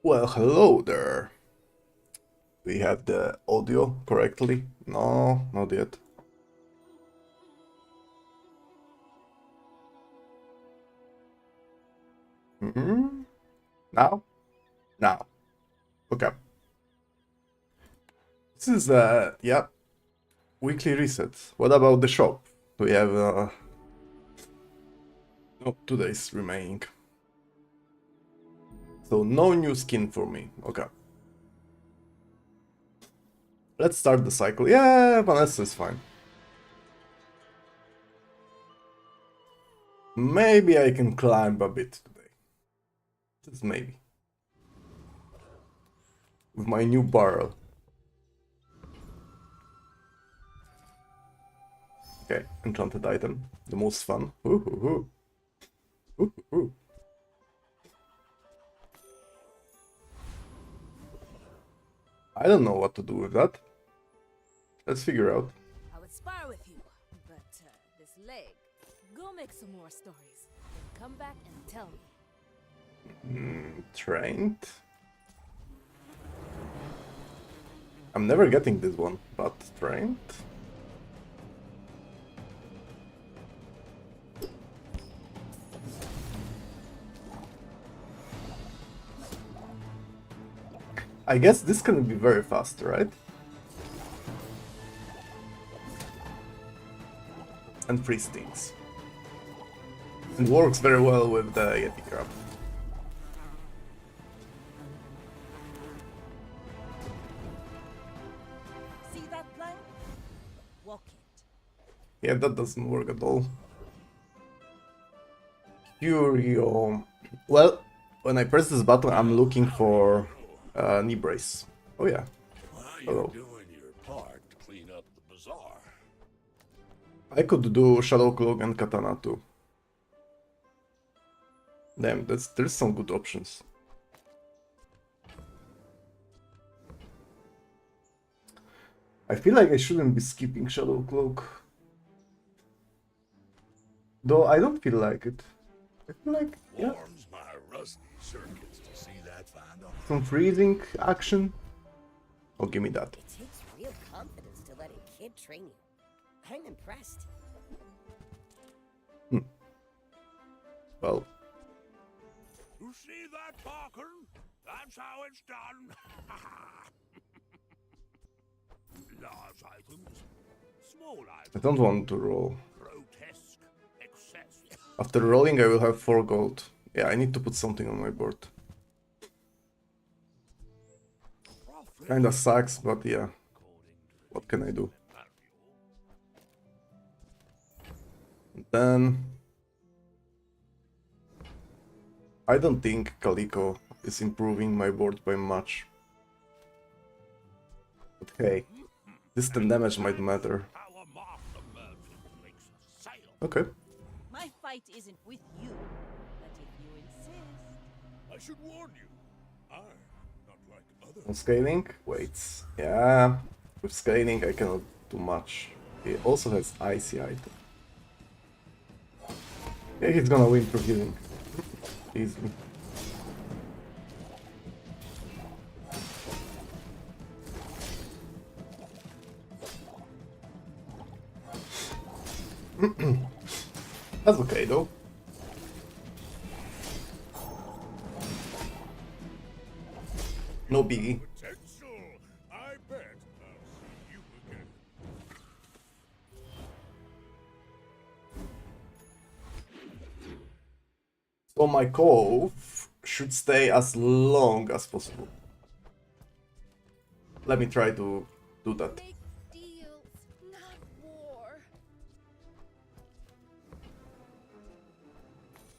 Well, hello there. We have the audio correctly? No, not yet. Now? Now. Okay. This is yeah, weekly reset. What about the shop? We have no 2 days remaining. So no new skin for me. Okay. Let's start the cycle. Yeah, Vanessa is fine. Maybe I can climb a bit today. Just maybe. With my new barrel. Okay, enchanted item. The most fun. Ooh. Ooh. I don't know what to do with that. Let's figure out. I would spar with you, but this leg, go make some more stories. Then come back and tell me. Trained? I'm never getting this one, but trained? I guess this can be very fast, right? And freeze things. And works very well with the Yeti Crab. See that plank? Walk it. Yeah, that doesn't work at all. Curio. Well, when I press this button, I'm looking for knee brace. Oh yeah. You're doing your part to clean up the bazaar. I could do Shadow Cloak and Katana too. Damn, there's some good options. I feel like I shouldn't be skipping Shadow Cloak. Though I don't feel like it. I feel like, yeah, Warms my rusty circuits to see that find on. some freezing action. Oh, give me that. It takes real confidence to let a kid train you. I'm impressed. Well, You see that, Parker? That's how it's done. Large items, small I items, don't want to roll. grotesque, excess. After rolling, I will have 4 gold. Yeah, I need to put something on my board. Kinda sucks, but yeah. What can I do? Then I don't think Calico is improving my board by much. But hey, distant damage might matter. Our master merchant makes a sale. Okay. My fight isn't with you, but if you insist. I should warn you, I'm not like others. On scaling? Wait. Yeah, with scaling I cannot do much. He also has icy item. Yeah, he's gonna win through healing. Easily. That's okay though. No biggie. Potential, I bet I'll see you again. So my cove should stay as long as possible. Let me try to do that. Make deals, not war.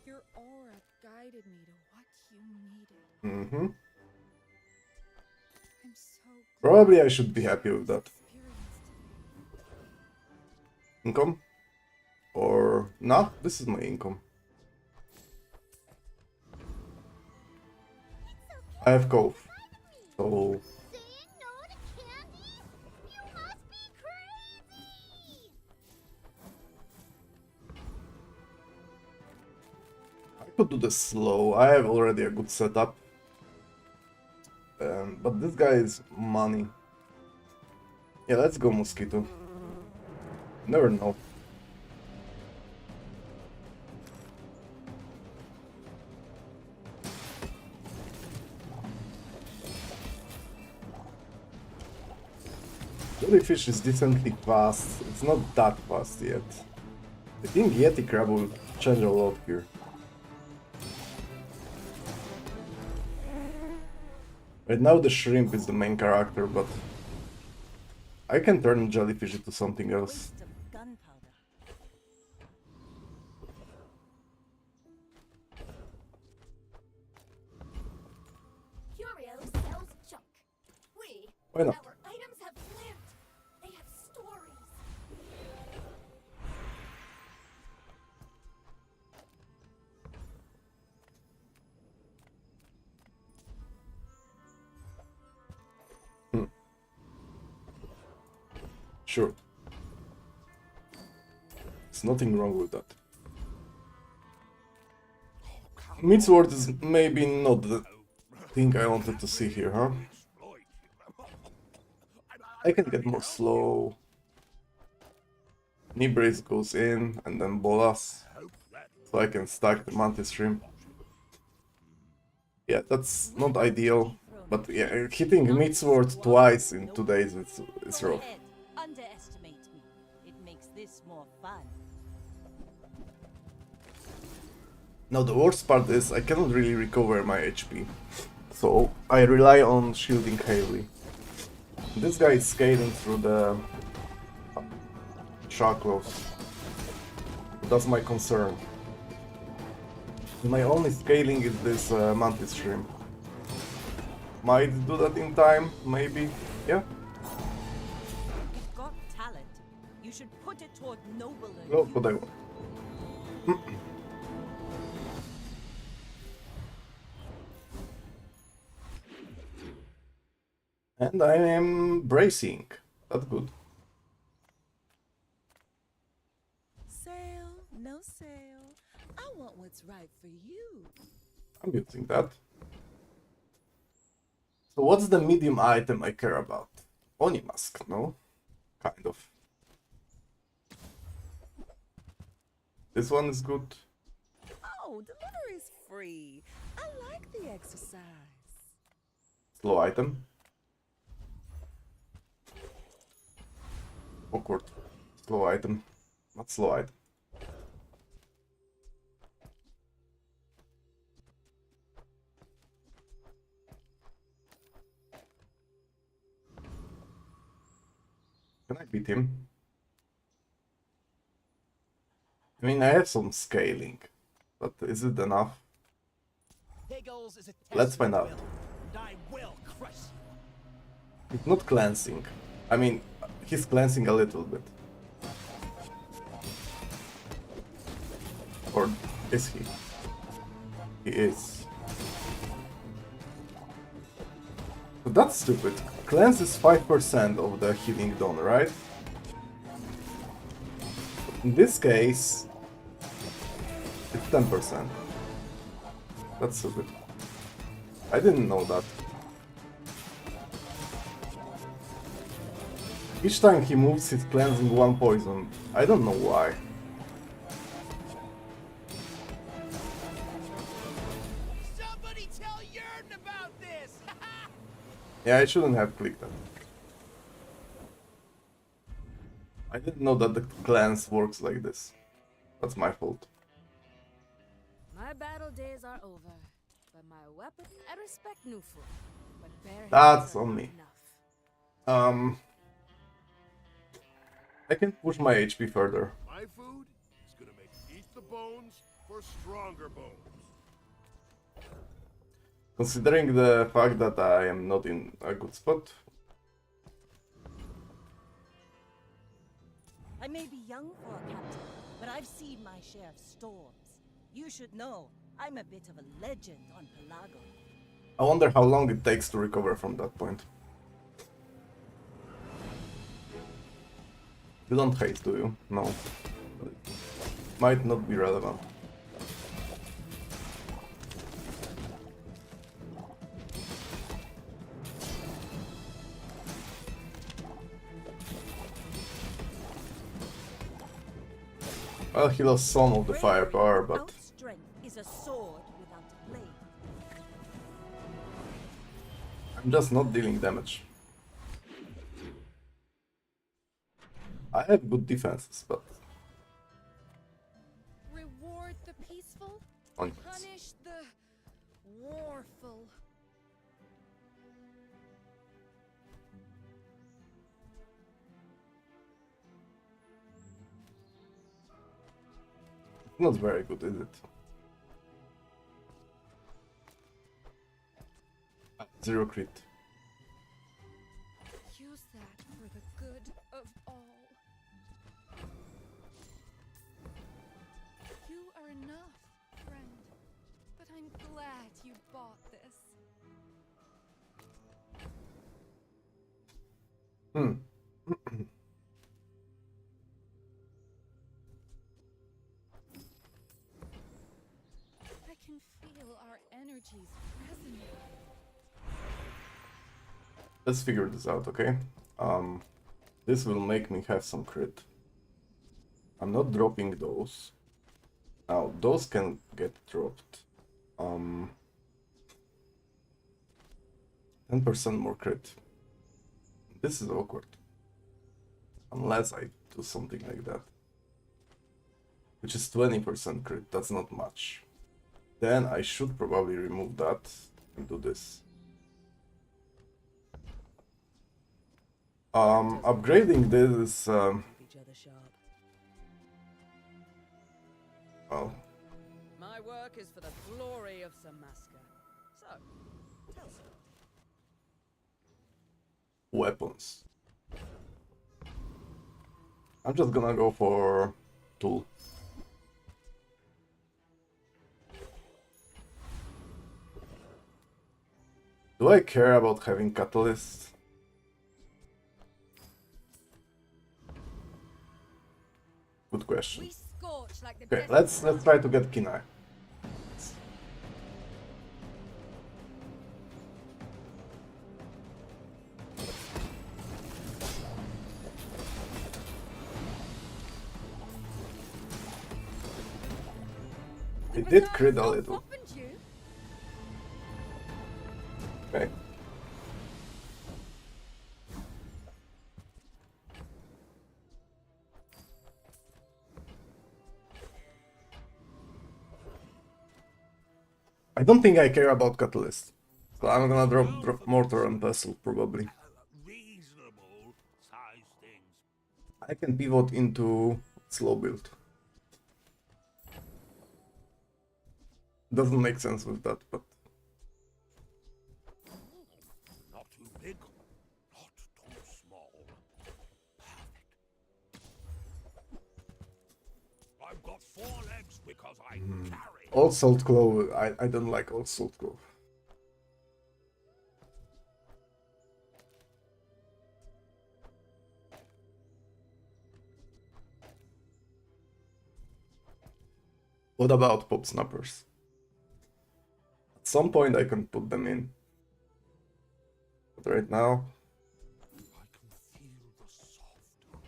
Your aura guided me to what you needed. Mm-hmm. I'm so Probably I should be happy with that. experienced. Income? Or... nah, this is my income. I have cove. So... Saying no to candy? You must be crazy! I could do this slow. I have already a good setup. but this guy is money. Yeah, let's go Mosquito. Never know. Jellyfish is decently fast. It's not that fast yet. I think Yeti Crab will change a lot here. Right now the shrimp is the main character, but I can turn Jellyfish into something else. Waste of gunpowder. Curio sells junk. Why not? Our items have lived. They have stories. Sure. There's nothing wrong with that. Meat sword is maybe not the thing I wanted to see here, huh? I can get more slow. Knee brace goes in and then bolas. So I can stack the mantis shrimp. Yeah, that's not ideal. But yeah, hitting meat sword twice in 2 days it's Go rough. ahead. Underestimate me. It makes this more fun. Now the worst part is I cannot really recover my HP. So I rely on shielding heavily. This guy is scaling through the shackles. That's my concern. My only scaling is this mantis shrimp. Might do that in time, maybe. Yeah. You've got talent. You should put it toward nobler. Look what I want. And I am bracing. That's good. Sale, no sale. I want what's right for you. I'm using that. So what's the medium item I care about? Oni mask, no? Kind of. This one is good. Oh, delivery's free. I like the exercise. Slow item. Awkward. Slow item. Not slow item. Can I beat him? I mean, I have some scaling, but is it enough? Let's find out. It's not cleansing. I mean, he's cleansing a little bit. Or is he? He is. But that's stupid. Cleanse is 5% of the healing done, right? In this case, it's 10%. That's stupid. I didn't know that. Each time he moves, he's cleansing 1 poison. I don't know why. Somebody tell Yearn about this! Yeah, I shouldn't have clicked that. I didn't know that the cleanse works like this. That's my fault. My battle days are over, but my weapon, I respect new food, but bare That's hands are on not me. enough. I can push my HP further. My food is gonna make eat the bones for stronger bones. Considering the fact that I am not in a good spot. I may be young for a captain, but I've seen my share of storms. You should know, I'm a bit of a legend on Pelago. I wonder how long it takes to recover from that point. You don't haste, do you? No. Might not be relevant. Well, he lost some of the firepower, but Without strength is a sword without a blade. I'm just not dealing damage. I have good defenses, but Reward the peaceful, on punish the warful. not very good, is it? Zero crit. Use that for the good of all. You are enough, friend. But I'm glad you bought this. I can feel our energies resonate. Let's figure this out, okay? This will make me have some crit. I'm not dropping those. Now, those can get dropped. 10% more crit. This is awkward. Unless I do something like that. Which is 20% crit, that's not much. Then I should probably remove that and do this. Upgrading this is, Each other sharp. well, My work is for the glory of Samaska. So, tell so. weapons. I'm just gonna go for tool. Do I care about having catalyst? Good question. We scorch like the Okay, desert let's sun. try to get Kinai. The It did Bazaar crit a so little. opened you. Okay. I don't think I care about catalyst. So I'm gonna drop mortar and pestle probably. Reasonable size things. I can pivot into slow build. Doesn't make sense with that, but Not too big, not too small. Perfect. I've got 4 legs because I carry. Old Salt Clove, I don't like Old Salt Clove. What about Pop Snappers? At some point I can put them in. But right now, I can feel the soft hum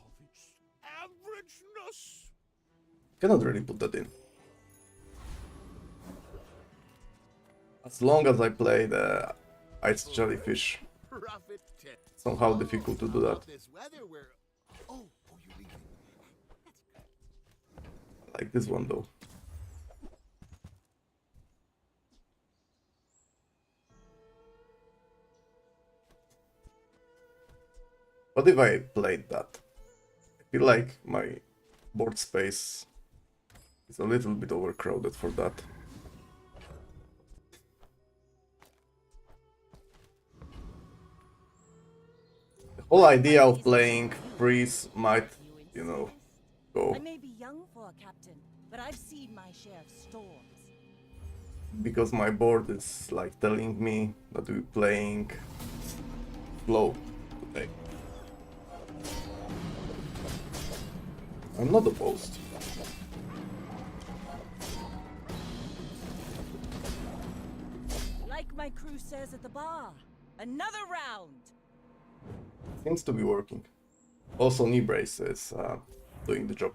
of its averageness. cannot really put that in. As long as I play the Ice Jellyfish, Prophet Ted. somehow difficult to do that. This weather we're you're leaving. Like this one though. What if I played that? I feel like my board space is a little bit overcrowded for that. The whole idea of playing freeze might, you know, go I may be young for a captain, but I've seen my share of storms. because my board is like telling me that we're playing slow today. I'm not opposed. Like my crew says at the bar, another round. Seems to be working. Also, knee brace is doing the job.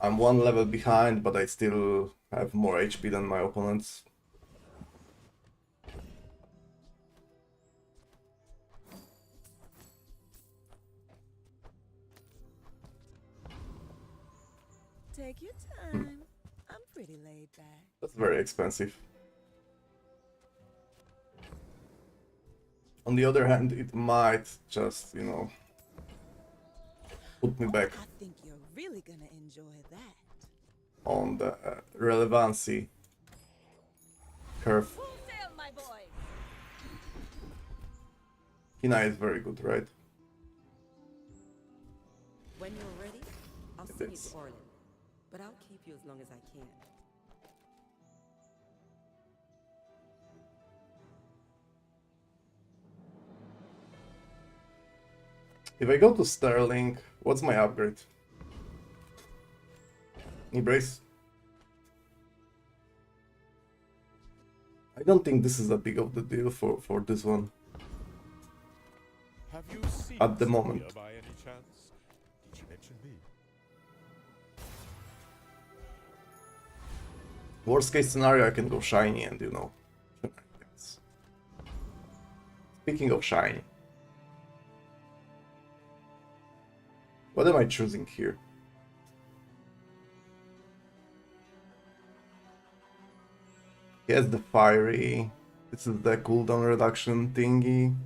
I'm one level behind, but I still have more HP than my opponents. Take your time. I'm pretty laid back. That's very expensive. On the other hand, it might just, you know, put me back I think you're really gonna enjoy that. on the relevancy curve. Full sail, my boy. Hina is very good, right? When you're ready, I'll It send you is. to Orlin, but I'll keep you as long as I can. If I go to Sterling, what's my upgrade? Knee brace? I don't think this is a big of the deal for this one. Have you seen At the Sophia moment. by any chance? Did she mention me? Worst case scenario, I can go shiny and, you know. Speaking of shiny. What am I choosing here? Yes, the fiery. This is the cooldown reduction thingy.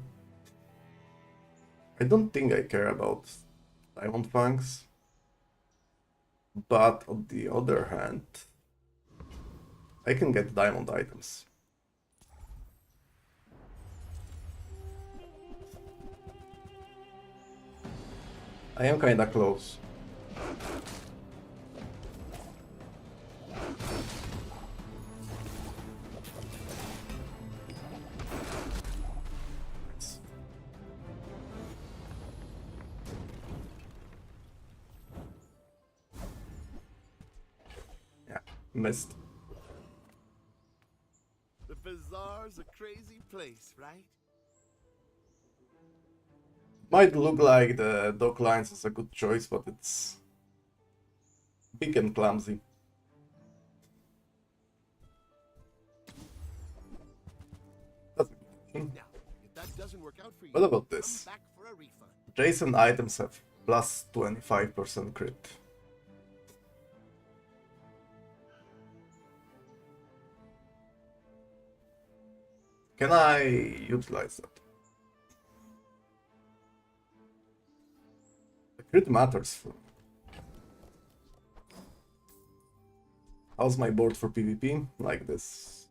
I don't think I care about Diamond Fangs. But on the other hand, I can get diamond items. I am kinda close. Yeah, missed. The bazaar's a crazy place, right? Might look like the dock lines is a good choice, but it's big and clumsy. That's a good option. Now, if that doesn't work out for you, What about come this? back for a refund. Adjacent items have plus 25% crit. Can I utilize that? The crit matters for me. How's my board for PvP? Like this.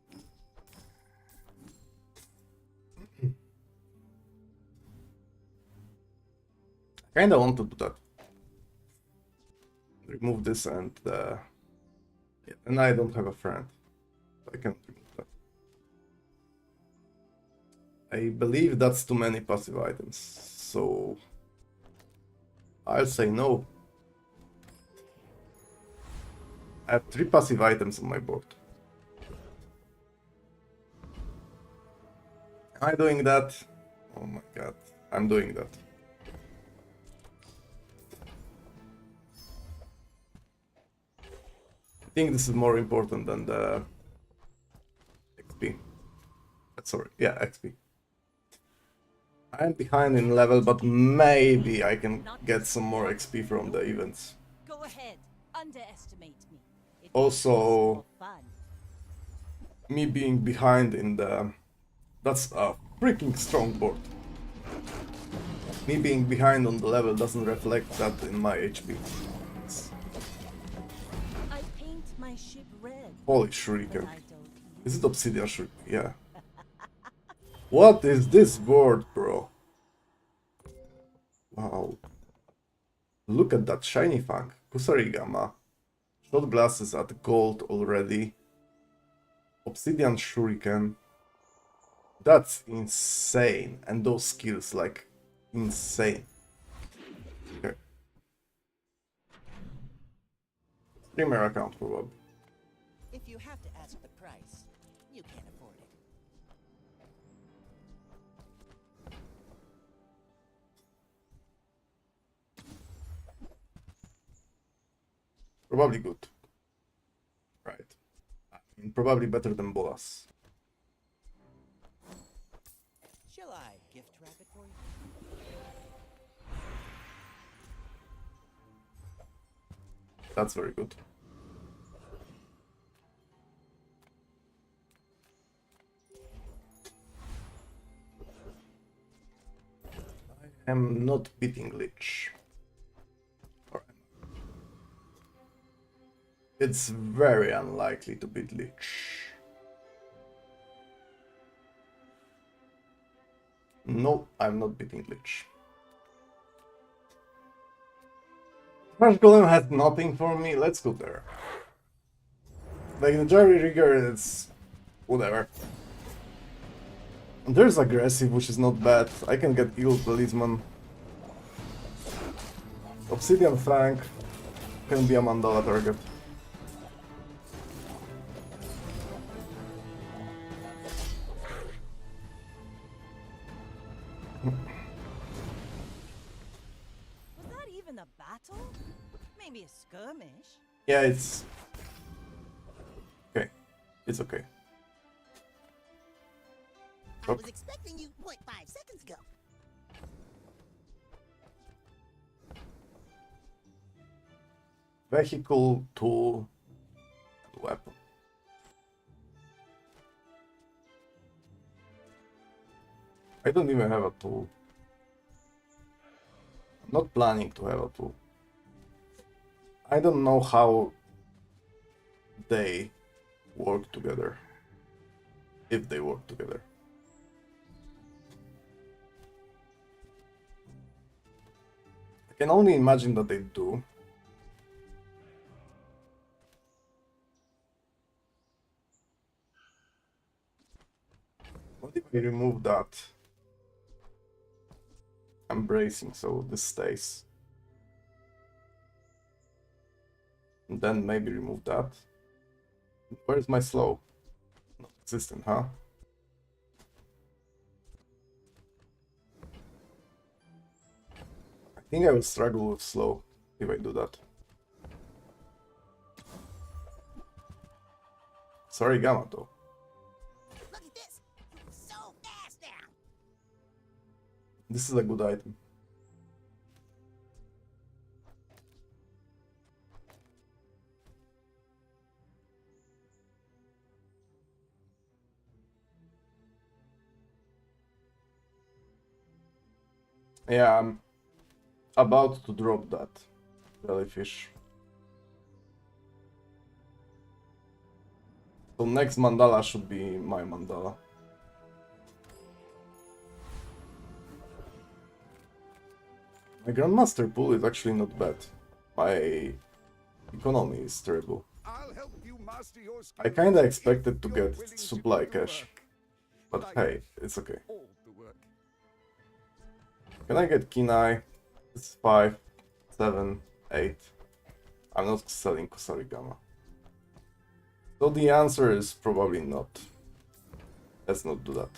I kinda want to do that. Remove this and yeah, and I don't have a friend. I can remove that. I believe that's too many passive items, so I'll say no. I have 3 passive items on my board. Am I doing that? Oh my god, I'm doing that. I think this is more important than the XP. Sorry, yeah, XP. I'm behind in level, but maybe I can get some more XP from the events. Go ahead. Underestimate me. It Also, was for fun. me being behind in the... That's a freaking strong board. Me being behind on the level doesn't reflect that in my HP. I paint my ship red. Holy But shuriken. I don't know. Is it obsidian shuriken? Yeah. What is this board, bro? Wow. Look at that shiny fang. Kusarigama. Shot glasses at gold already. Obsidian shuriken. That's insane. And those skills, like, insane. Okay. Streamer account probably. If you have to ask the price, you can't afford it. Probably good. Right. I mean, probably better than Bolas. Shall I gift wrap it for you? That's very good. I am not beating Lich. Or am I? It's very unlikely to beat Lich. No, I'm not beating Lich. Crash Golem has nothing for me, let's go there. Like the Jerry Rigger, it's whatever. There's aggressive, which is not bad. I can get Eagle Talisman. Obsidian Fang can be a Mandala target. Was that even a battle? Maybe a skirmish? Yeah, it's... okay. It's okay. I was expecting you 0.5 seconds ago. Vehicle, tool, and weapon. I don't even have a tool. I'm not planning to have a tool. I don't know how they work together. If they work together. I can only imagine that they do. What if we remove that? I'm bracing, so this stays. And then maybe remove that. Where's my slow? Not existent, huh? I think I will struggle with slow if I do that. Sorry, Gamma though. Look at this. You're so fast now. This is a good item. Yeah, I'm about to drop that jellyfish. So next mandala should be my mandala. My Grandmaster pool is actually not bad. My economy is terrible. I'll help you master your I skills kinda if expected to you're get willing to supply do the cash. work. But Like hey, it's okay. all the work. Can I get Kinai? It's 5, 7, 8. I'm not selling Kusarigama. So the answer is probably not. Let's not do that.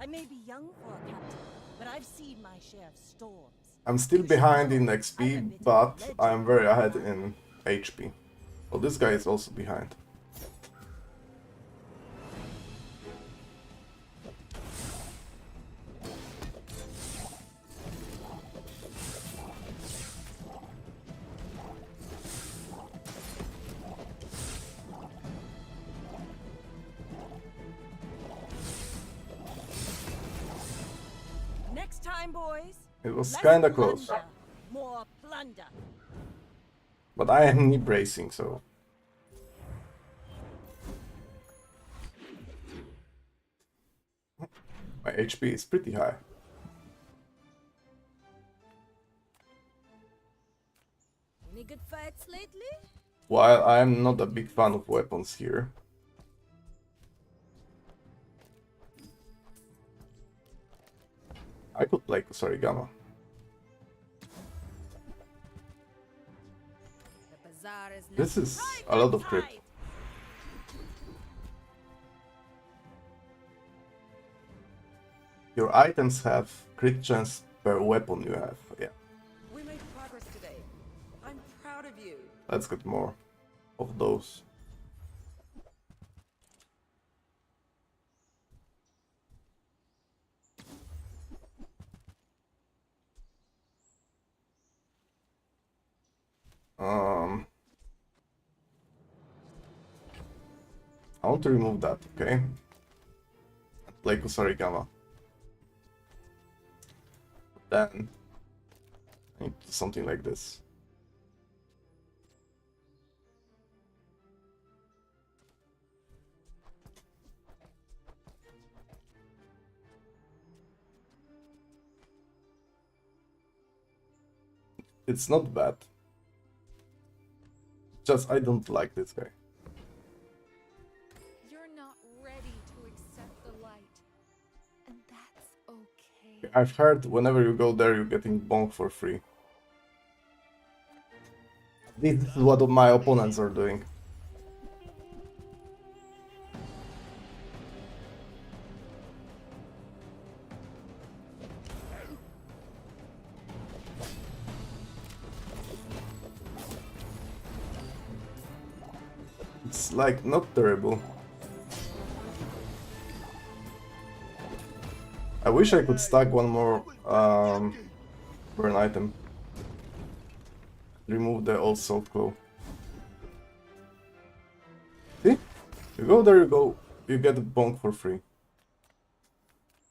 I may be young for a captain, but I've seen my share of storms. I'm still behind in XP, but I'm very ahead in HP. Well, this guy is also behind. Next time, boys. It was less kinda close. plunder, more plunder. But I am knee bracing, so... my HP is pretty high. Any good fights lately? While I'm not a big fan of weapons here. I could play Kusarigama. The bazaar is This now is a lot of crit. tight. Your items have crit chance per weapon you have. Yeah, We made progress today. I'm proud of you. let's get more of those. I want to remove that, okay? Play Kusarigama. Then I need to do something like this. It's not bad. Just I don't like this guy. You're not ready to accept the light. And that's okay. I've heard whenever you go there, you're getting bonk for free. This is what my opponents are doing. It's like not terrible. I wish I could stack one more burn item. Remove the old soft claw. See? You go there, you go, you get a bonk for free.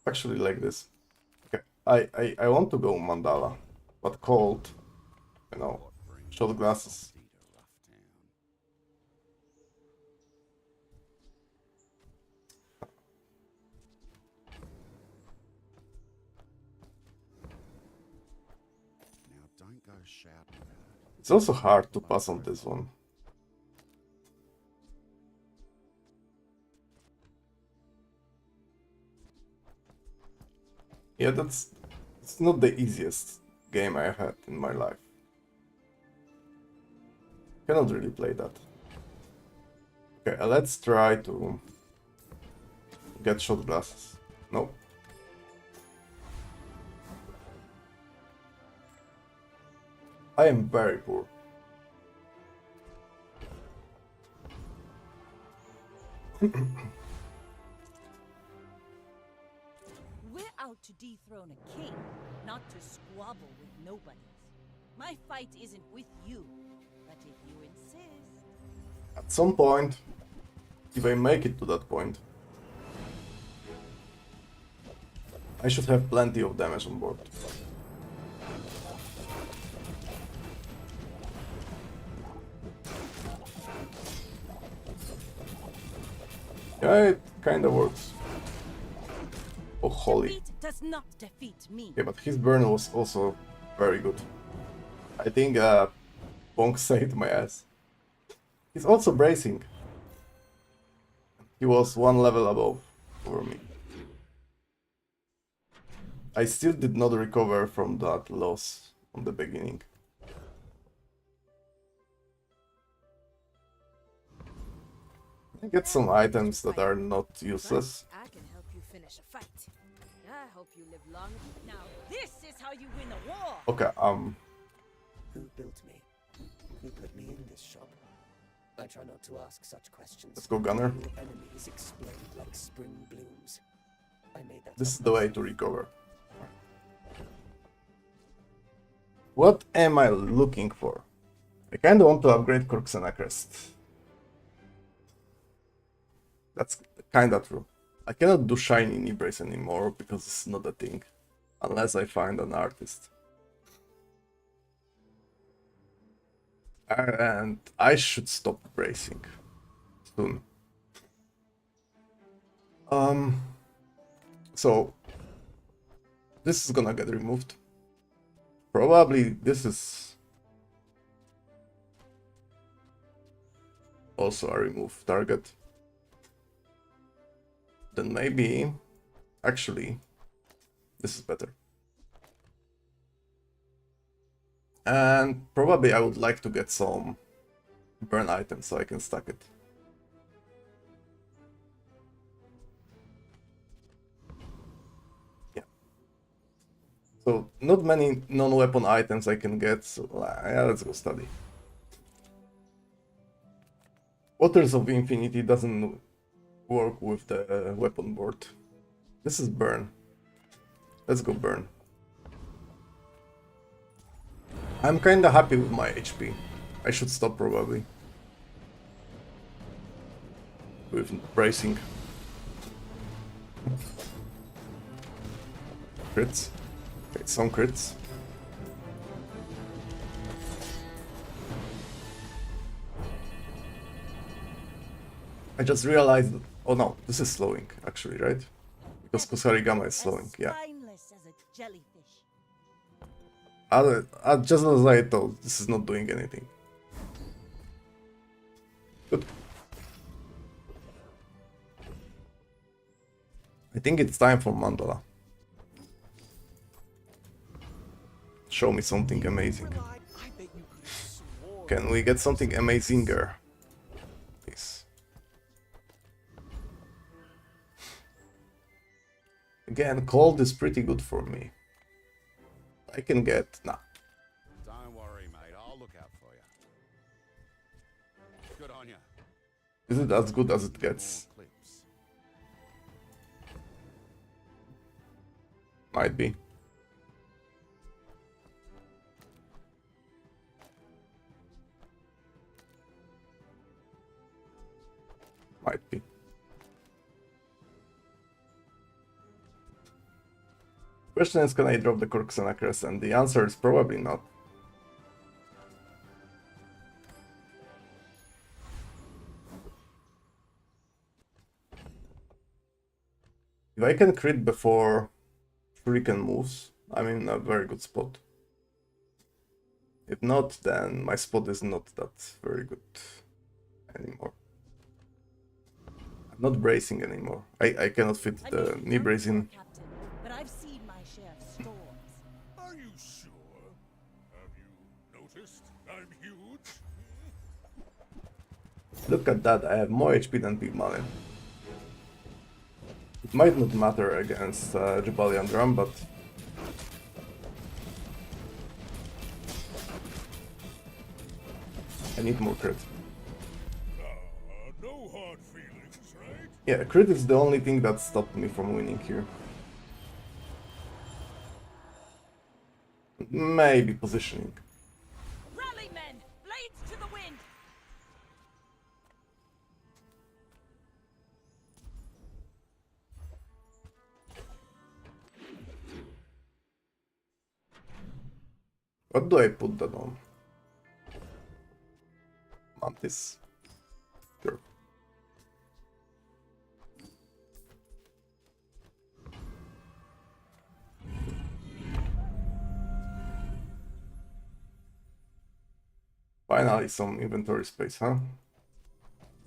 Actually like this. Okay, I want to go mandala, but cold, you know, shot glasses. It's also hard to pass on this one. Yeah, it's not the easiest game I had in my life. Cannot really play that. Okay, let's try to get shot glasses. No. I am very poor. We're out to dethrone a king, not to squabble with nobodies. My fight isn't with you, but if you insist... At some point, if I make it to that point, I should have plenty of damage on board. Yeah, it kinda works. Oh, holy. Defeat does not defeat me. Okay, but his burn was also very good. I think Bonk saved my ass. He's also bracing. He was one level above over me. I still did not recover from that loss on the beginning. I get some items that are not useless. I can help you finish a fight. I hope you live long. Now this is how you win a war! Okay, Who built me? Who put me in this shop? I try not to ask such questions. let's go Gunner. Your enemies explode like spring blooms. I made that This up is the way to recover. What am I looking for? I kinda want to upgrade Corksana Crest. That's kinda true. I cannot do shiny knee brace anymore because it's not a thing. Unless I find an artist. And I should stop bracing soon. So this is gonna get removed. Probably this is also a remove target. Then maybe actually this is better. And probably I would like to get some burn items so I can stack it. Yeah. So not many non-weapon items I can get, so yeah, let's go study. Waters of Infinity doesn't work with the weapon board. This is burn. Let's go burn. I'm kinda happy with my HP. I should stop probably. With bracing. Crits. Okay, some crits. I just realized that, oh no, this is slowing actually, right? Because Kusarigama is slowing, yeah. Spineless as a jellyfish. Just as I thought, this is not doing anything. Good. I think it's time for Mandala. Show me something amazing. I bet you could have sworn. Can we get something amazinger? Please. Again, cold is pretty good for me. I can get... Nah. Don't worry, mate. I'll look out for you. Good on you. Is it as good as it gets? Clips. Might be. Might be. Question is, can I drop the Corksana Crest? And the answer is probably not. If I can crit before Shuriken moves, I'm in a very good spot. If not, then my spot is not that very good anymore. I'm not bracing anymore. I cannot fit I may the be knee young, bracing. Captain, but I've seen my share of storms. Are you sure? Have you noticed I'm huge? Look at that, I have more HP than Big Malin. It might not matter against Jabalian Drum, but... I need more crit. No hard feelings, right? Yeah, crit is the only thing that stopped me from winning here. Maybe positioning. Rally, men! Blades to the wind! What do I put that on? Mantis? Sure. Finally some inventory space, huh?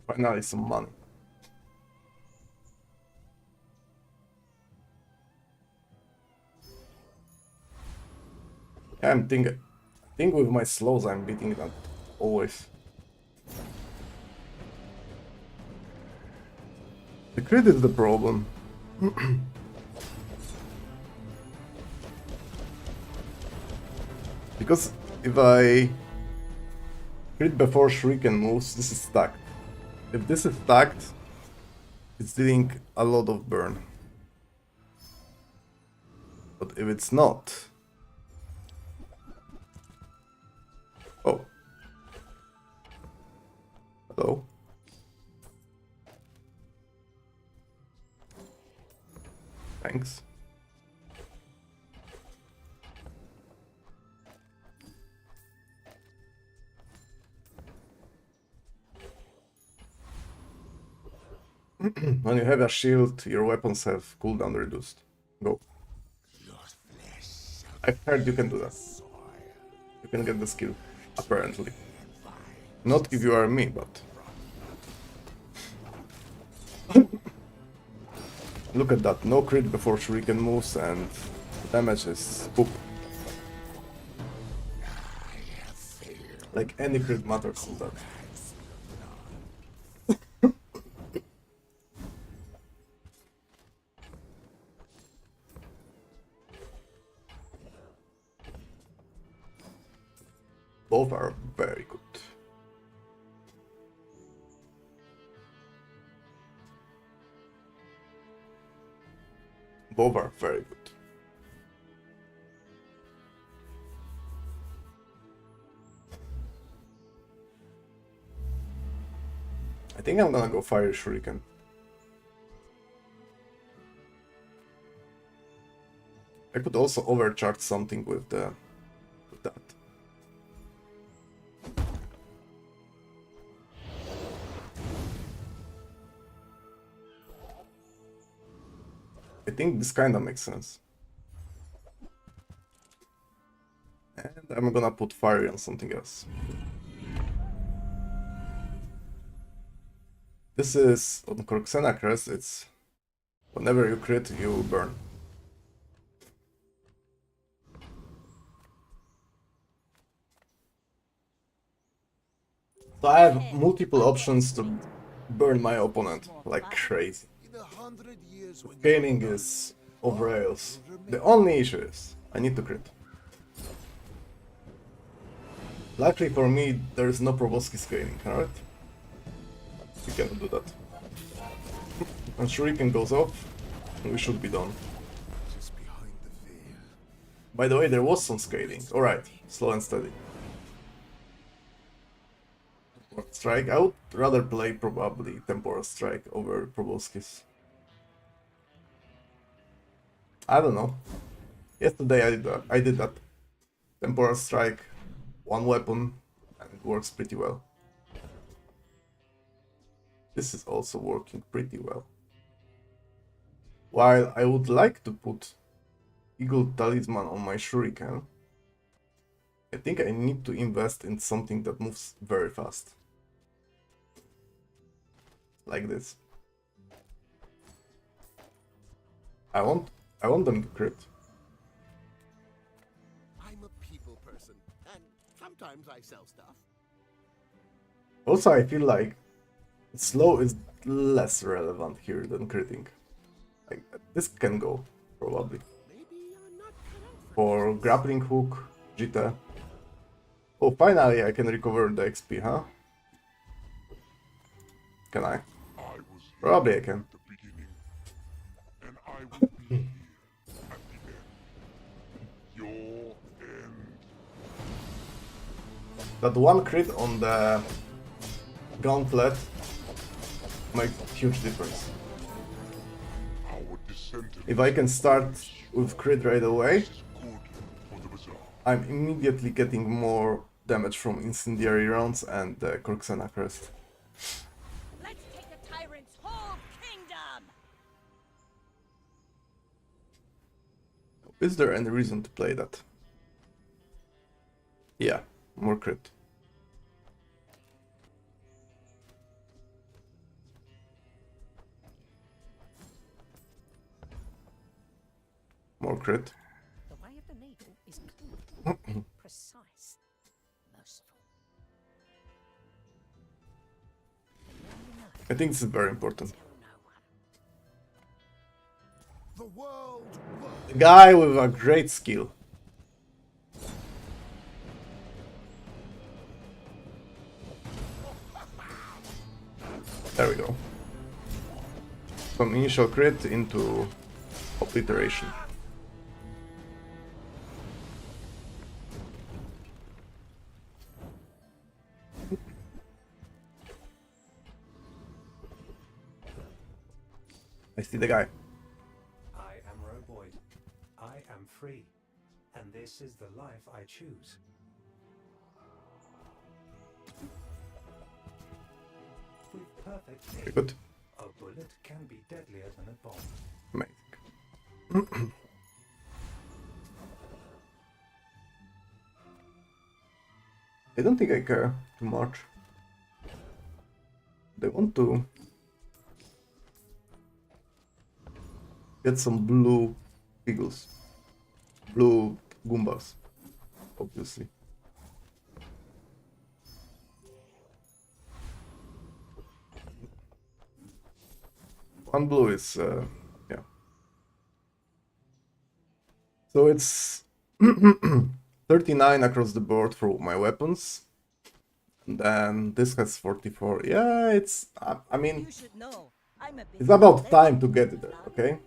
Finally some money. Yeah, I think with my slows I'm beating that always. The crit is the problem. Because if I crit before Shuriken moves, this is stacked. If this is stacked, it's dealing a lot of burn. But if it's not... Oh. Hello? Thanks. When you have a shield, your weapons have cooldown reduced. Go. I've heard you can do that. You can get the skill, apparently. Not if you are me, but... Look at that, no crit before Shuriken moves and the damage is poop. Like any crit matters in that. Both are very good. Both are very good. I think I'm gonna go Fire Shuriken. I could also overcharge something with that. I think this kinda makes sense. And I'm gonna put fire on something else. This is on Corxena Crest, it's whenever you crit, you burn. So I have multiple options to burn my opponent like crazy. Scaling is over rails. The only issue is I need to crit. Luckily for me, there is no Proboski scaling, alright? We cannot do that. And Shuriken goes off, and we should be done. By the way, there was some scaling. Alright, slow and steady. Strike. I would rather play probably Temporal Strike over Proboski's. I don't know. Yesterday I did that. Temporal Strike, one weapon, and it works pretty well. This is also working pretty well. While I would like to put Eagle Talisman on my Shuriken, I think I need to invest in something that moves very fast. Like this. I want them to crit. I'm a people person, and sometimes I sell stuff. Also, I feel like slow is less relevant here than critting. Like, this can go, probably. For grappling hook, Jita. Oh, finally I can recover the XP, huh? Can I? Probably I can. And I will be here at the end. Your end. That one crit on the gauntlet makes a huge difference. If I can start with crit right away, I'm immediately getting more damage from incendiary rounds and the Corxena Crest. Let's take the tyrant's whole kingdom! Is there any reason to play that? Yeah, more crit. More crit. The way of the needle is clean, precise, merciful. I think this is very important. The world. A guy with a great skill. There we go. From initial crit into obliteration. I see the guy. I am Roboid. I am free. And this is the life I choose. With perfect Very aim, good. a bullet can be deadlier than a bomb. Amazing. I don't think I care too much. They want to get some blue eagles. Blue Goombas, obviously. One blue is, yeah. So it's 39 across the board for my weapons. And then this has 44. Yeah, it's... I mean, You should know. I'm a it's about time to get there, okay?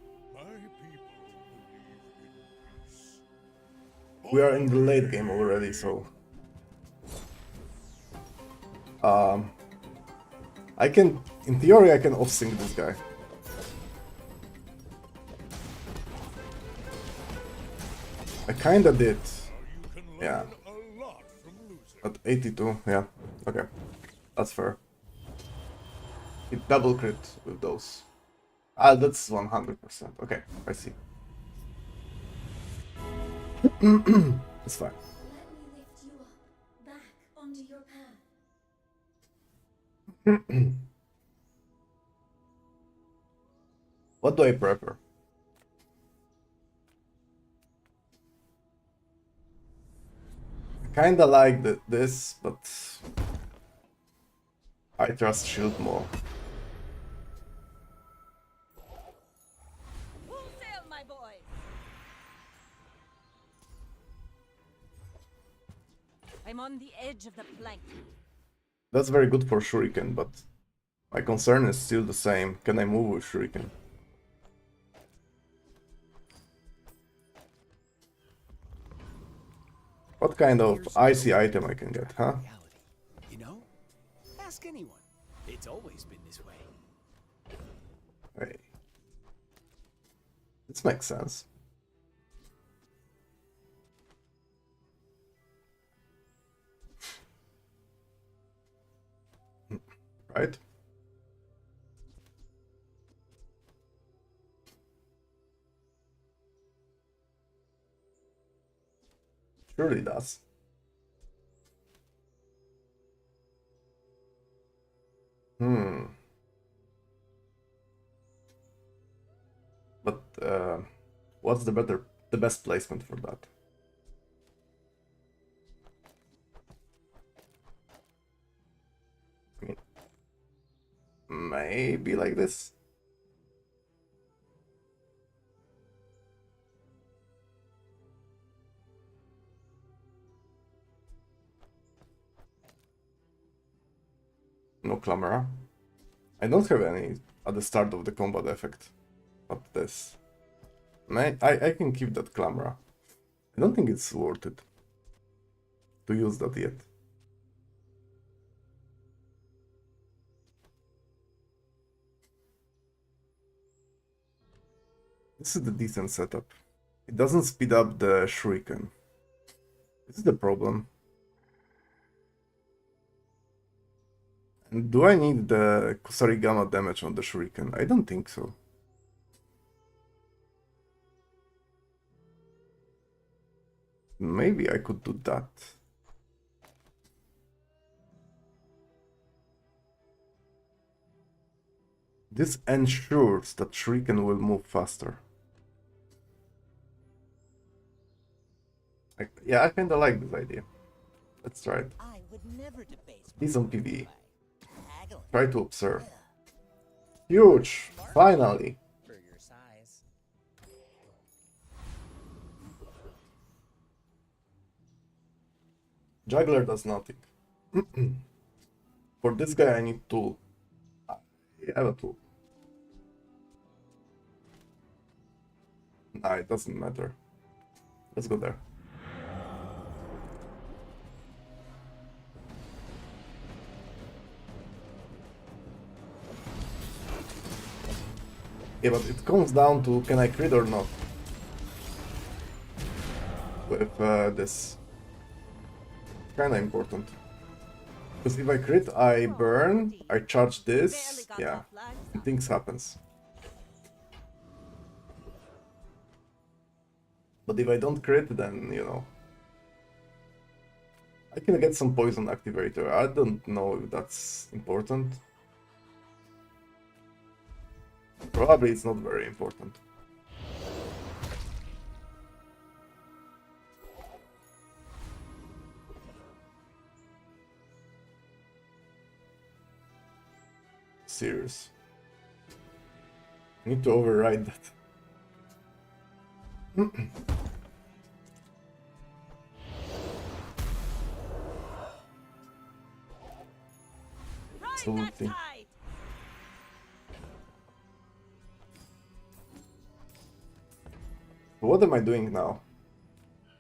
We are in the late game already, so... I can... In theory, I can off-sync this guy. I kinda did. Yeah. At 82, yeah. Okay. That's fair. It double crit with those. Ah, that's 100%. Okay, I see. It's fine. Let me lift you up, back onto your path. What do I prefer? I kinda like this, but I trust shield more. Full sail, my boys. I'm on the edge of the plank. That's very good for Shuriken, but my concern is still the same. Can I move with Shuriken? What kind of icy item I can get, huh? You know? Ask anyone. It's always been this way. Hey. This makes sense. Right? Surely does. But what's the best placement for that? I mean, maybe like this. No clamor. I don't have any at the start of the combat effect. But this. I can keep that clamor. I don't think it's worth it to use that yet. This is the decent setup. It doesn't speed up the Shuriken. This is the problem. And do I need the Kusarigama damage on the Shuriken? I don't think so. Maybe I could do that. This ensures that Shuriken will move faster. Yeah, I kinda like this idea. Let's try it. I would never debase He's on PvE. haggling Try to observe. Huge! Finally! for your size. Juggler does nothing. For this guy I need tool. I have a tool. Nah, it doesn't matter. Let's go there. Yeah, but it comes down to can I crit or not with this. Kinda important. Because if I crit, I burn, I charge this, yeah, and things happens. But if I don't crit, then, you know, I can get some poison activator. I don't know if that's important. Probably it's not very important. Serious. I need to override that. Absolutely. tide. So what am I doing now?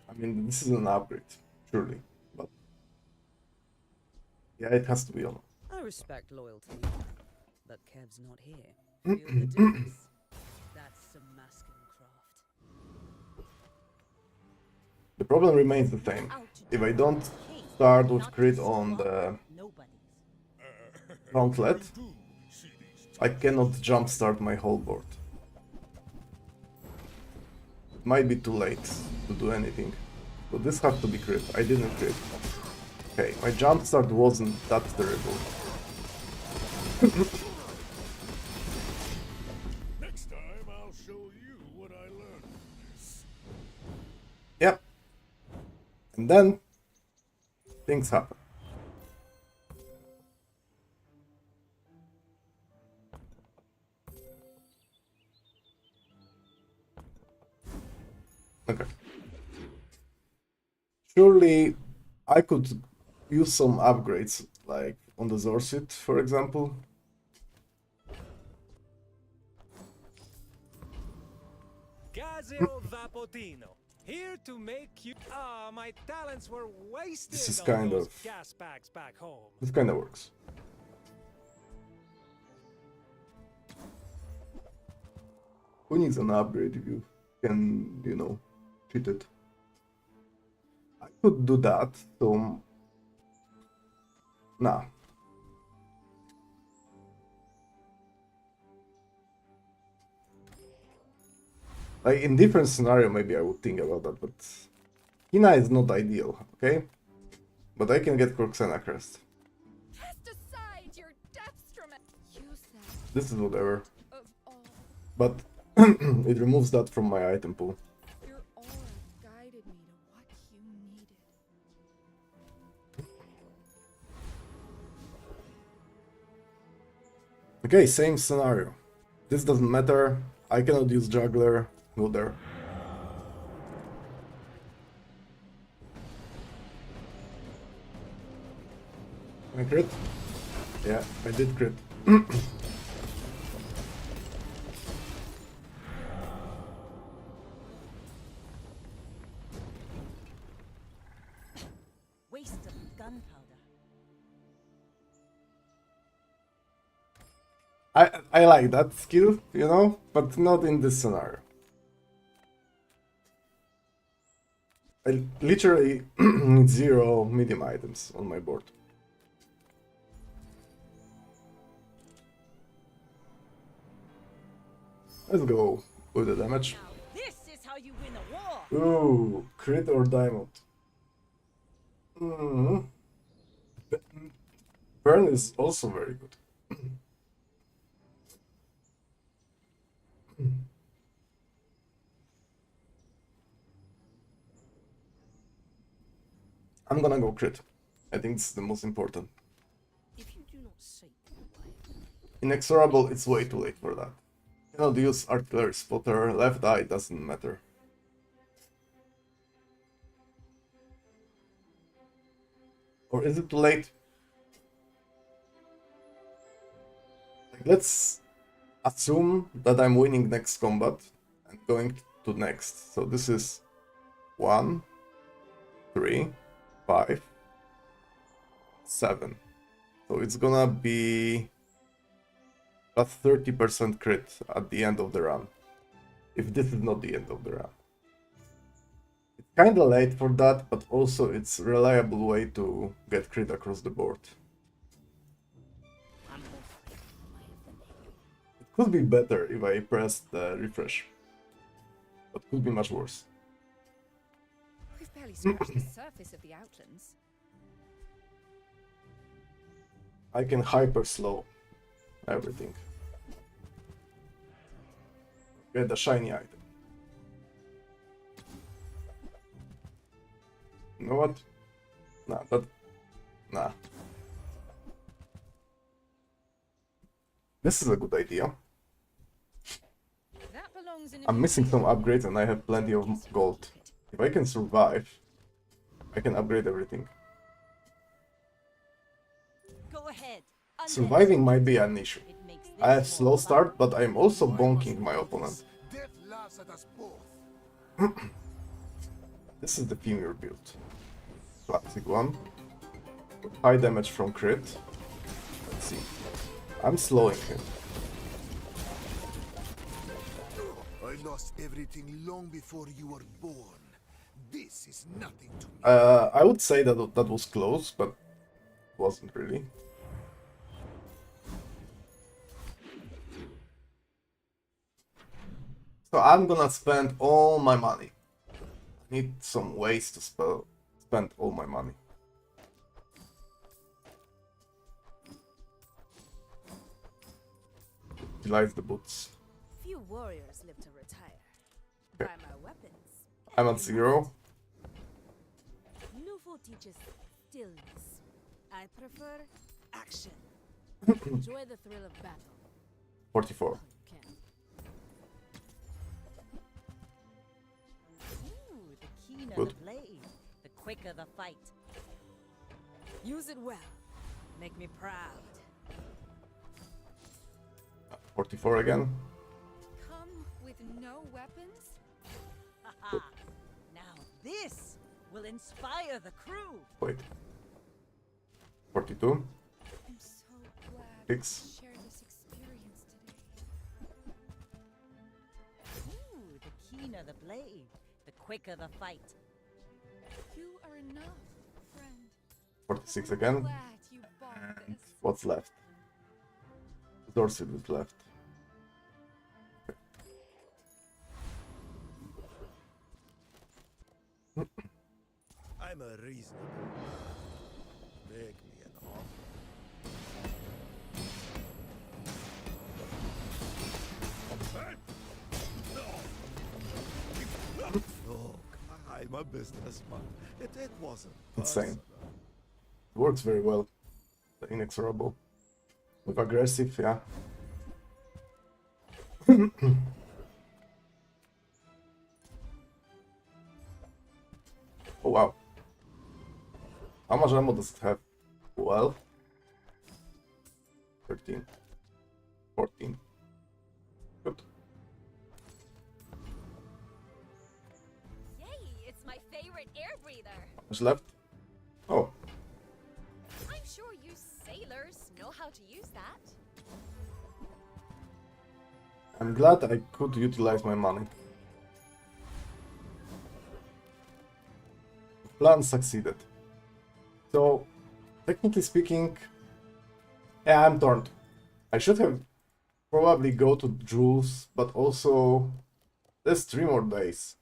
I mean, this is an upgrade, surely, but yeah, it has to be on. I respect loyalty, but Kev's not here. Feel the difference? That's some masking craft. The problem remains the same. If I don't start with crit on the gauntlet, I cannot jumpstart my whole board. It might be too late to do anything. So this has to be crit. I didn't crit. Okay, my jumpstart wasn't that terrible. Next time I'll show you what I learned. Yep. And then things happen. Okay. Surely I could use some upgrades, like on the Zorsit, for example. Gazio Vapotino, here to make you. Ah, my talents were wasted. This is on kind those of... gas bags back home. This kind of works. Who needs an upgrade if you can, you know, cheat it? I could do that, so... Nah. Like, in different scenario, maybe I would think about that, but... Hina is not ideal, okay? But I can get Corxena Crest. Cast aside your deathstrument. Use that This is whatever. of all. But it removes that from my item pool. Your aura guided me to what you needed. Okay, same scenario. This doesn't matter. I cannot use Juggler. Go there. Can I crit? Yeah, I did crit. Waste of gunpowder. I like that skill, you know, but not in this scenario. I literally need 0 medium items on my board. Let's go with the damage. Now this is how you win a war. Ooh, crit or diamond. Mm. Burn is also very good. I'm gonna go crit. I think it's the most important. If you do not say Inexorable, it's way too late for that. Cannot use artillery spotter, left eye doesn't matter. Or is it too late? Let's assume that I'm winning next combat and going to next. So this is 1, 3, 5, 7. So it's gonna be a 30% crit at the end of the run. If this is not the end of the run. It's kinda late for that, but also it's a reliable way to get crit across the board. It could be better if I pressed the refresh, but could be much worse. We've barely scratched the surface of the outlands. I can hyper slow everything. Get the shiny item. You know what? Nah. This is a good idea. That belongs in I'm missing some upgrades and I have plenty of gold. If I can survive, I can upgrade everything. Go ahead. Surviving might be an issue. I have slow start, but I'm also bonking my opponent. Death laughs at us both. This is the femur build. Classic one. High damage from crit. Let's see. I'm slowing him. I lost everything long before you were born. This is nothing to me. I would say that that was close, but wasn't really. So I'm gonna spend all my money. I need some ways to spend all my money. Utilize the boots. Few warriors live to retire. Buy my weapons. I'm at 0. Nufo teaches stillness. I prefer action. Enjoy the thrill of battle. 44. Ooh, the keener Good. the blade, the quicker the fight. Use it well. Make me proud. 44 again. Come with no weapons? Haha. Now this will inspire the crew. Wait. 42. I'm so glad 6. to share this experience today. Ooh, the keener the blade, the quicker the fight. You are enough, friend. 46 I'm again. glad you bought And this. what's left? Dorsey is left. I'm a reasonable man. Make me an offer. Look, I'm a businessman. It wasn't Insane. personal. It works very well. The inexorable. With aggressive, yeah. Oh wow. How much ammo does it have? 12? 13. 14. Good. Yay, it's my favorite air breather. How much left? Oh, I'm sure you sailors know how to use that. I'm glad I could utilize my money. Plan succeeded. So, technically speaking, yeah, I'm torn. I should have probably go to Jules, but also there's 3 more days.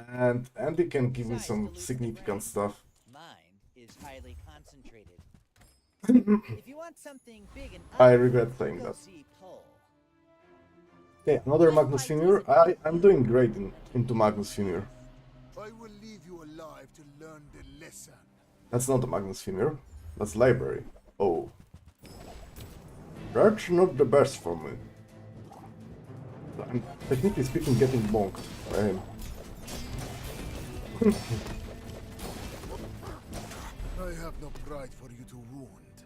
And Andy can give me some significant stuff. Mine is highly concentrated. If you want something big and I ugly, regret saying go that. see Paul. Okay, another Magnus Finur. I'm doing great into Magnus Finur. I will leave you alive to learn the lesson. That's not a Magnus Finur. That's library. Oh. That's not the best for me. I'm technically speaking getting bonked by him. I have no pride for you to wound.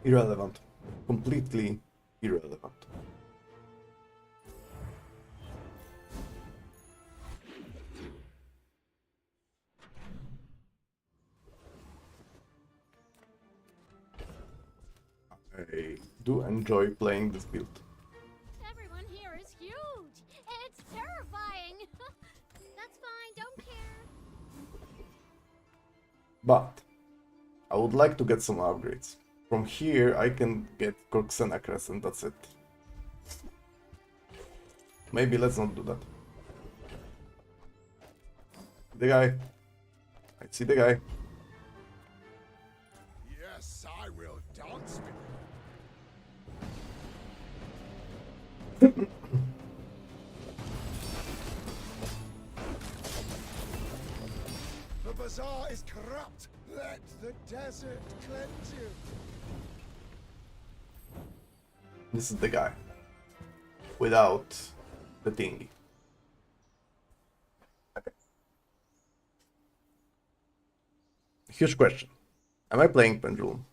Irrelevant. Completely irrelevant. I do enjoy playing this build. Everyone here is huge. It's terrifying. That's fine, don't care. But I would like to get some upgrades. From here I can get Corxena Crest and that's it. Maybe let's not do that. The guy. I see the guy. Yes, I will dance with The bazaar is corrupt. Let the desert cleanse you. This is the guy. Without the thingy. Okay. Huge question. Am I playing Pendulum?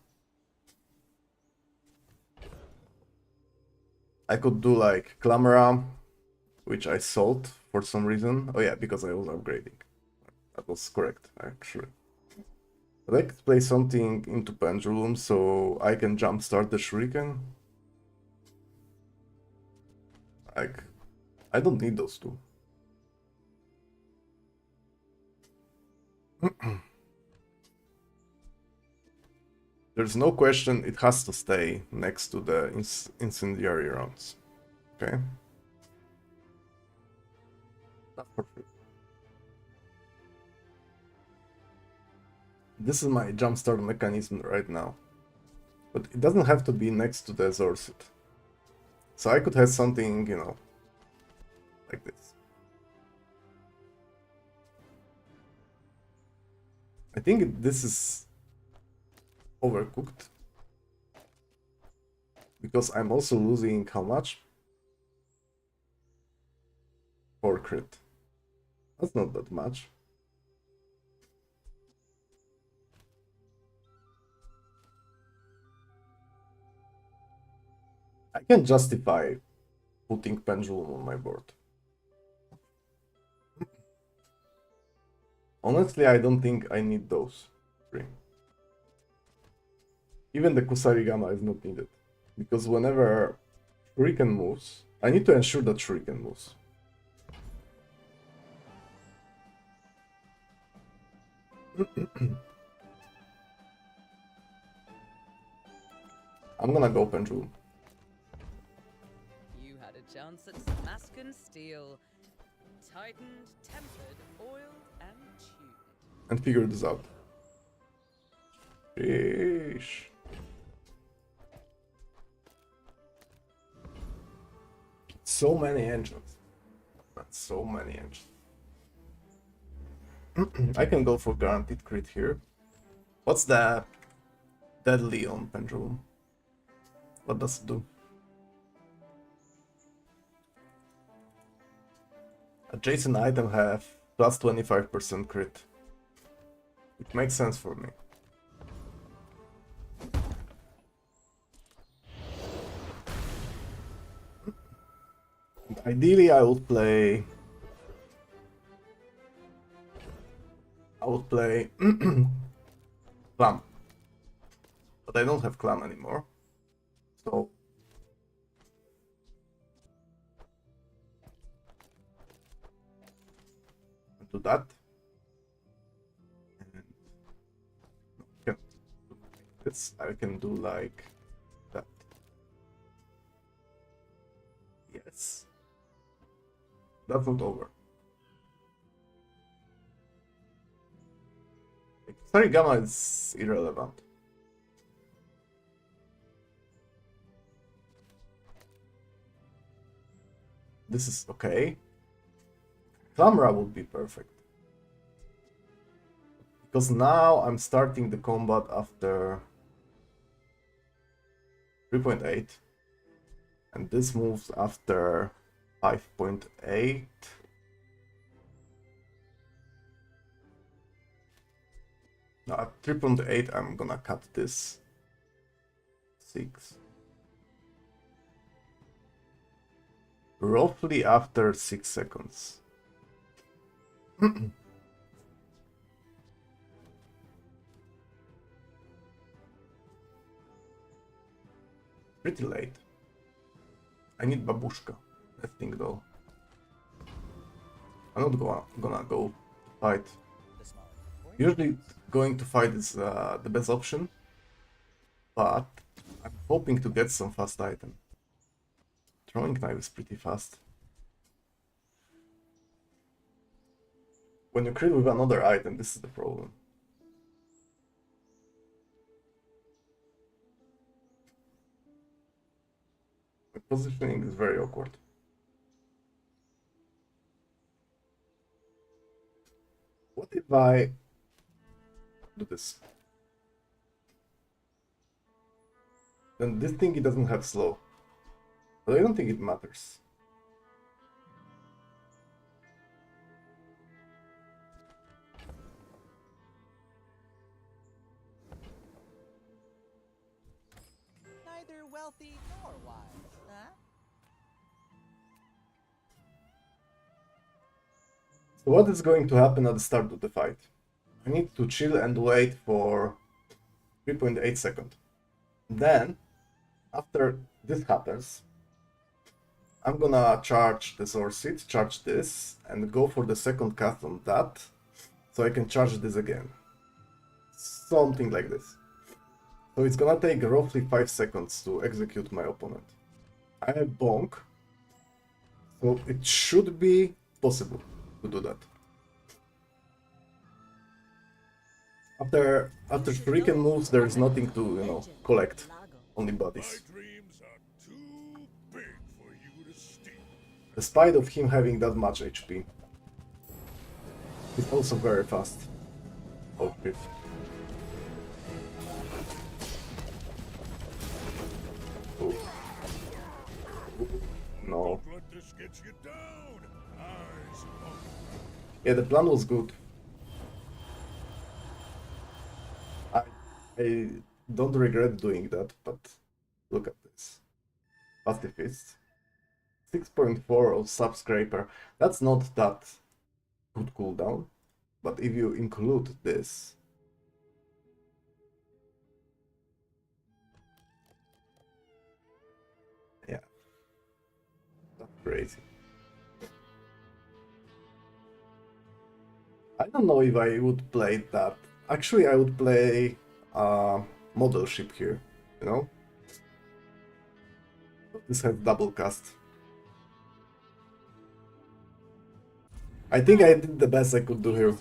I could do like Clamora, which I sold for some reason. Oh yeah, because I was upgrading. That was correct, actually. But I could play something into Pendulum so I can jumpstart the Shuriken. Like, I don't need those two. There's no question it has to stay next to the incendiary rounds. Okay? That's for sure. This is my jumpstart mechanism right now. But it doesn't have to be next to the Zorsuit. So I could have something, you know, like this. I think this is overcooked. Because I'm also losing how much? 4 crit. That's not that much. I can justify putting Pendulum on my board. Honestly, I don't think I need those 3. Even the Kusarigama is not needed. Because whenever Shuriken moves, I need to ensure that Shuriken moves. I'm gonna go Pendulum. You had a chance at Samascan steel. Tightened, tempered, oiled, and tuned. And figure this out. Sheesh. So many engines. That's so many engines. I can go for guaranteed crit here. What's the deadly on Pendulum? What does it do? Adjacent item have plus 25% crit. It makes sense for me. Ideally, I would play Clam. But I don't have Clam anymore. So do that. And can do this. I can do like that. Yes. That's not over. Sarigama is irrelevant. This is okay. Clamra would be perfect. Because now I'm starting the combat after 3.8. And this moves after 5.8. Now at 3.8 I'm gonna cut this 6. Roughly after 6 seconds. Pretty late. I need Babushka, I think though. I'm not gonna go fight. Usually going to fight is the best option, but I'm hoping to get some fast item. Throwing knife is pretty fast. When you crit with another item, this is the problem. The positioning is very awkward. What if I do this? Then this thing, it doesn't have slow. But I don't think it matters. Neither wealthy nor wise, huh? So what is going to happen at the start of the fight? I need to chill and wait for 3.8 seconds. Then, after this happens, I'm gonna charge the Sword Seed, charge this, and go for the second cast on that, so I can charge this again. Something like this. So it's gonna take roughly 5 seconds to execute my opponent. I have Bonk, so it should be possible to do that. After freaking moves, there is nothing to, you know, collect. Only bodies. Despite of him having that much HP. He's also very fast. Oh, shit. Oh. No. Yeah, the plan was good. I don't regret doing that, but look at this. Pacifist. 6.4 of Subscraper. That's not that good cooldown, but if you include this, yeah, that's crazy. I don't know if I would play that. Actually, I would play model ship here, you know? This has double cast. I think I did the best I could do here.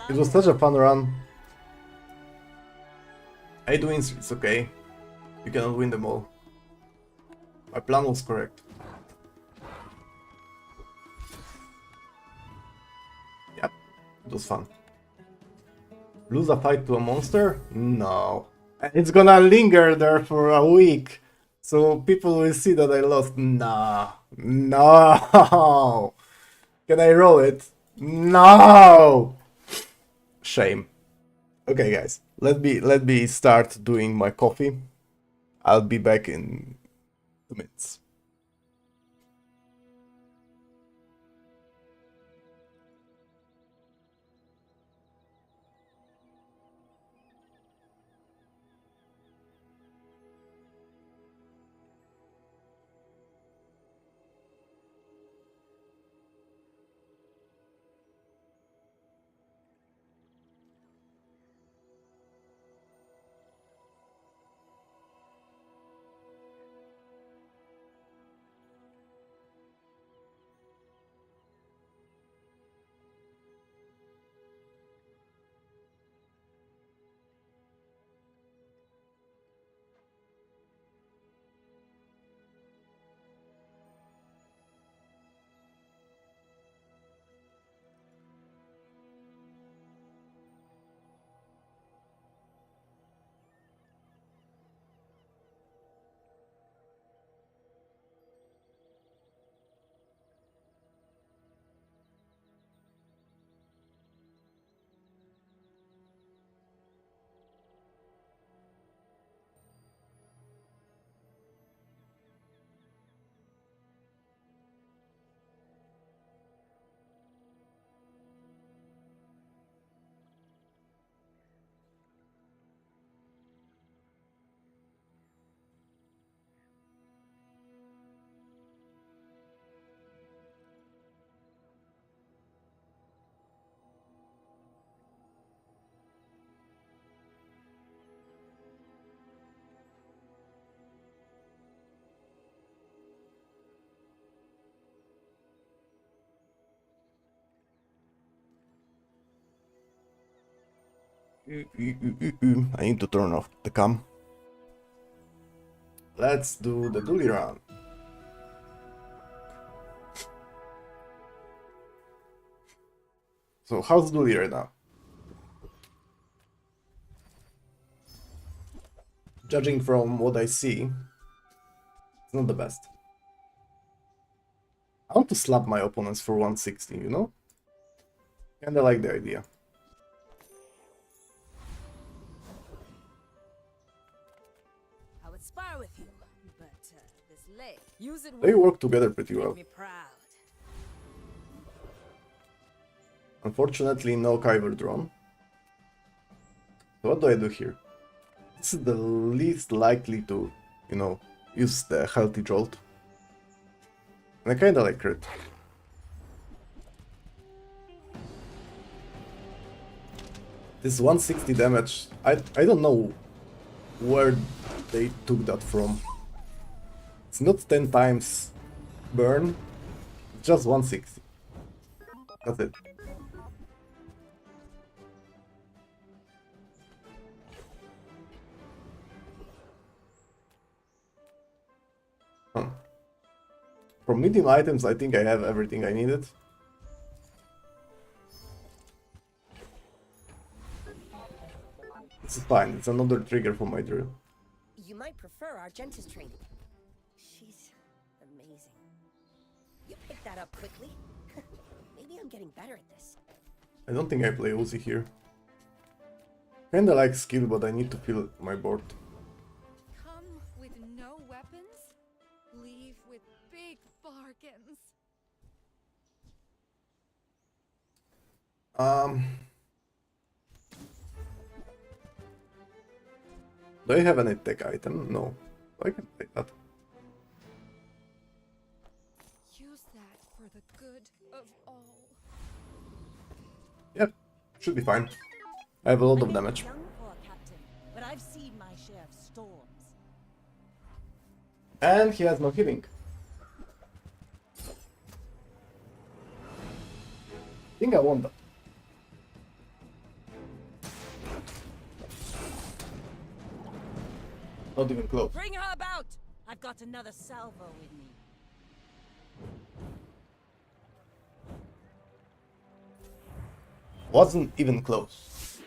It was such a fun run. 8 wins, it's okay. You cannot win them all. My plan was correct. Yep, it was fun. Lose a fight to a monster? No. It's gonna linger there for a week. So people will see that I lost. Nah. No. Can I roll it? No. Shame. Okay, guys. Let me start doing my coffee. I'll be back in 2 minutes. I need to turn off the cam. Let's do the dually run. So how's dually right now? Judging from what I see, it's not the best. I want to slap my opponents for 160, you know? Kinda like the idea. I would spar with you, but this leg, use it They well. work together pretty well. Make me proud. Unfortunately, no Kyber drone. So what do I do here? This is the least likely to, you know, use the healthy jolt. And I kinda like crit. This 160 damage, I don't know where they took that from. It's not 10 times burn, it's just 160. That's it. Huh. From medium items, I think I have everything I needed. It's fine, it's another trigger for my drill. You might prefer Argenta's training. She's amazing. You picked that up quickly. Maybe I'm getting better at this. I don't think I play Uzi here. Kinda like skill, but I need to fill my board. Come with no weapons, leave with big bargains. Do I have any tech item? No. I can play that. Use that for the good of all. Yep, should be fine. I have a lot of damage. Young for a captain, but I've seen my share of storms. And he has no healing. I think I won that. Not even close. Bring her about! I've got another salvo with me. Wasn't even close.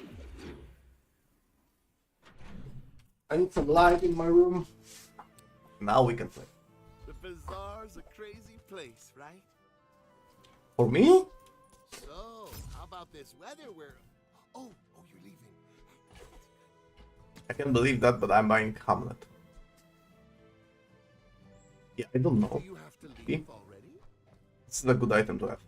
I need some light in my room. Now we can play. The bazaar's a crazy place, right? For me? So, how about this weather where... Oh, you're leaving. I can't believe that, but I'm buying Hamlet. Yeah, I don't know. Do you have to leave already? This is a good item to have.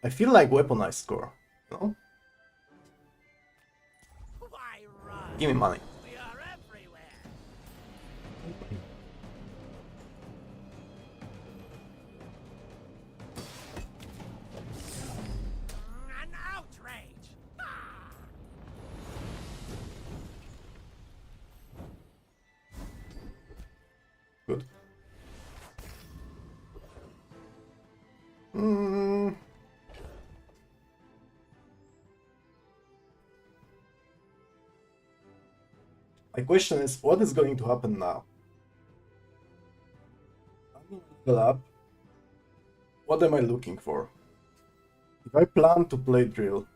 I feel like weaponized score, no? Give me money. We are everywhere. An outrage. Good. My question is, what is going to happen now? I'm gonna level up. What am I looking for? If I plan to play drill,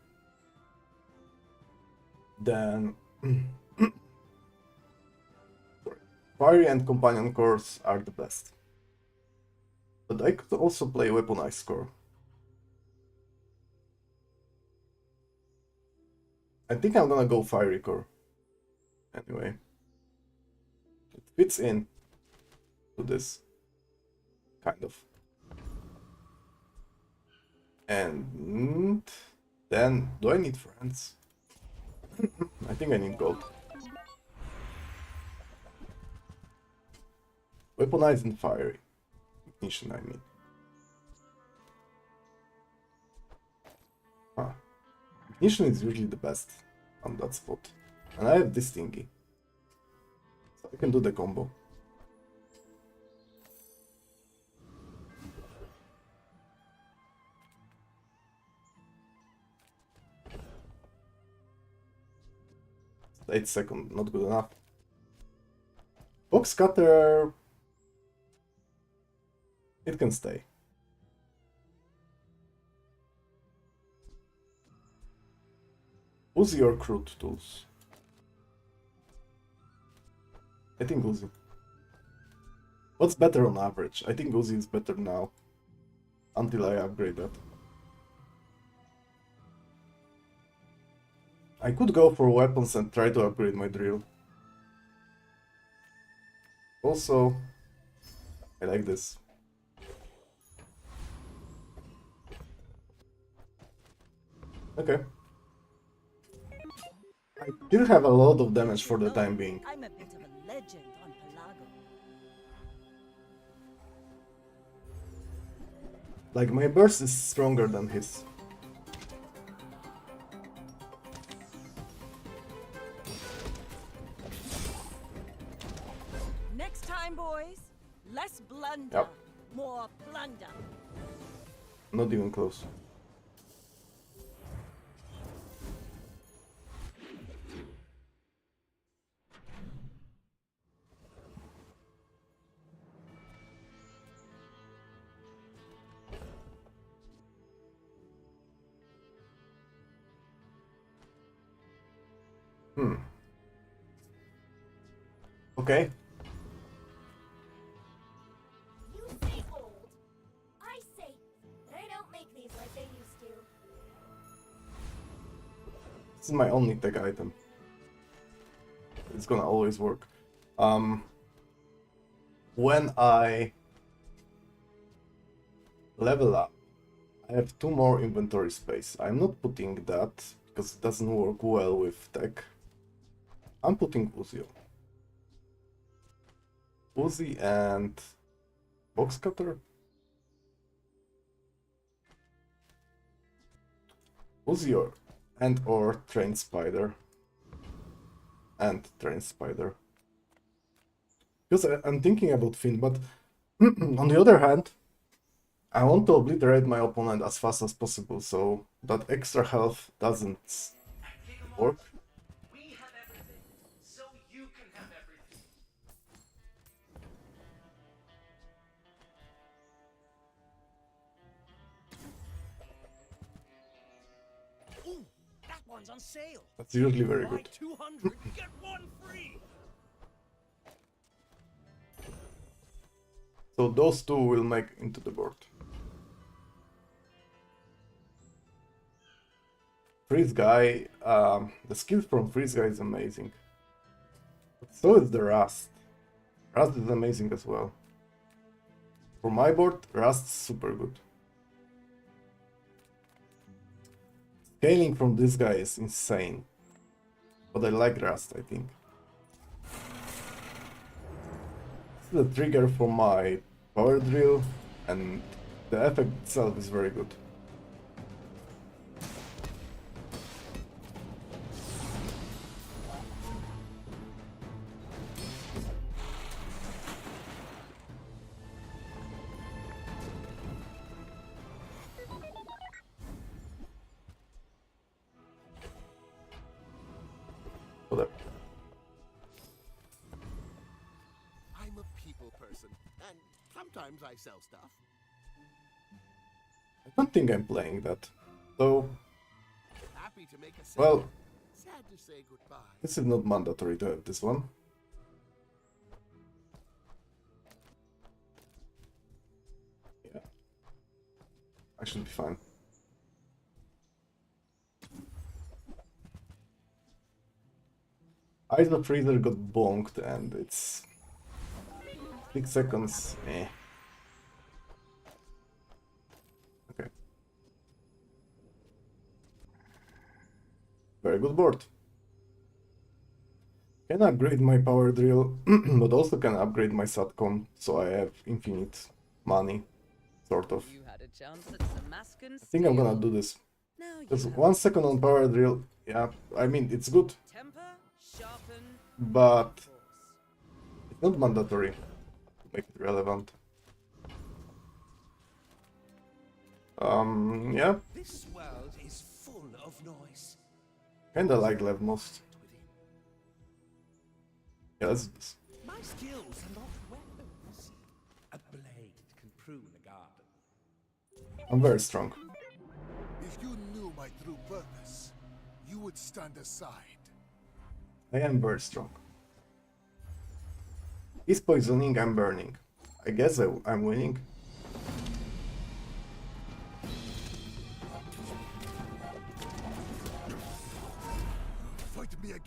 then Fiery and Companion cores are the best. But I could also play Weaponized core. I think I'm gonna go Fiery core. Anyway, it fits in to this, kind of. And then, do I need friends? I think I need gold. Weaponized and Fiery. Ignition, I mean. Ignition is usually the best on that spot. And I have this thingy. So I can do the combo. So 8 seconds, not good enough. Box cutter. It can stay. Uzi or crude tools? I think Uzi. What's better on average? I think Uzi is better now. Until I upgrade that. I could go for weapons and try to upgrade my drill. Also, I like this. Okay. I still have a lot of damage for the time being. I'm a bit of a legend on Pelago. Like, my burst is stronger than his. Next time, boys, less blunder, Yep. more plunder. Not even close. Okay. You say old. I say they don't make these like they used to. This is my only tech item. It's gonna always work. When I level up, I have 2 more inventory space. I'm not putting that because it doesn't work well with tech. I'm putting Uzi. Uzi and box cutter. Uzi or trained spider. And trained spider. Because I'm thinking about Finn, but on the other hand, I want to obliterate my opponent as fast as possible, so that extra health doesn't work. We have everything, so you can have everything. Ooh, that one's on sale. That's usually very Buy good. 200, get one free. So those 2 will make into the board. Freeze Guy, the skill from Freeze Guy is amazing. But so is the Rust. Rust is amazing as well. For my board, Rust is super good. Scaling from this guy is insane. But I like Rust, I think. This is the trigger for my power drill, and the effect itself is very good. Whatever. I'm a people person, and sometimes I sell stuff. I don't think I'm playing that. Though, Happy to make a sale. well, Sad to say goodbye. this is not mandatory to have this one. Yeah. I should be fine. Iso Freezer got bonked and it's 6 seconds. Eh. Okay. Very good board. Can upgrade my power drill, but also can upgrade my satcom, so I have infinite money, sort of. You had a chance at Damascus. I think I'm gonna do this. Now you Because have 1 second on power drill, yeah, I mean, it's good, temper, sharpen, but it's not mandatory to make it relevant. Yeah, This world is full of noise. kinda like Levmost. Yeah, let's do this. My skills are not weapons. A blade can prune a garden. I'm very strong. If you knew my true purpose, you would stand aside. I am very strong. He's poisoning, I'm burning. I guess I'm winning.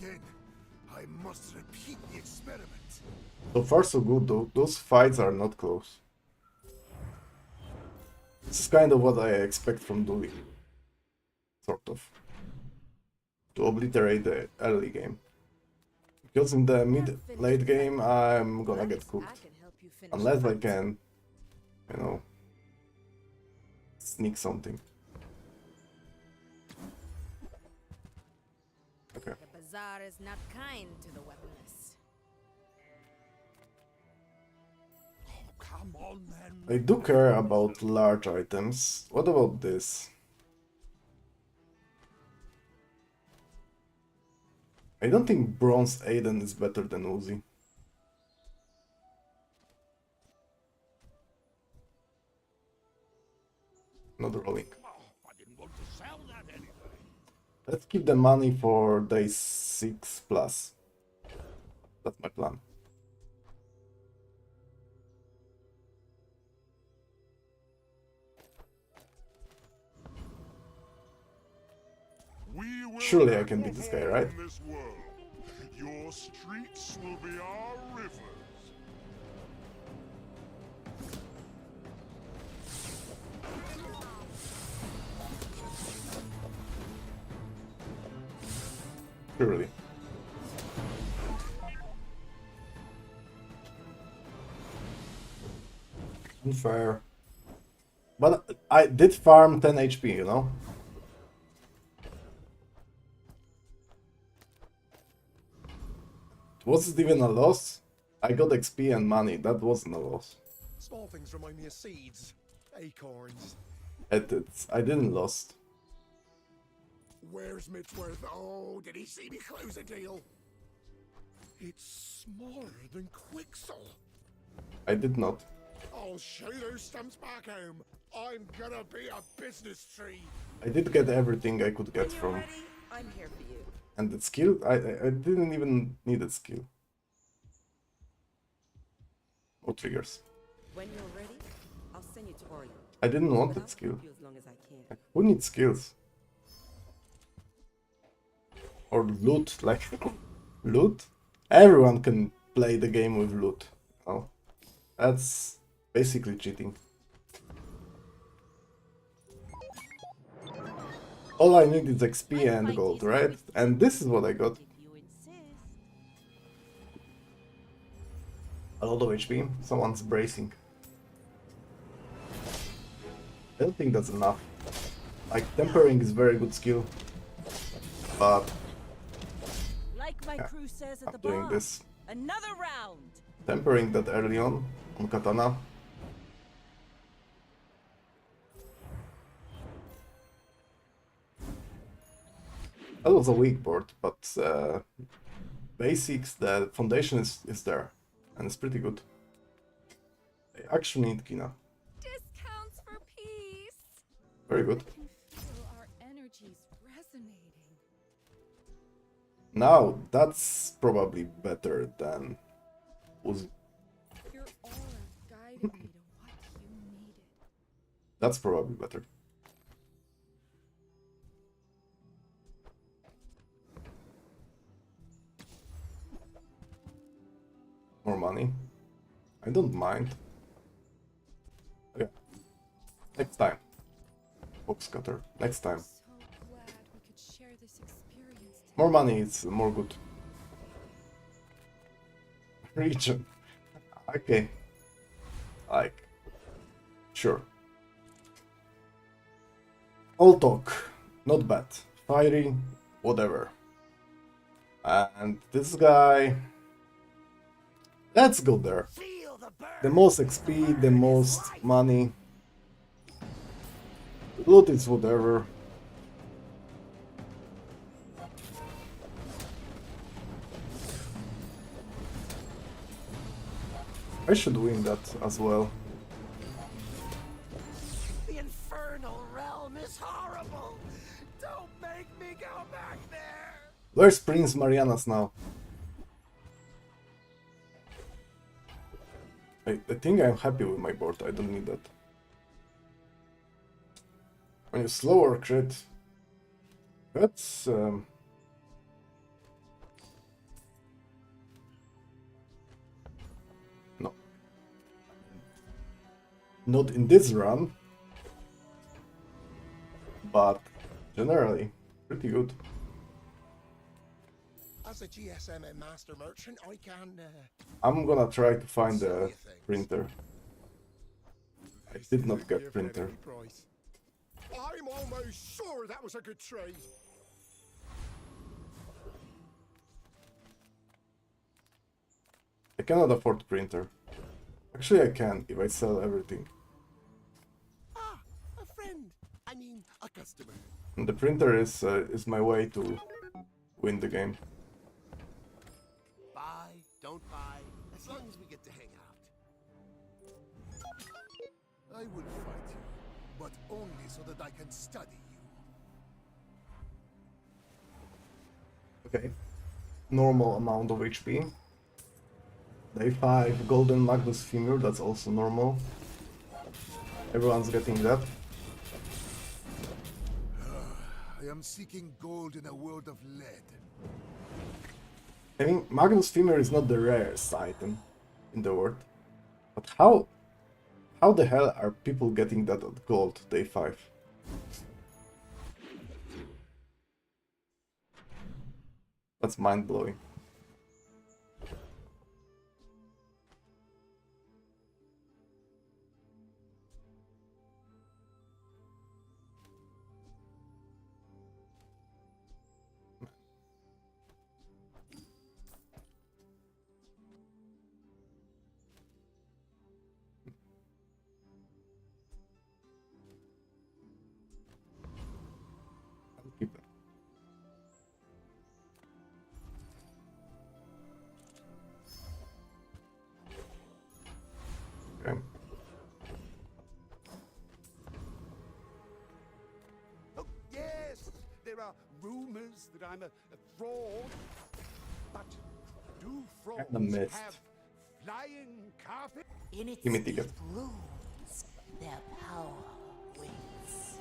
again. I must repeat the experiment. So far so good though, those fights are not close. This is kind of what I expect from dueling. Sort of. To obliterate the early game. Because in the mid-late game I'm gonna get cooked. Unless I can, you know, sneak something. Okay. The bazaar is not kind to the weaponless. Come on then. I do care about large items. What about this? I don't think Bronze Aiden is better than Uzi. Not rolling. I didn't want to sell that anyway. Let's keep the money for day 6 plus. That's my plan. Surely I can beat this guy, right? Your streets will be our rivers. Surely. Unfair. But I did farm 10 HP, you know? Was it even a loss? I got XP and money, that wasn't a loss. Small things remind me of seeds, acorns. I didn't lost. Where's Mitchworth? Oh, did he see me close a deal? It's smaller than Quixel. I did not. I'll show those stumps back home. I'm gonna be a business tree. I did get everything I could get from. I'm here for you. And the skill? I didn't even need a skill. No triggers. When you're ready, I'll send you to Orion. I didn't want But that skill. I'll help you as long as I can. Who needs skills? Or loot, like loot? Everyone can play the game with loot. Oh, that's basically cheating. All I need is XP and gold, right? And this is what I got. A lot of HP. Someone's bracing. I don't think that's enough. Like, tempering is very good skill. But Like my yeah, crew says at I'm the doing bar. this. Another round. Tempering that early on Katana. That was a weak board, but basics, the foundation is there, and it's pretty good. I actually need Kina. Discounts for peace. Very good. I can feel our energies resonating. Now, that's probably better than Uzi. Your aura guided me to what you needed. That's probably better. More money. I don't mind. Okay. Next time. Box cutter. Next time. So glad we could share this experience. More money is more good. Region. Okay. Like. Sure. All talk. Not bad. Fiery. Whatever. And this guy. Let's go there. The most XP, the most money. Loot is whatever. I should win that as well. The infernal realm is horrible. Don't make me go back there. Where's Prince Marianas now? I think I'm happy with my board, I don't need that. When you slower crit, that's Not in this run, but generally pretty good. As a GSM and master merchant, I can. I'm gonna try to find sell the you things. printer. I did not get Give it printer. any price. I'm almost sure that was a good trade. I cannot afford printer. Actually, I can if I sell everything. Ah, a friend. I mean, a customer. And the printer is my way to win the game. Buy, don't buy, as long as we get to hang out. I will fight you, but only so that I can study you. Okay. Normal amount of HP. Day 5, Golden Magnus Femur, that's also normal. Everyone's getting that. I am seeking gold in a world of lead. I mean, Magnus Femur is not the rarest item in the world. But how the hell are people getting that at gold day 5? That's mind-blowing. I'll keep that. Okay. Oh, yes, there are rumors that I'm a fraud. But do frauds Kinda missed. have flying carpet? In its Give me ticket. deep rooms, their power waits.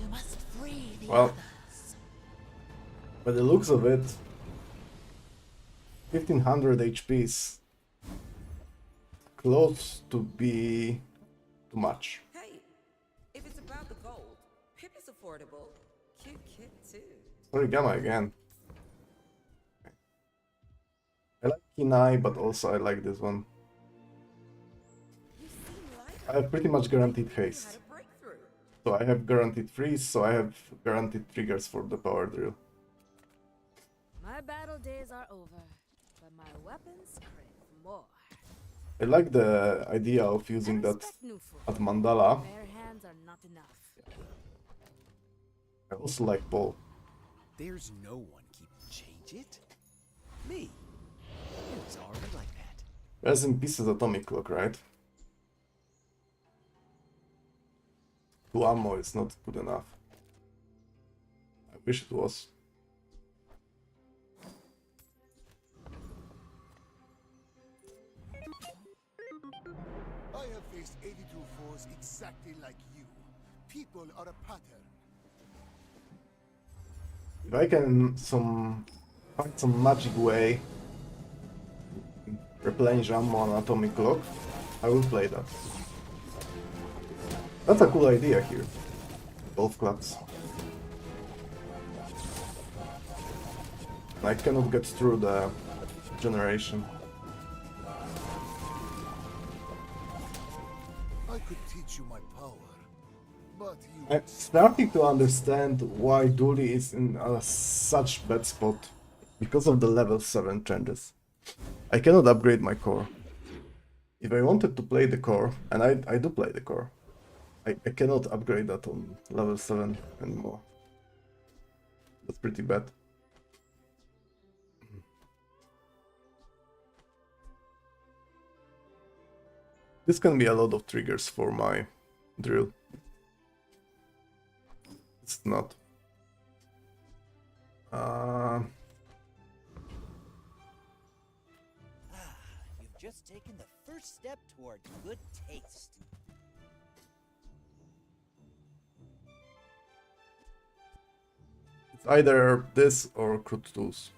You must free the Well, others. by the looks of it, 1500 HP is close to be too much. Hey, if it's about the gold, Pip is affordable. Cute kid too. Sorry, Gamma again. I like Kinai, but also I like this one. You seem like I have pretty much guaranteed you had haste. a breakthrough. So I have guaranteed freeze, so I have guaranteed triggers for the power drill. My battle days are over, but my weapons crave more. I like the idea of using I that respect new food. at Mandala. Bare hands are not enough. I also like Paul. There's no one keeping change it. Me. It was already like that. Rest in pieces atomic clock, right? 2 ammo is not good enough. I wish it was. I have faced 82 foes exactly like you. People are a pattern. If I can find some magic way to replenish ammo on atomic clock, I will play that. That's a cool idea here. Golf clubs. I cannot get through the generation. I could teach you my power, but you I'm starting to understand why Dooley is in such bad spot because of the level 7 changes. I cannot upgrade my core. If I wanted to play the core, and I do play the core, I cannot upgrade that on level 7 anymore. That's pretty bad. This can be a lot of triggers for my drill. It's not. You've just taken the first step toward good taste. It's either this or crude tools.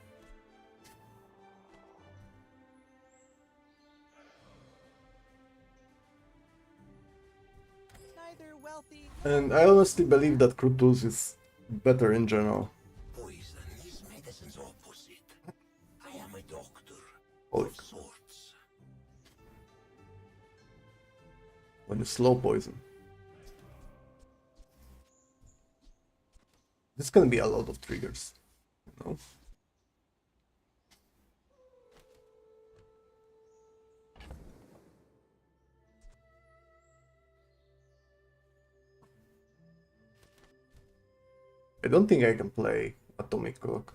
Neither wealthy. And I honestly believe that crude tools is better in general. Poison is medicine's opposite. I am a doctor Holy of sorts. when you slow poison. This can be a lot of triggers, you know? I don't think I can play Atomic Clock.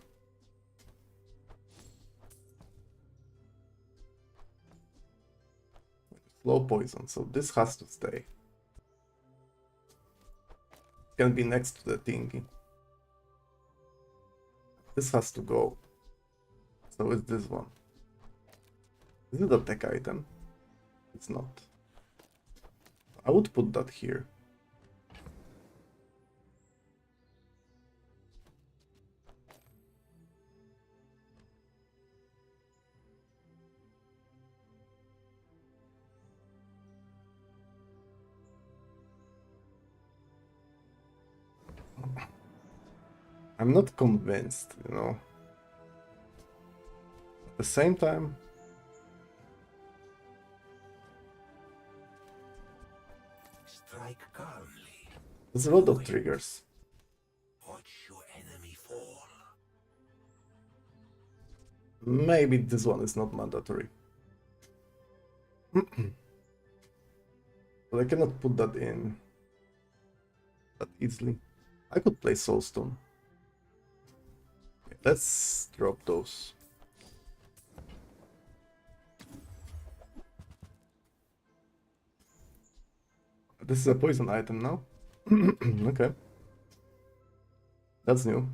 Slow poison, so this has to stay. Can be next to the thingy. This has to go. So is this one. Is it a tech item? It's not. I would put that here. I'm not convinced, you know. At the same time, Strike calmly. there's a lot of triggers. Watch your enemy fall. Maybe this one is not mandatory. But I cannot put that in that easily. I could play Soulstone. Okay, let's drop those. This is a poison item now. Okay. That's new.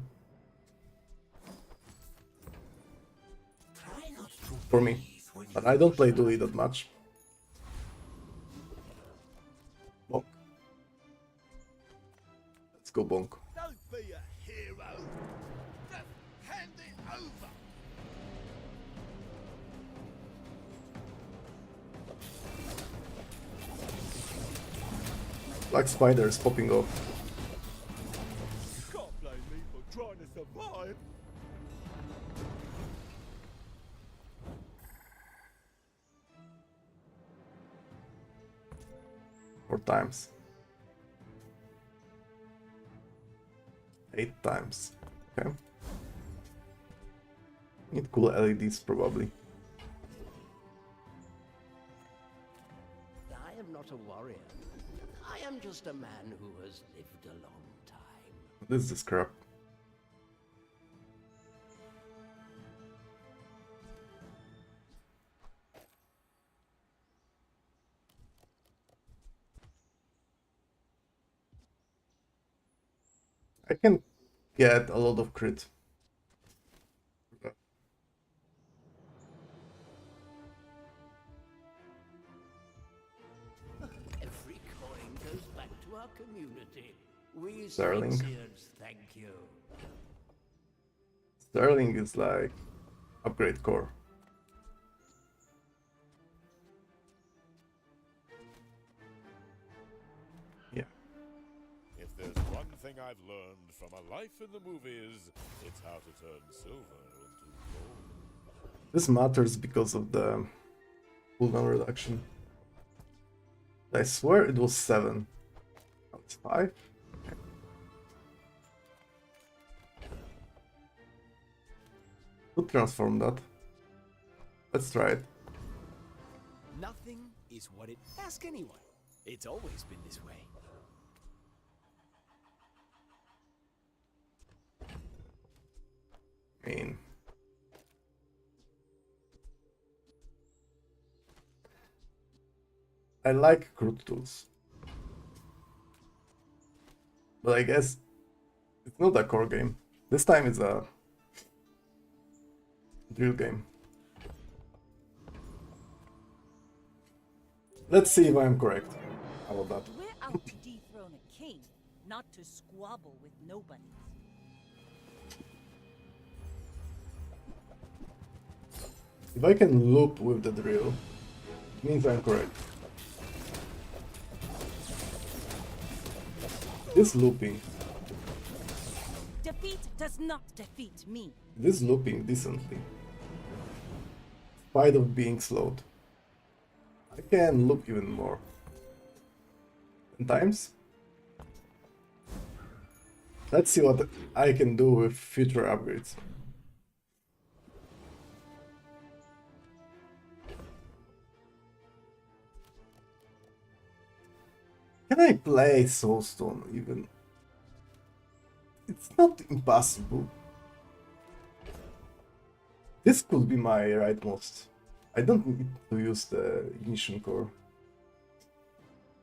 For me. But I don't play Dooley that much. Bonk. Let's go bonk. Don't be a hero. Just hand it over. Black spiders popping off. You can't blame me for trying to survive. 4 times. 8 times. Okay. Need cool LEDs probably. I am not a warrior. I am just a man who has lived a long time. This is crap. I can get a lot of crit. Every coin goes back to our community. We Sterling. Sphinxians thank you. Sterling is like upgrade core. Yeah. If there's one thing I've learned from a life in the movies, it's how to turn silver into gold. This matters because of the cooldown reduction. I swear it was 7. Now it's 5. Okay. Could transform that. Let's try it. Nothing is what it. Ask anyone. It's always been this way. I mean, I like crude tools, but I guess it's not a core game. This time it's a drill game. Let's see if I'm correct. How about that? We're out to dethrone a king, not to squabble with nobodies. If I can loop with the drill, it means I'm correct. This looping. Defeat does not defeat me. This looping decently. In spite of being slowed. I can loop even more. 10 times? Let's see what I can do with future upgrades. Can I play Soulstone even? It's not impossible. This could be my rightmost. I don't need to use the ignition core.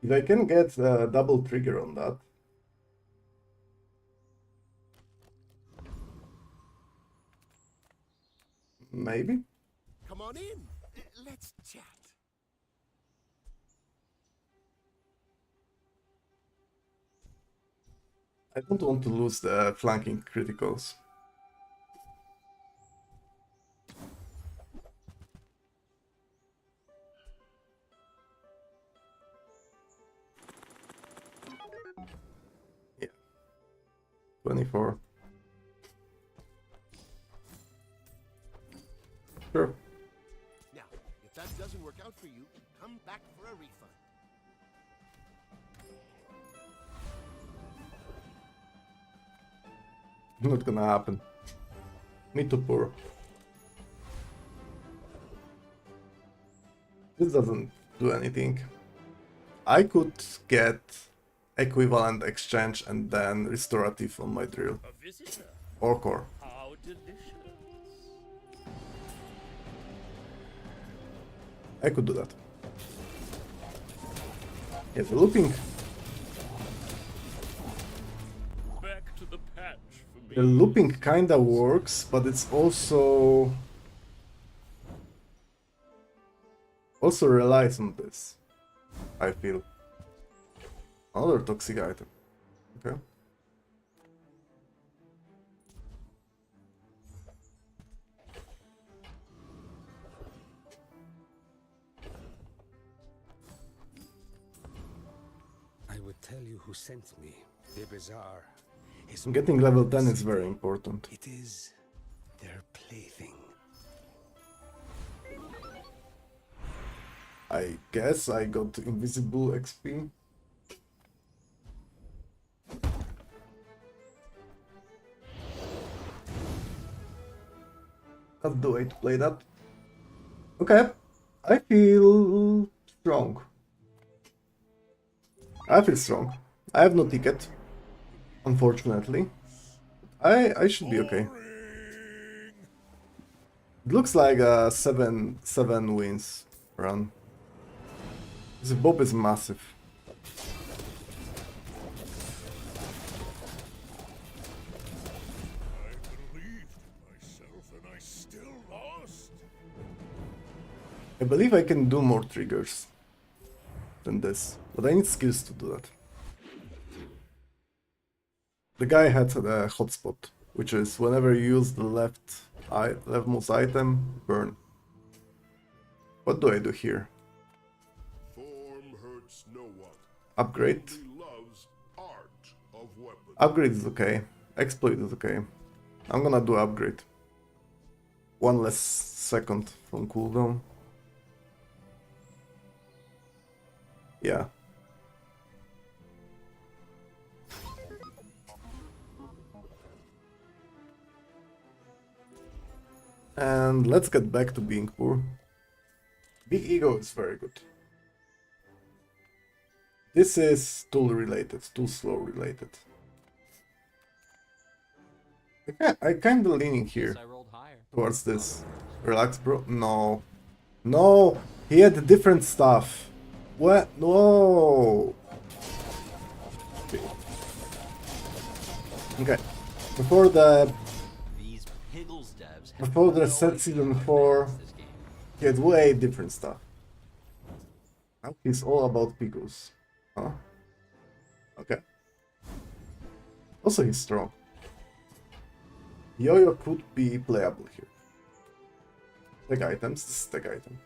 If I can get a double trigger on that. Maybe? Come on in. Let's chat. I don't want to lose the flanking criticals. Yeah. 24. Sure. Now, if that doesn't work out for you, come back for a refund. Not gonna happen. Me too poor. This doesn't do anything. I could get equivalent exchange and then restorative on my drill. Or core. How delicious. I could do that. Yeah, the looping. Back to the patch for me. The looping kinda works, but it's also relies on this, I feel. Another toxic item. Okay. I would tell you who sent me. The Bazaar. Getting level 10 is very important. It is their plaything. I guess I got invisible XP. That's the way to play that. Okay, I feel strong. I feel strong. I have no ticket, unfortunately. I should be okay. It looks like a 7 wins run. The Bob is massive. I believe I can do more triggers than this, but I need skills to do that. The guy had the hotspot, which is whenever you use the leftmost item, burn. What do I do here? Form hurts no one. Upgrade. Only loves art of weapons. Upgrade is okay. Exploit is okay. I'm gonna do upgrade. One less second from cooldown. Yeah. And let's get back to being poor. Big ego is very good. This is tool related, tool slow related. I kinda leaning here towards this. Relax, bro. No. No! He had different stuff. What? No! Okay. Before the set season 4, he had way different stuff. Now he's all about pickles. Huh? Okay. Also he's strong. Yo-Yo could be playable here. Tag items. This is tag item.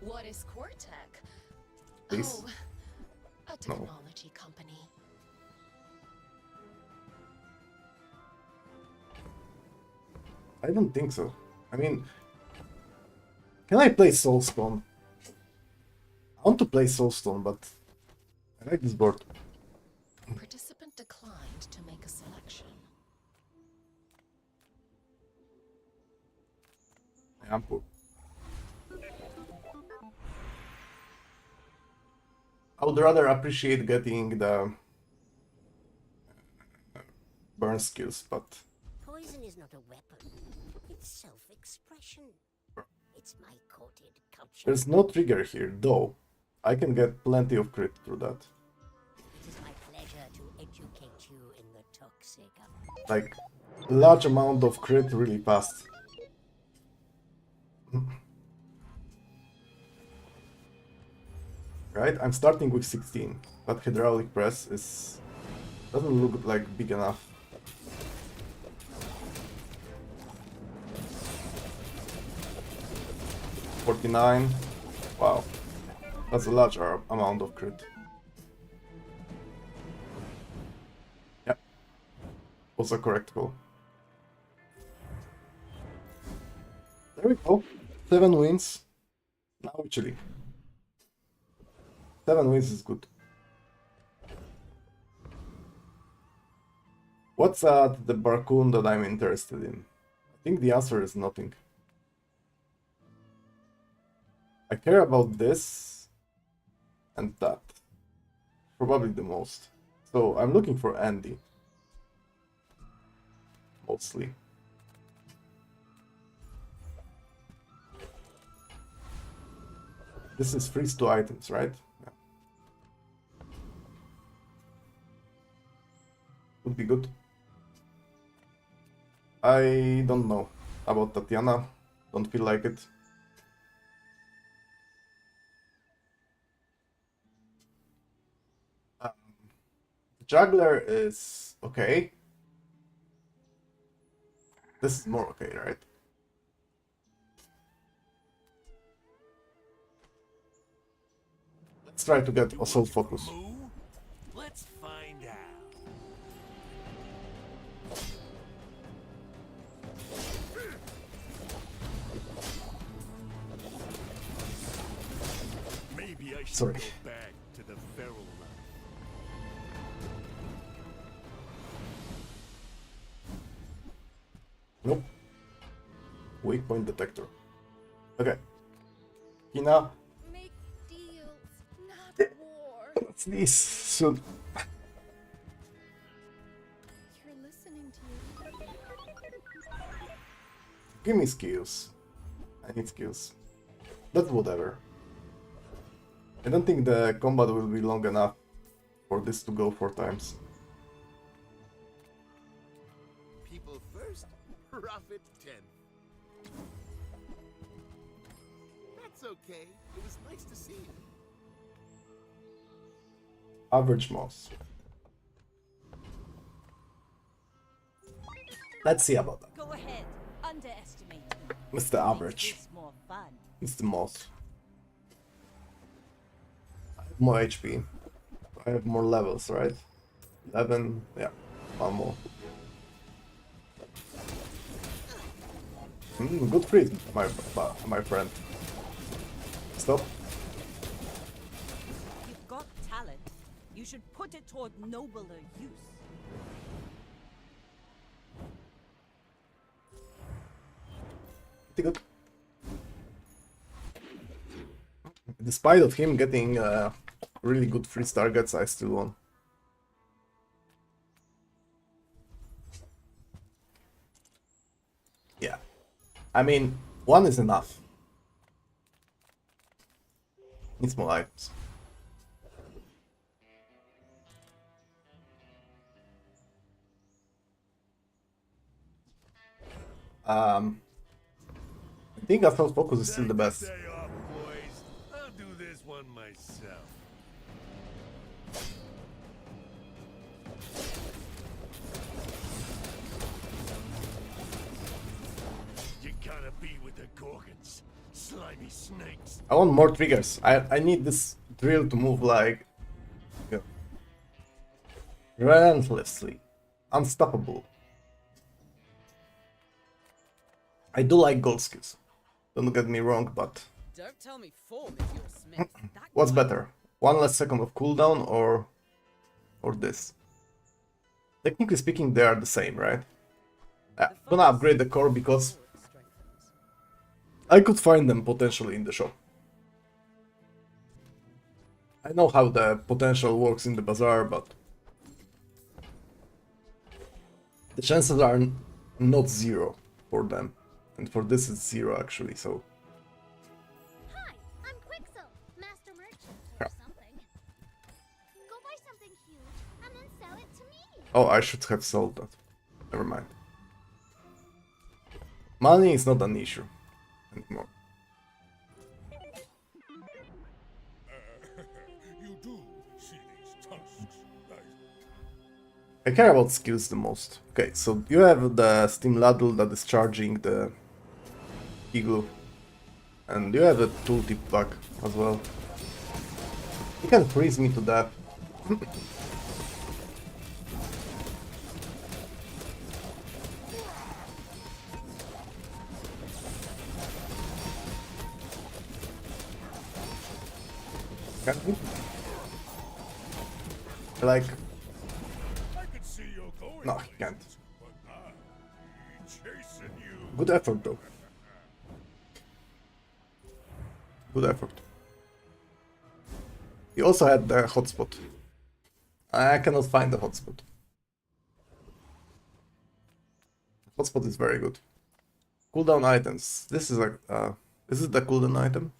What is Cortec? Please. Oh, a technology company. I don't think so. I mean, can I play Soulstone? I want to play Soulstone, but I like this board. Participant declined to make a selection. I'm poor. I would rather appreciate getting the burn skills, but Poison is not a weapon. It's self-expression. It's my coated culture. there's no trigger here, though. I can get plenty of crit through that. It is my pleasure to educate you in the toxic. Like, large amount of crit really fast. Right, I'm starting with 16, but hydraulic press doesn't look like big enough. $49. Wow, that's a large amount of crit. Yep, also correct call. There we go. 7 wins. Now actually. 7 wins is good. What's at the Barcoon that I'm interested in? I think the answer is nothing. I care about this and that. Probably the most. So I'm looking for Andy. Mostly. This is freeze 2 items, right? Yeah. Would be good. I don't know about Tatiana. Don't feel like it. Juggler is okay. This is more okay, right? Let's try to get Assault Focus. Let's find out. Maybe I should Sorry. go back to the feral life. Nope. Weak point detector. Okay. Hina. Make deals, not war. What's this? Soon. You're listening to you. Give me skills. I need skills. That's whatever. I don't think the combat will be long enough for this to go 4 times. People first, profit 10. That's okay. It was nice to see you. Average mouse. Let's see about that. Go ahead, underestimate me. It's the average. It's more fun. It's the most. I have more HP. I have more levels, right? 11, yeah, 1 more. Good freeze, my friend. Stop. You've got talent. You should put it toward nobler use. Pretty good. Despite of him getting really good freeze targets, I still won. Yeah. I mean, 1 is enough. Needs more items. I think Assault Focus is still the best. Day off, boys. I'll do this one myself. slimy snakes. I want more triggers. I need this drill to move like, you know, relentlessly, unstoppable. I do like gold skills. Don't get me wrong, but Don't tell me form is your smith. what's better? One less second of cooldown or this? Technically speaking, they are the same, right? I'm gonna upgrade the core because I could find them potentially in the shop. I know how the potential works in the bazaar, but the chances are not zero for them. And for this it's zero actually, so... Hi, I'm Quixel, master merchant or something. Go buy something huge and then sell it to me. Oh, I should have sold that. Never mind. Money is not an issue anymore. You do see these tusks, right? I care about skills the most. Okay, so you have the steam ladle that is charging the igloo. And you have a tooltip bug as well. You can freeze me to death. Can you? Like... No, he can't. Good effort though. Good effort. He also had the hotspot. I cannot find the hotspot. Hotspot is very good. Cooldown items. This is like is it the cooldown item?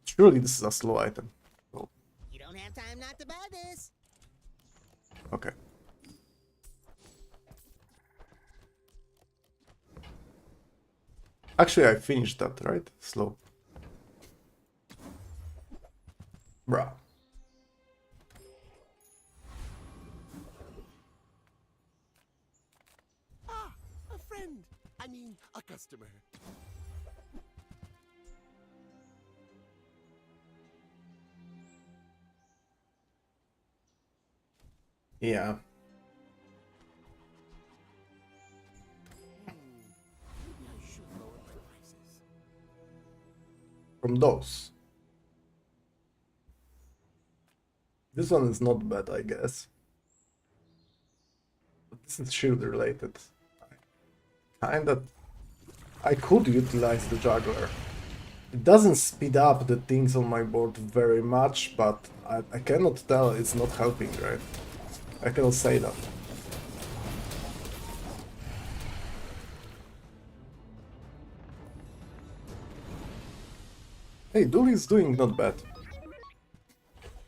Surely this is a slow item. Oh. You don't have time not to buy this. Okay. Actually, I finished that, right? Slow. Bruh. Ah, a friend. I mean, a customer. Yeah. Maybe I should lower my prices. From those. This one is not bad, I guess. But this is shield related. Kinda... I could utilize the juggler. It doesn't speed up the things on my board very much, but I cannot tell it's not helping, right? I cannot say that. Hey, Dooley is doing not bad.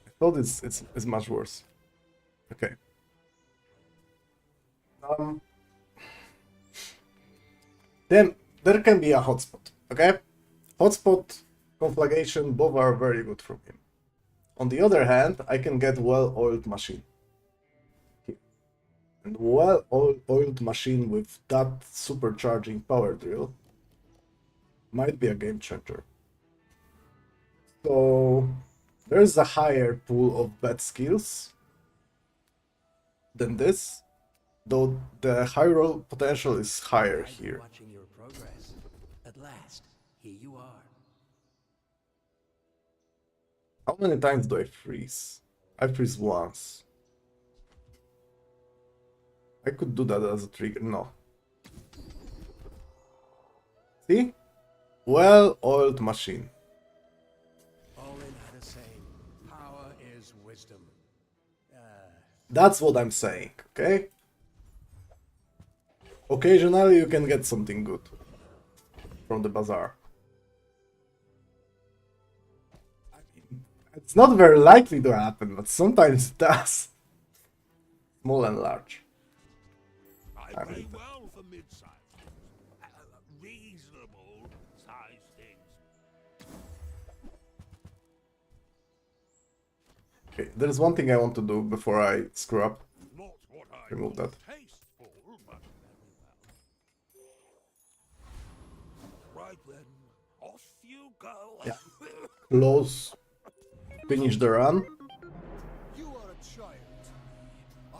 I thought it's much worse. Okay. Then there can be a hotspot, okay? Hotspot, conflagration, both are very good from him. On the other hand, I can get well-oiled machine. Here. And well-oiled machine with that supercharging power drill might be a game changer. So there's a higher pool of bad skills than this, though the high roll potential is higher here. Watching your progress. At last, here you are. How many times do I freeze? I freeze once. I could do that as a trigger. No. See? Well-oiled machine. All in are the same. Power is wisdom. That's what I'm saying, okay? Occasionally you can get something good from the bazaar. I mean, it's not very likely to happen, but sometimes it does. Small and large. I pay well for mid-size. Reasonable size things. Okay, there's one thing I want to do before I screw up. Not what I Remove that. tasteful, but very well. Right then. Yeah. Close. Finish the run. You are a child,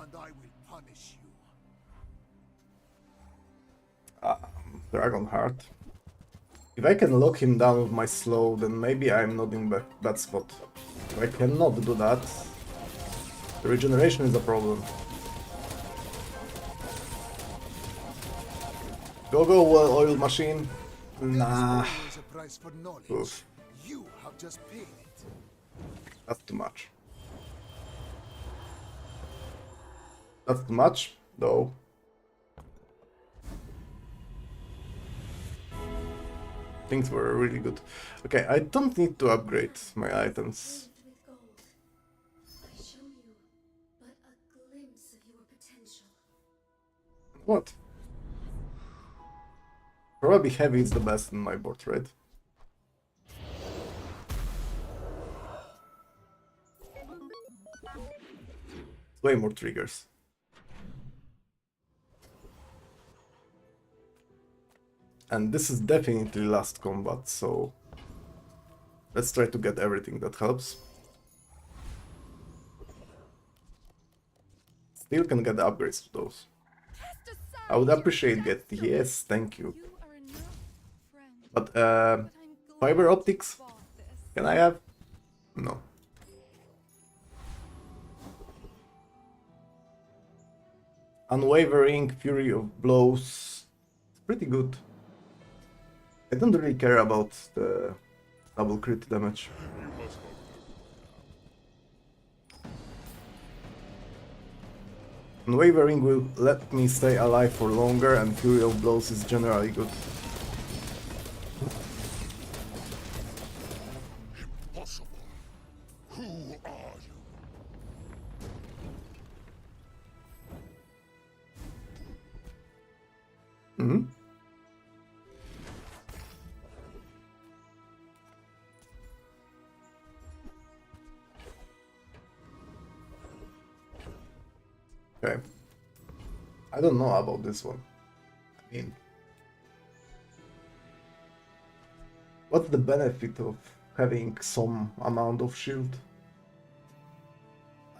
and I will punish you. Dragon Heart. If I can lock him down with my slow, then maybe I'm not in bad spot. If I cannot do that, the regeneration is a problem. Go, well oiled machine. Nah. There's a price for knowledge. Oof. You have just paid it. That's too much. That's too much, though. Things were really good. Okay, I don't need to upgrade my items. I show you but a glimpse of your potential. What? Probably heavy is the best in my board, right? Way more triggers. And this is definitely last combat, so let's try to get everything that helps. Still can get upgrades to those. I would appreciate get yes, thank you. But fiber optics? Can I have? No. Unwavering Fury of Blows. It's pretty good. I don't really care about the double crit damage. Unwavering will let me stay alive for longer, and Fury of Blows is generally good. Impossible. Who are you? Mm-hmm. Okay. I don't know about this one. I mean, what's the benefit of having some amount of shield?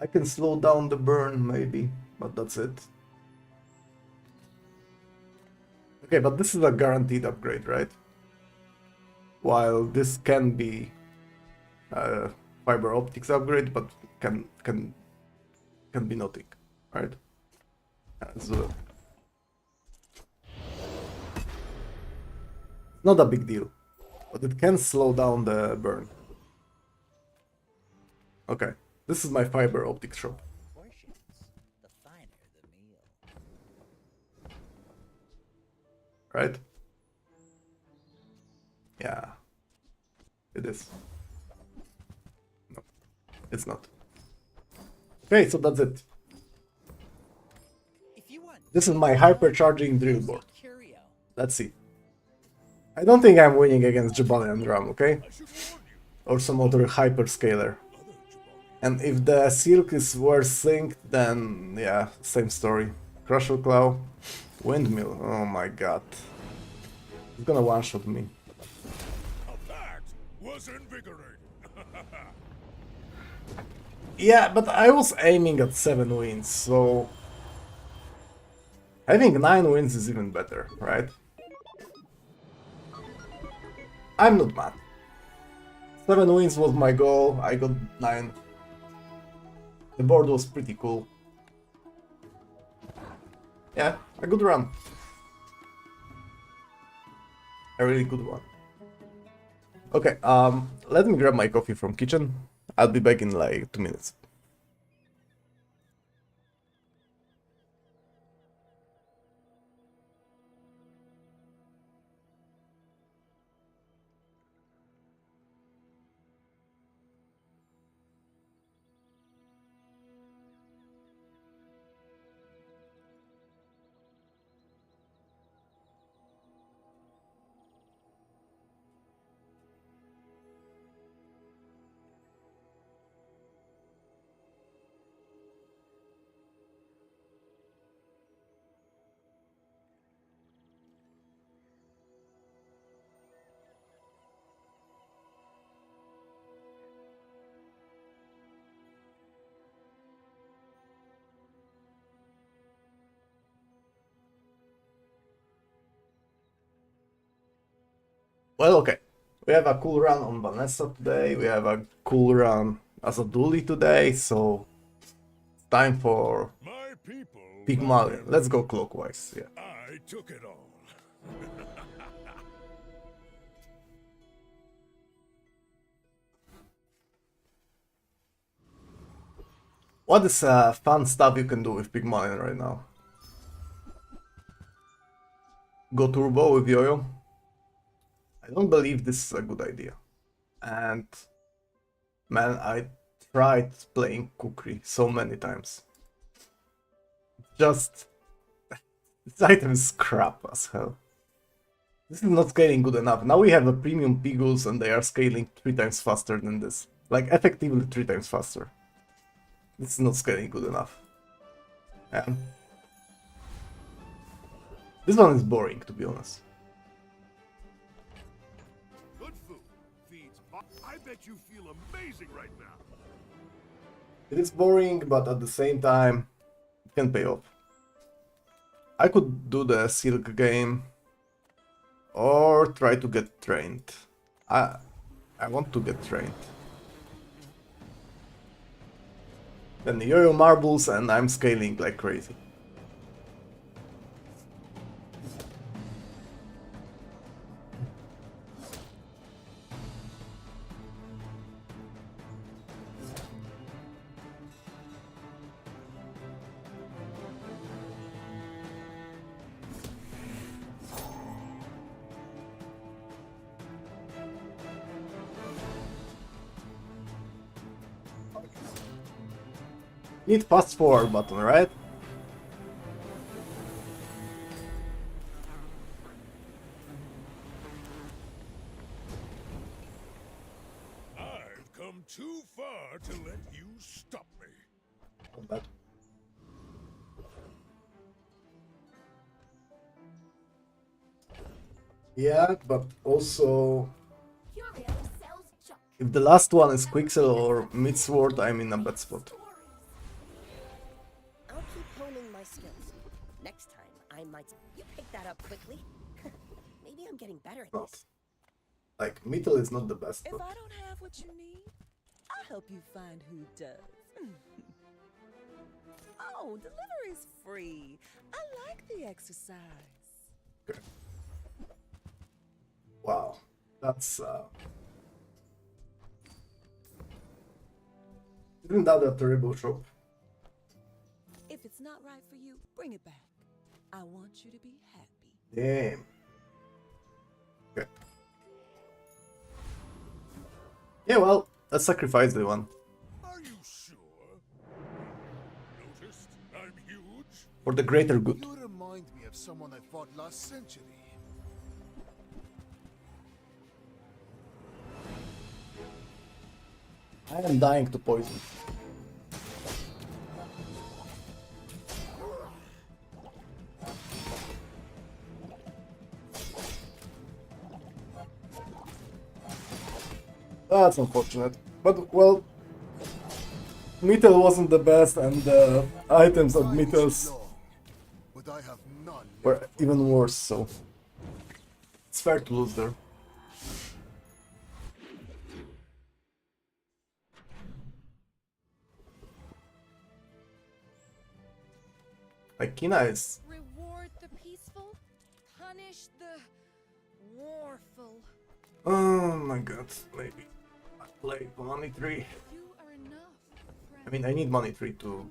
I can slow down the burn maybe, but that's it. Okay, but this is a guaranteed upgrade, right? While this can be a fiber optics upgrade, but can be nothing, right? So not a big deal, but it can slow down the burn. Okay, this is my fiber optic shop. Portions, the finer the meal. Right? Yeah, it is. No, it's not. Okay, so that's it. This is my hypercharging drill board. Let's see. I don't think I'm winning against Jabalian Drum, okay? Or some other hyperscaler. And if the Silk is worth synced, then yeah, same story. Crusher Claw, Windmill, oh my god. He's gonna one-shot me. Now that was invigorating. Yeah, but I was aiming at 7 wins, so... I think 9 wins is even better, right? I'm not mad. 7 wins was my goal, I got 9. The board was pretty cool. Yeah, a good run. A really good one. Okay, let me grab my coffee from kitchen. I'll be back in like 2 minutes. Well, okay. We have a cool run on Vanessa today. We have a cool run as a dually today, so it's time for Pygmalion. Let's go clockwise. Yeah. I took it all. What is fun stuff you can do with Pygmalion right now? Go turbo with Yo-Yo? I don't believe this is a good idea. And man, I tried playing Kukri so many times. Just this item is crap as hell. This is not scaling good enough. Now we have a premium Piguls and they are scaling 3 times faster than this. Like effectively 3 times faster. This is not scaling good enough. Yeah. This one is boring, to be honest. Good food feeds. I bet you feel amazing right now. It is boring, but at the same time, it can pay off. I could do the Silk game or try to get trained. I want to get trained. Then the Yo-Yo marbles and I'm scaling like crazy. Need fast forward button, right? I've come too far to let you stop me. Not bad. Yeah, but also if the last one is Quixel or Midsword, I'm in a bad spot. I'll keep honing my skills. Next time, I might... You picked that up quickly. Maybe I'm getting better at this. Like, Mittel is not the best, If but... I don't have what you need, I'll help you find who does. Oh, delivery's free. I like the exercise. Okay. Wow, that's isn't that a terrible shop? If it's not right for you, bring it back. I want you to be happy. Damn. Okay. Yeah, well, let's sacrifice the one. Are you sure? Noticed I'm huge? For the greater good. You remind me of someone I fought last century. I am dying to poison. That's unfortunate. But, well, Mittel wasn't the best and the items of Mittel's were even worse, so it's fair to lose there. Like, Kina is... Reward the peaceful, punish the warful. Oh my god, maybe I play money 3. I mean, I need money 3 to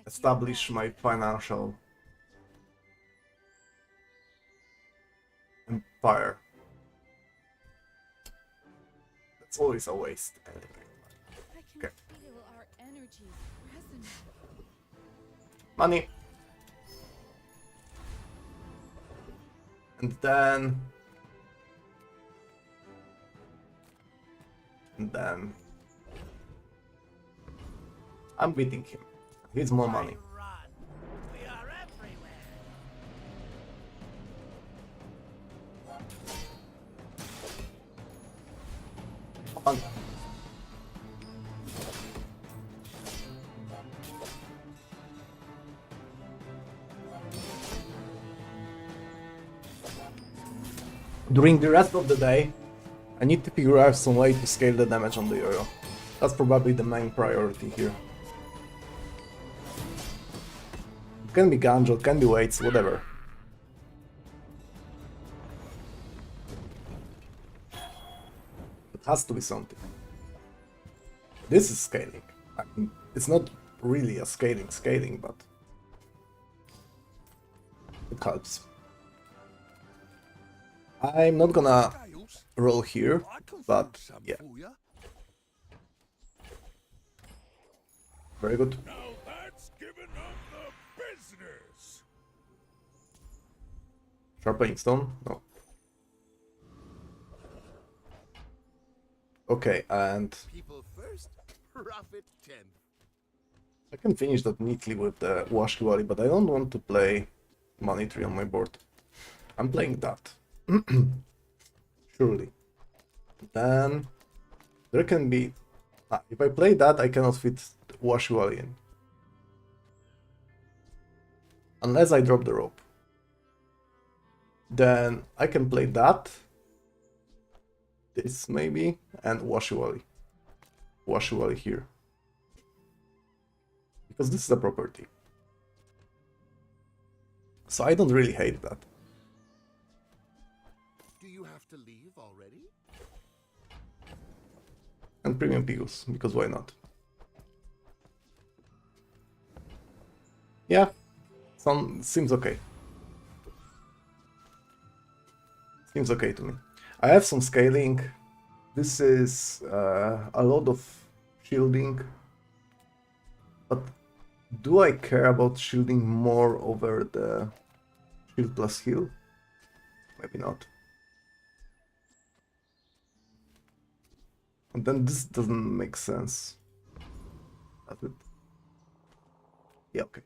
establish my financial empire. That's always a waste. Okay. Feel our energies resonate. Money. And then I'm beating him. He needs more money. We are everywhere. On. During the rest of the day, I need to figure out some way to scale the damage on the yo-yo. That's probably the main priority here. It can be Ganjo, it can be weights, whatever. It has to be something. This is scaling. I mean, it's not really a scaling, but it helps. I'm not gonna roll here, but yeah. Very good. Now that's giving up the business. Sharpening stone? No. Okay, and People first, profit 10. I can finish that neatly with the Washiwari, but I don't want to play money tree on my board. I'm playing that. Surely. Then there can be... if I play that, I cannot fit Washiwari in. Unless I drop the rope. Then I can play that. This maybe, and Washiwari. Washiwari here. Because this is a property. So I don't really hate that. Do you have to leave already? And Premium Pigus, because why not? Yeah, seems okay. Seems okay to me. I have some scaling. This is a lot of shielding. But do I care about shielding more over the shield plus heal? Maybe not. And then this doesn't make sense. Does it? Yeah, okay.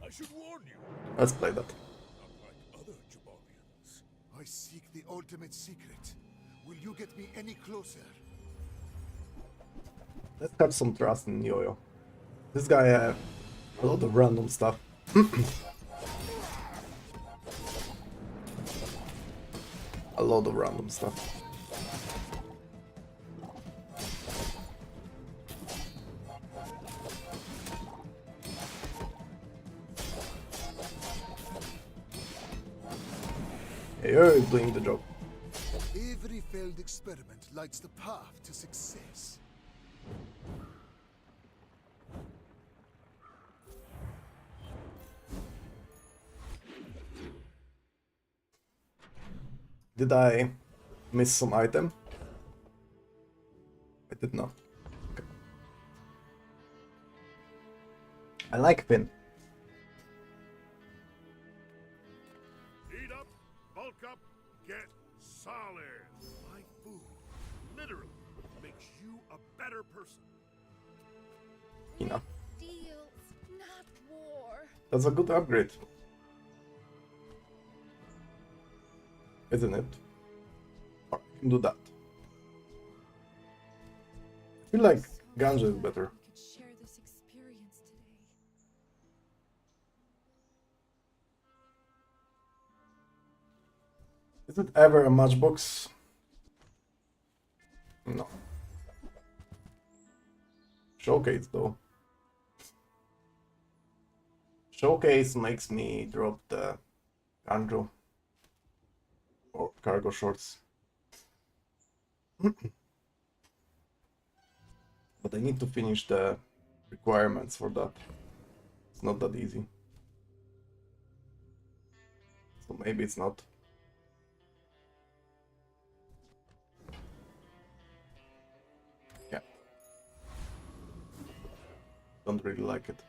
I should warn you. Let's play that. Unlike other Jabarians. I seek the ultimate secret. Will you get me any closer? Let's have some trust in Yo-Yo. This guy has a lot of random stuff. A lot of random stuff. Yeah, you're doing the job. Every failed experiment lights the path to success. Did I miss some item? I did not. Okay. I like Finn. Eat up, bulk up, get solid. My food literally makes you a better person. Ina. Deals, not war. That's a good upgrade. Isn't it? Or I can do that. I feel like Ganja is better. We could share this experience today. Is it ever a matchbox? No. Showcase though. Showcase makes me drop the Ganjo or cargo shorts. But I need to finish the requirements for that. It's not that easy. So maybe it's not. Yeah. Don't really like it.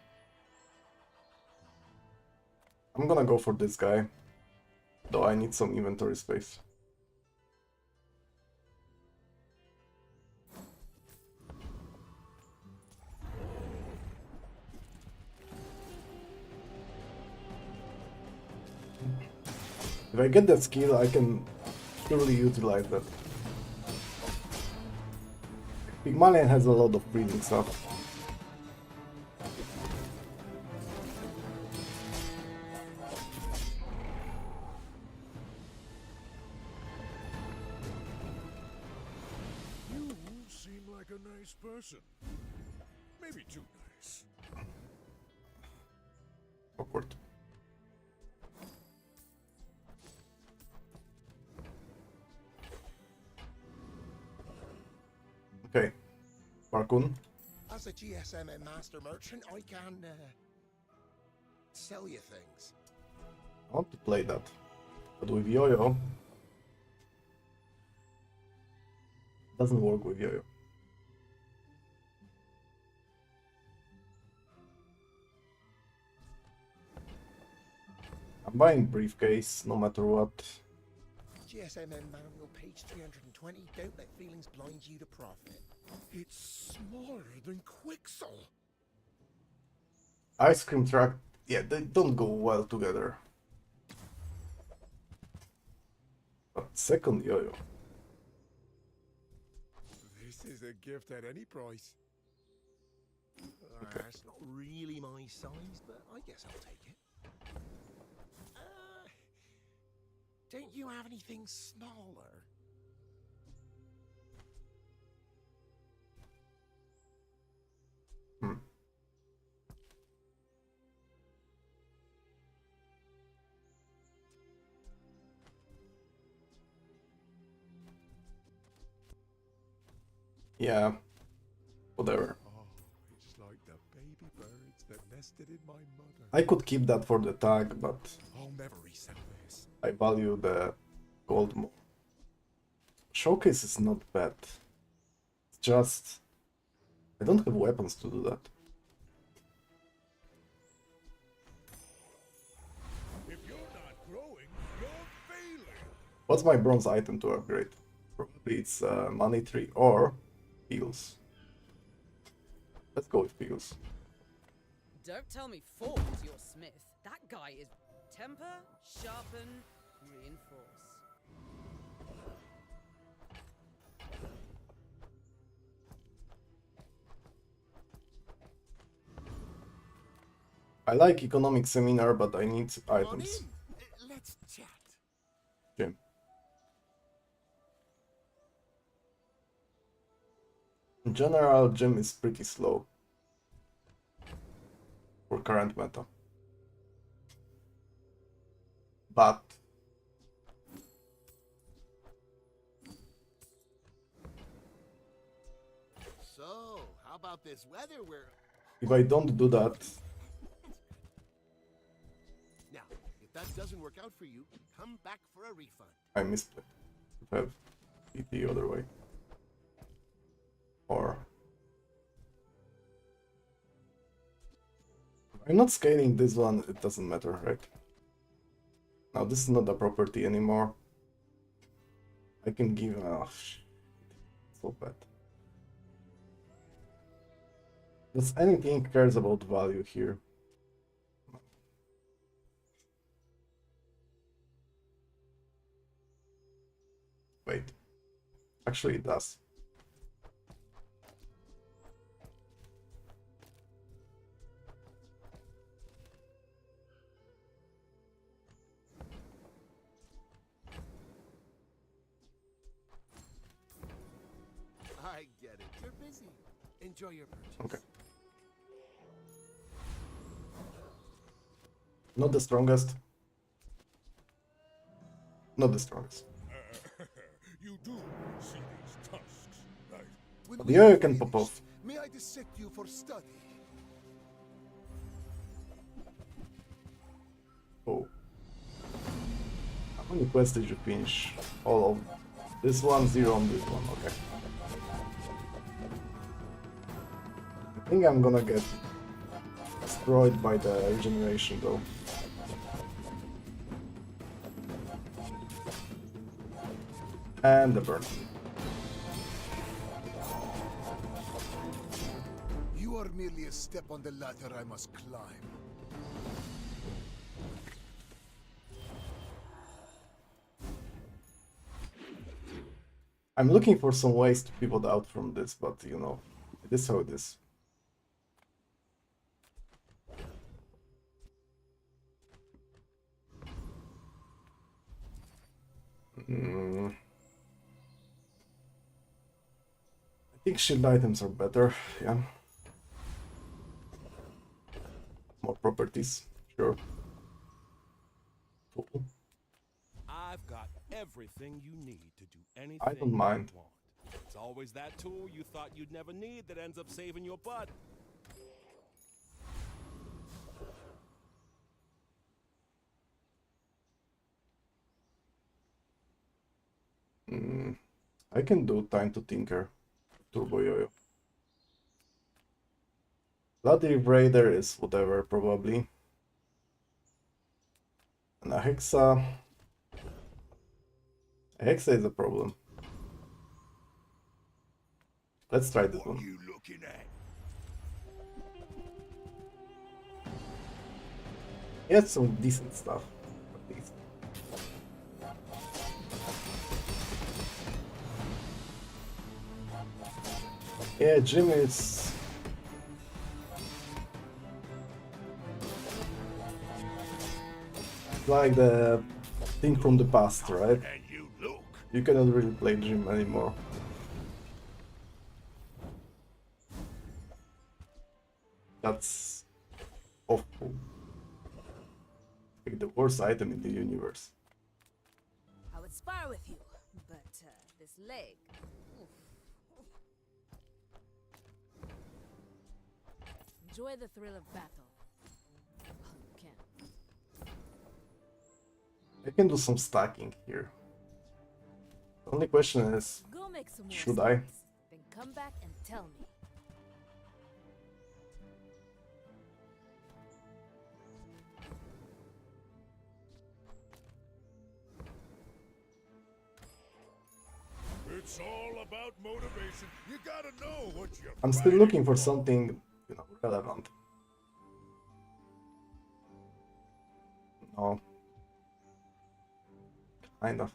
I'm gonna go for this guy. Though I need some inventory space. If I get that skill, I can surely utilize that. Pygmalion has a lot of breathing stuff. like a nice person. Maybe too nice. Awkward. Okay. Markun. As a GSM and master merchant, I can sell you things. I want to play that. But with Yo-Yo, doesn't work with Yo-Yo. I'm buying briefcase no matter what. GSMN manual, page 320. Don't let feelings blind you to profit. It's smaller than Quixel. Ice cream truck, yeah, they don't go well together. But second Yo-Yo. This is a gift at any price. It's not really my size, but I guess I'll take it. Don't you have anything smaller? Yeah, whatever. Oh, it's like the baby birds that nested in my mother. I could keep that for the tag, but I'll never resell this. I value the gold more. Showcase is not bad. It's just I don't have weapons to do that. If you're not growing, you're failing. What's my bronze item to upgrade? Probably it's money tree or heals. Let's go with heals. Don't tell me Ford is your smith. That guy is temper, sharpen, reinforce. I like economic seminar, but I need items. Let's chat. Okay. In general, gym is pretty slow for current meta. But So, how about this weather where... if I don't do that, Now, if that doesn't work out for you, come back for a refund. I misplayed. Should have it the other way. Or I'm not scaling this one, it doesn't matter, right? Now this is not a property anymore. I can give so bad. Does anything cares about value here? Wait. Actually it does. I get it. You're busy. Enjoy your purchase. Okay. Not the strongest. Not the strongest. You do see these tusks, right? When The Yo-Yo can pop off. May I dissect you for study? Oh. How many quests did you finish? All of this one, 0 on this one, okay. I think I'm gonna get destroyed by the regeneration though. And the burn. You are merely a step on the ladder I must climb. I'm looking for some ways to pivot out from this, but you know, it is how it is. I think shield items are better, yeah. More properties, sure. Cool. I've got everything you need to do anything I don't mind. you want. It's always that tool you thought you'd never need that ends up saving your butt. I can do time to tinker. Turbo Yo-Yo. Bloody Raider is whatever, probably. And a Hexa. A Hexa is a problem. Let's try this one. What are you looking at? He has some decent stuff, at least. Yeah, Jim is... like the thing from the past, right? You cannot really play Jim anymore. That's awful. Like the worst item in the universe. I would spar with you, but this leg. Oof. Enjoy the thrill of battle. Well, you can. I can do some stacking here. The only question is, Go make some more should stories, I? Then come back and tell me. It's all about motivation. You gotta know what you're I'm still looking for something, you know, relevant. No. Kind of.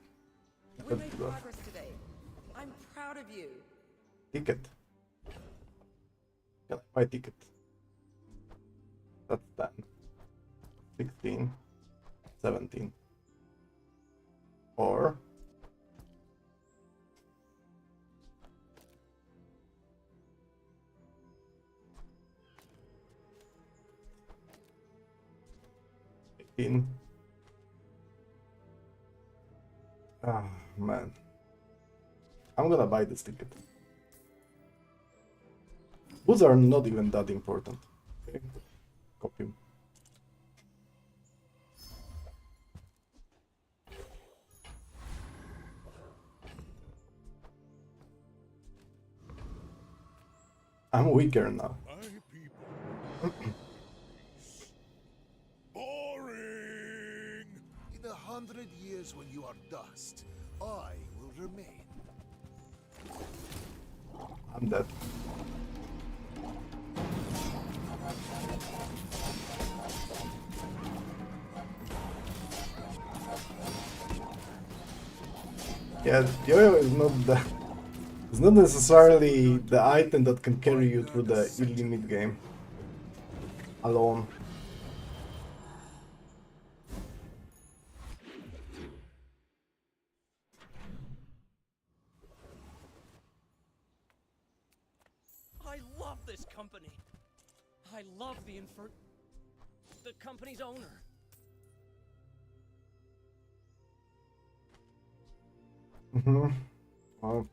We made progress today. I'm proud of you. Ticket. Can I buy ticket? That's 10. 16. 17. Or... Ah, man. I'm gonna buy this ticket. Boots are not even that important. Okay. Copy. I'm weaker now. Boring! In 100 years when you are dust, I will remain. I'm dead. Yeah, Yo-Yo is not the... It's not necessarily the item that can carry you through the early mid game. Alone. I love this company. I love the company's owner. Well,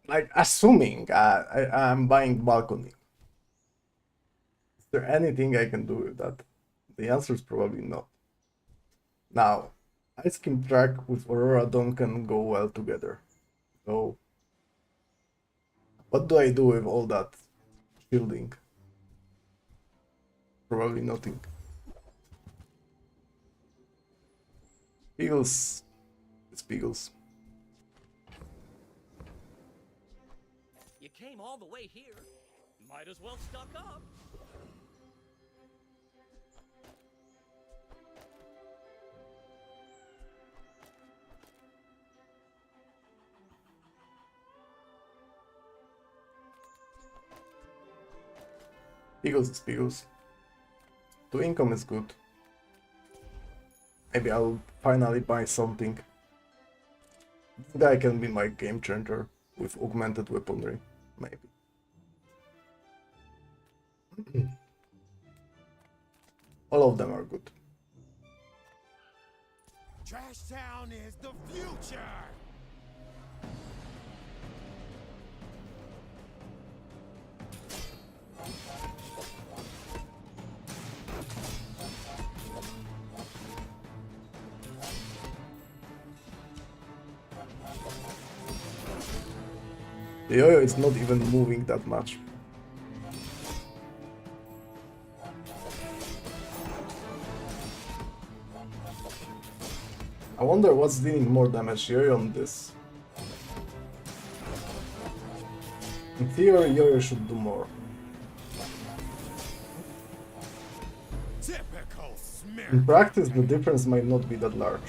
like, assuming I'm buying balcony. Is there anything I can do with that? The answer is probably not. Now, Ice Cream Track with Aurora Dome can go well together. So, what do I do with all that shielding? Probably nothing. Eagles. It's Eagles. You came all the way here. Might as well stock up. Eagles is Eagles. 2 income is good. Maybe I'll finally buy something. This guy can be my game changer with augmented weaponry, maybe. All of them are good. Trash Town is the future! The yo-yo is not even moving that much. I wonder what's dealing more damage, yo-yo on this. In theory, yo-yo should do more. Typical smear. In practice, the difference might not be that large.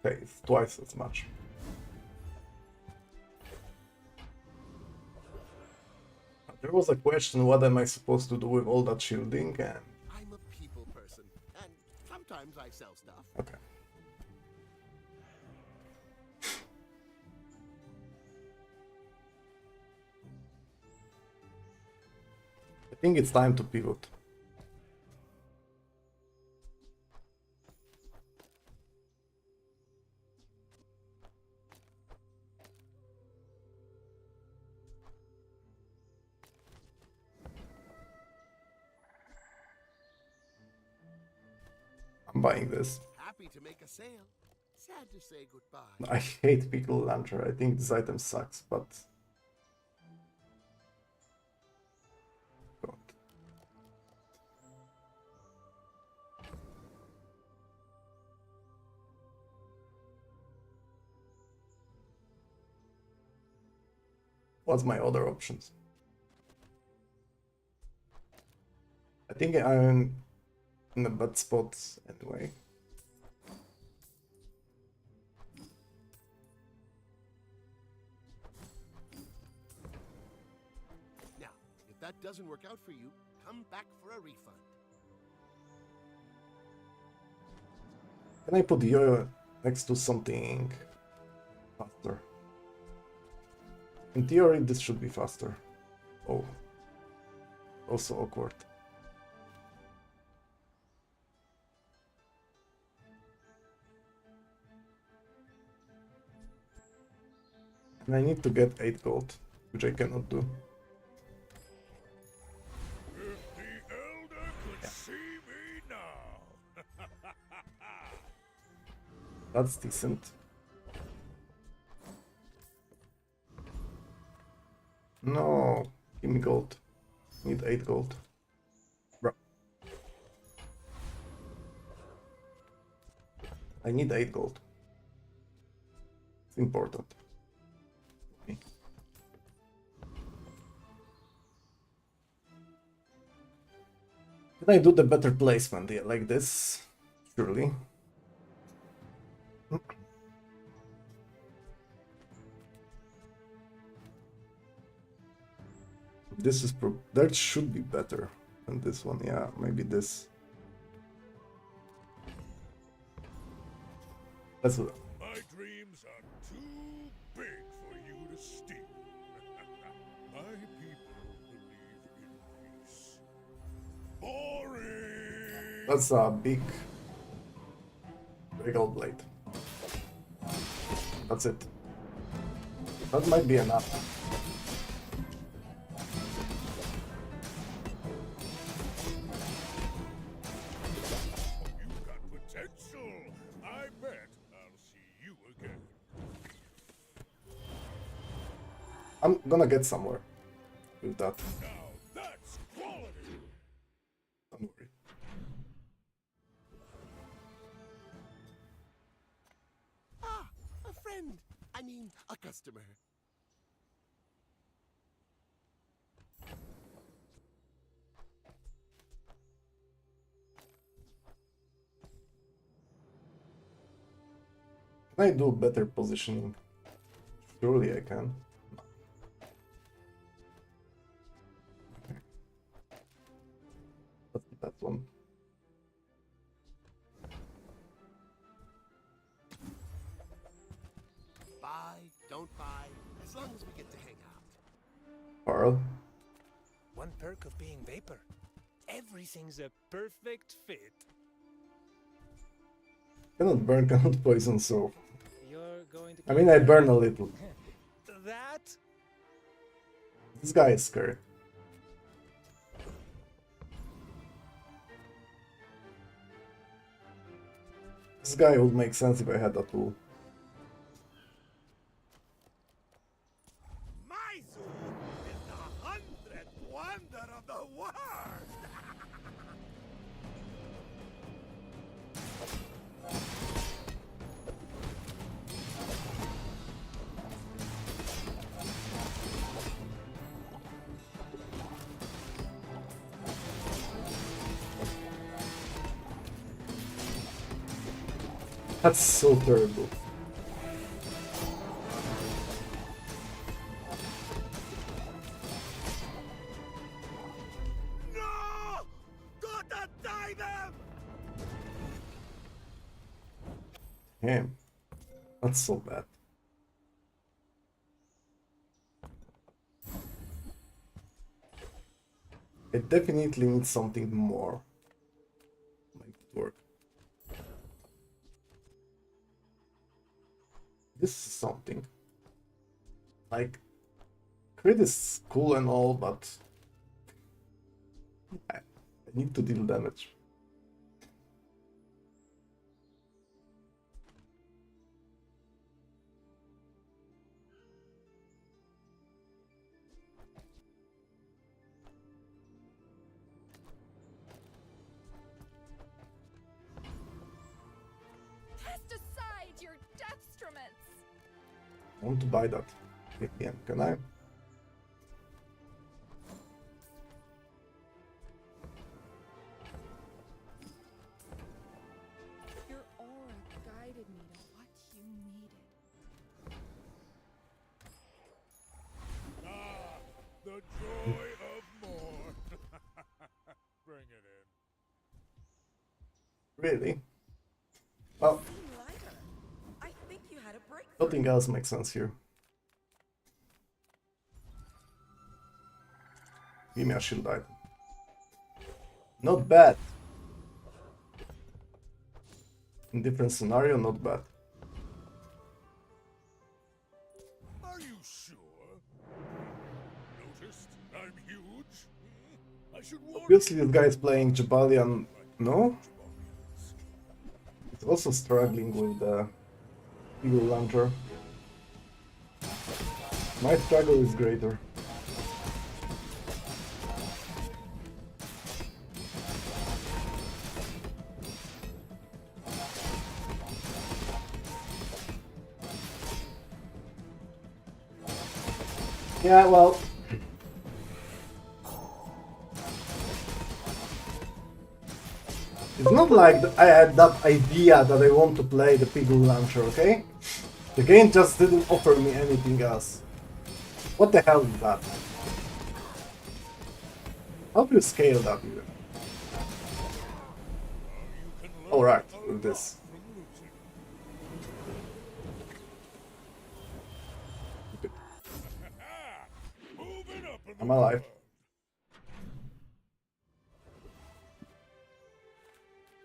Okay, it's twice as much. There was a question, what am I supposed to do with all that shielding, and... I'm a people person, and sometimes I sell stuff. Okay. I think it's time to pivot. I'm buying this. Happy to make a sale. Sad to say goodbye. I hate Pickle Launcher. I think this item sucks, but... God. What's my other options? I think I'm in a bad spot anyway. Now, if that doesn't work out for you, come back for a refund. Can I put the yo-yo next to something faster? In theory, this should be faster. Oh. Also awkward. And I need to get 8 gold, which I cannot do. If the Elder could see me now. That's decent. No, give me gold. Need 8 gold. Bruh. I need 8 gold. It's important. Okay. Can I do the better placement here, like this? Surely. This is that should be better than this one. Yeah, maybe this. That's what. My dreams are too big for you to steal. My people believe in peace. Boring. That's a big regal blade. That's it. That might be enough. I'm gonna get somewhere with that. Now that's quality. Don't worry. Ah, a friend. I mean, a customer. Can I do better positioning? Surely I can. one. Buy, don't buy, as long as we get to hang out. Carl. One perk of being Vapor. Everything's a perfect fit. Cannot burn, cannot poison, so... You're going to I mean, I burn a little. that? This guy is scary. This guy would make sense if I had that tool. My zoo is the 100th wonder of the world! That's so terrible. No! Gotta die them! Damn. That's so bad. It definitely needs something more. Make it work. This is something. Like, crit is cool and all, but I need to deal damage. Cast aside your destruments. I want to buy that again, can I? Your aura guided me to what you needed. Ah, the joy of more. Bring it in. Really? Well, Lighter. I think you had a break. nothing else makes sense here. Give me a shield item. Not bad. In different scenario, not bad. Are you sure? Noticed I'm huge? I should warn Obviously, this guy is playing Jabalian. No? He's also struggling with the Eagle Launcher. My struggle is greater. Yeah, well... It's not like I had that idea that I want to play the Piggle Launcher, okay? The game just didn't offer me anything else. What the hell is that? How do you scale that even? Alright, with this. I'm alive.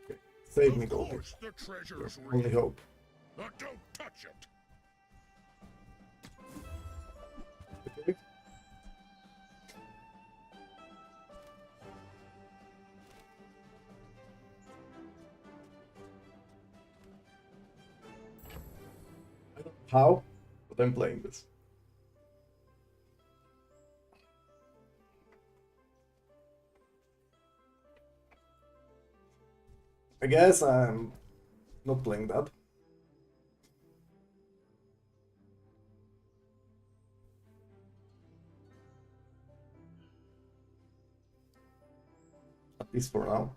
Okay. Save me, Goldie. the treasure's Only hope. But don't touch it. Okay. I don't know how, but I'm playing this. I guess I'm not playing that. At least for now.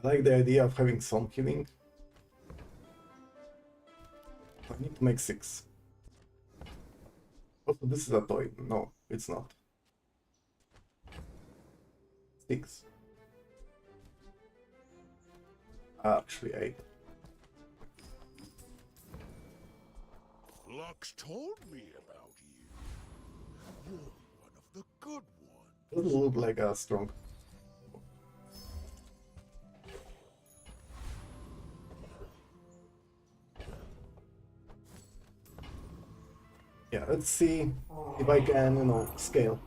I like the idea of having some healing. I need to make 6. Also, this is a toy. No, it's not. Six. Actually, 8. Lux told me about you. You're one of the good ones. Doesn't look like a strong. Yeah, let's see if I can, you know, scale.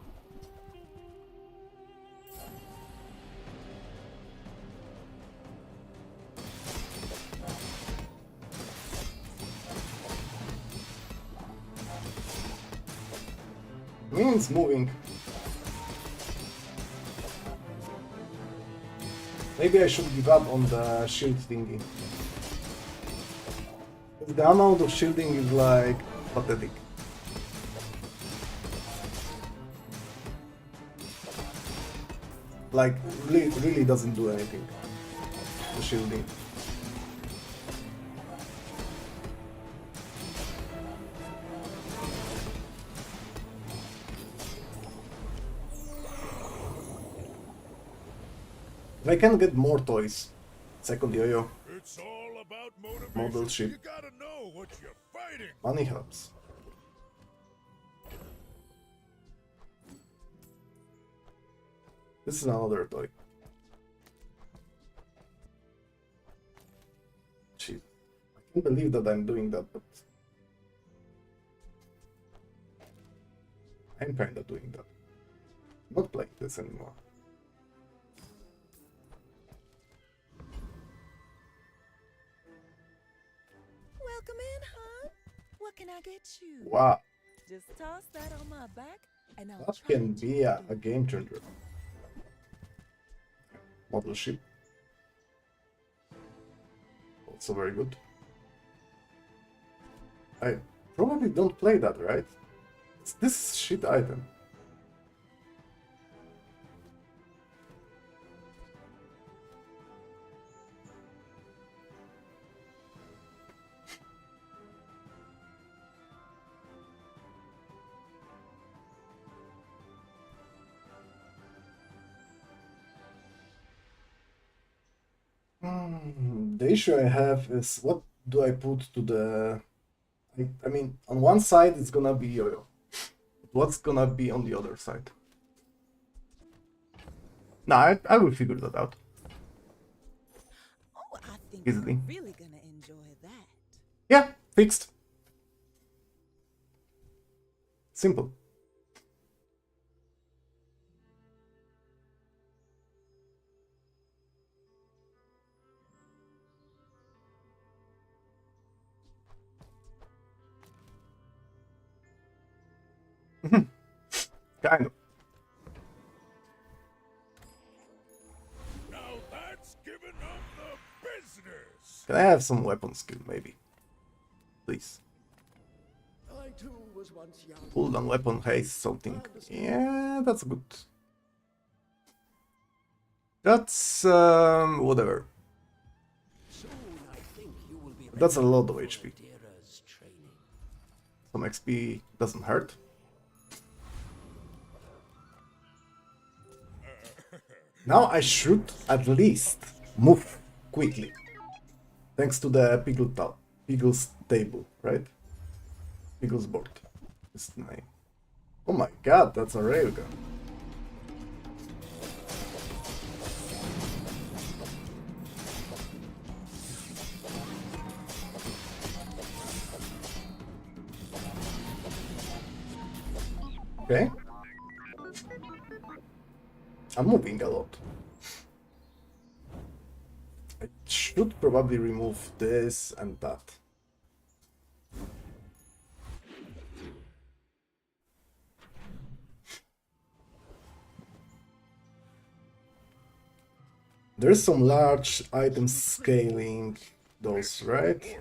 Means moving. Maybe I should give up on the shield thingy. The amount of shielding is like pathetic. Like really doesn't do anything. The shielding. If I can get more toys, second yo-yo, It's all about motivation. model ship, You gotta know what you're fighting. money helps. This is another toy. Shit. I can't believe that I'm doing that, but I'm kinda doing that. I'm not playing this anymore. Welcome in, hon. What can I get you? Wow, Just toss that on my back, and I'll that try can be a game changer. Model ship. Also very good. I probably don't play that, right? It's this shit item. The issue I have is what do I put to the... I mean, on one side it's gonna be yo-yo. What's gonna be on the other side? Nah, I will figure that out. Oh, I think Easily. you're really gonna enjoy that. Yeah, fixed. Simple. Kind of. Now that's giving up the business. Can I have some weapon skill, maybe? Please. I too was once young. Pull on weapon haste something. Yeah, that's good. That's whatever. Soon I think you will be That's a ready lot of for HP. Adira's training. Some XP doesn't hurt. Now I should at least move quickly. Thanks to the Piggle's table, right? Piggle's board. Is the name. Oh my god, that's a railgun. Okay. I'm moving a lot. I should probably remove this and that. There's some large item scaling those, right?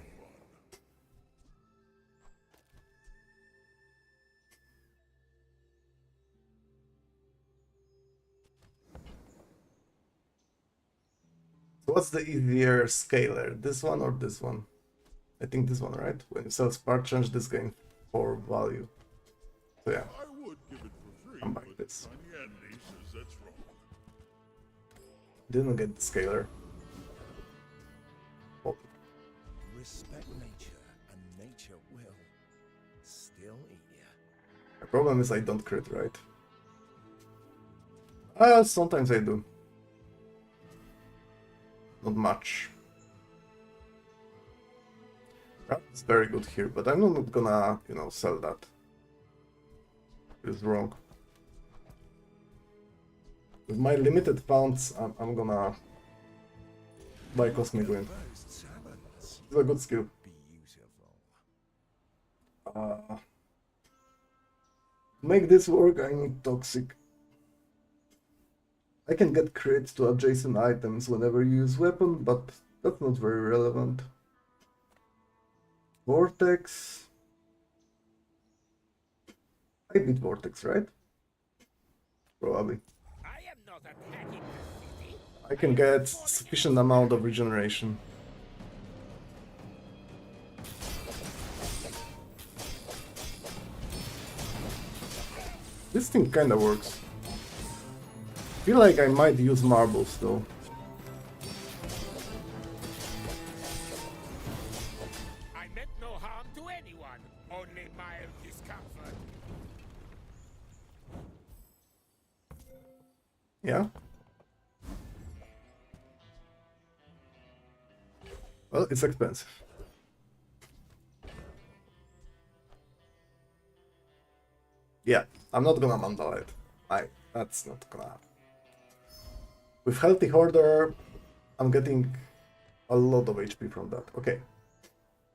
So what's the easier scaler? This one or this one? I think this one, right? When you sell spark, change this game for value. So yeah, I would give it for free, I'm buying but this. Tiny Andy says that's wrong. Didn't get the scalar. Oh, Respect nature, and nature will still eat you. the problem is I don't crit, right? Sometimes I do. Not much. It's very good here, but I'm not gonna, you know, sell that. It's wrong. With my limited funds, I'm gonna buy Cosmic Wind. It's a good skill. To make this work, I need Toxic. I can get crit to adjacent items whenever you use weapon, but that's not very relevant. Vortex. I beat Vortex, right? Probably. I can get sufficient amount of regeneration. This thing kinda works. Feel like I might use marbles though. I meant no harm to anyone, only mild discomfort. Yeah? Well, it's expensive. Yeah, I'm not gonna Mandala it. That's not gonna happen. With Healthy Hoarder, I'm getting a lot of HP from that. Okay.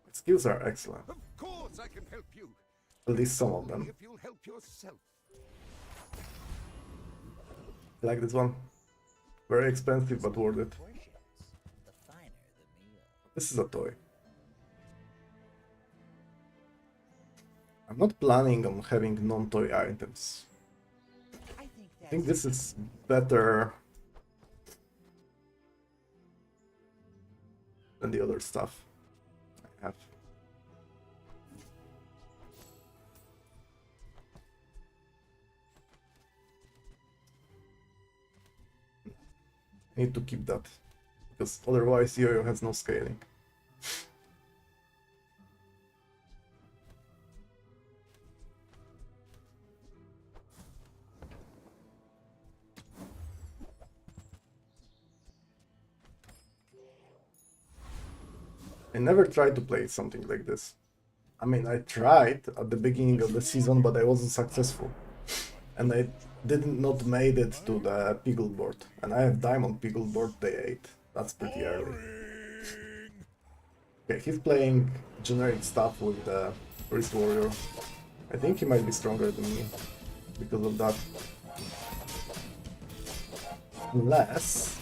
My skills are excellent. Of course I can help you. At least some of them. If you'll help yourself. I like this one. Very expensive, but worth it. This is a toy. I'm not planning on having non-toy items. I think this is better than the other stuff I have. I need to keep that, because otherwise Yo-Yo has no scaling. I never tried to play something like this. I mean, I tried at the beginning of the season, but I wasn't successful. And I didn't not made it to the Piggle board. And I have Diamond Piggle board day 8. That's pretty early. Okay, he's playing generic stuff with the Priest Warrior. I think he might be stronger than me because of that. Unless...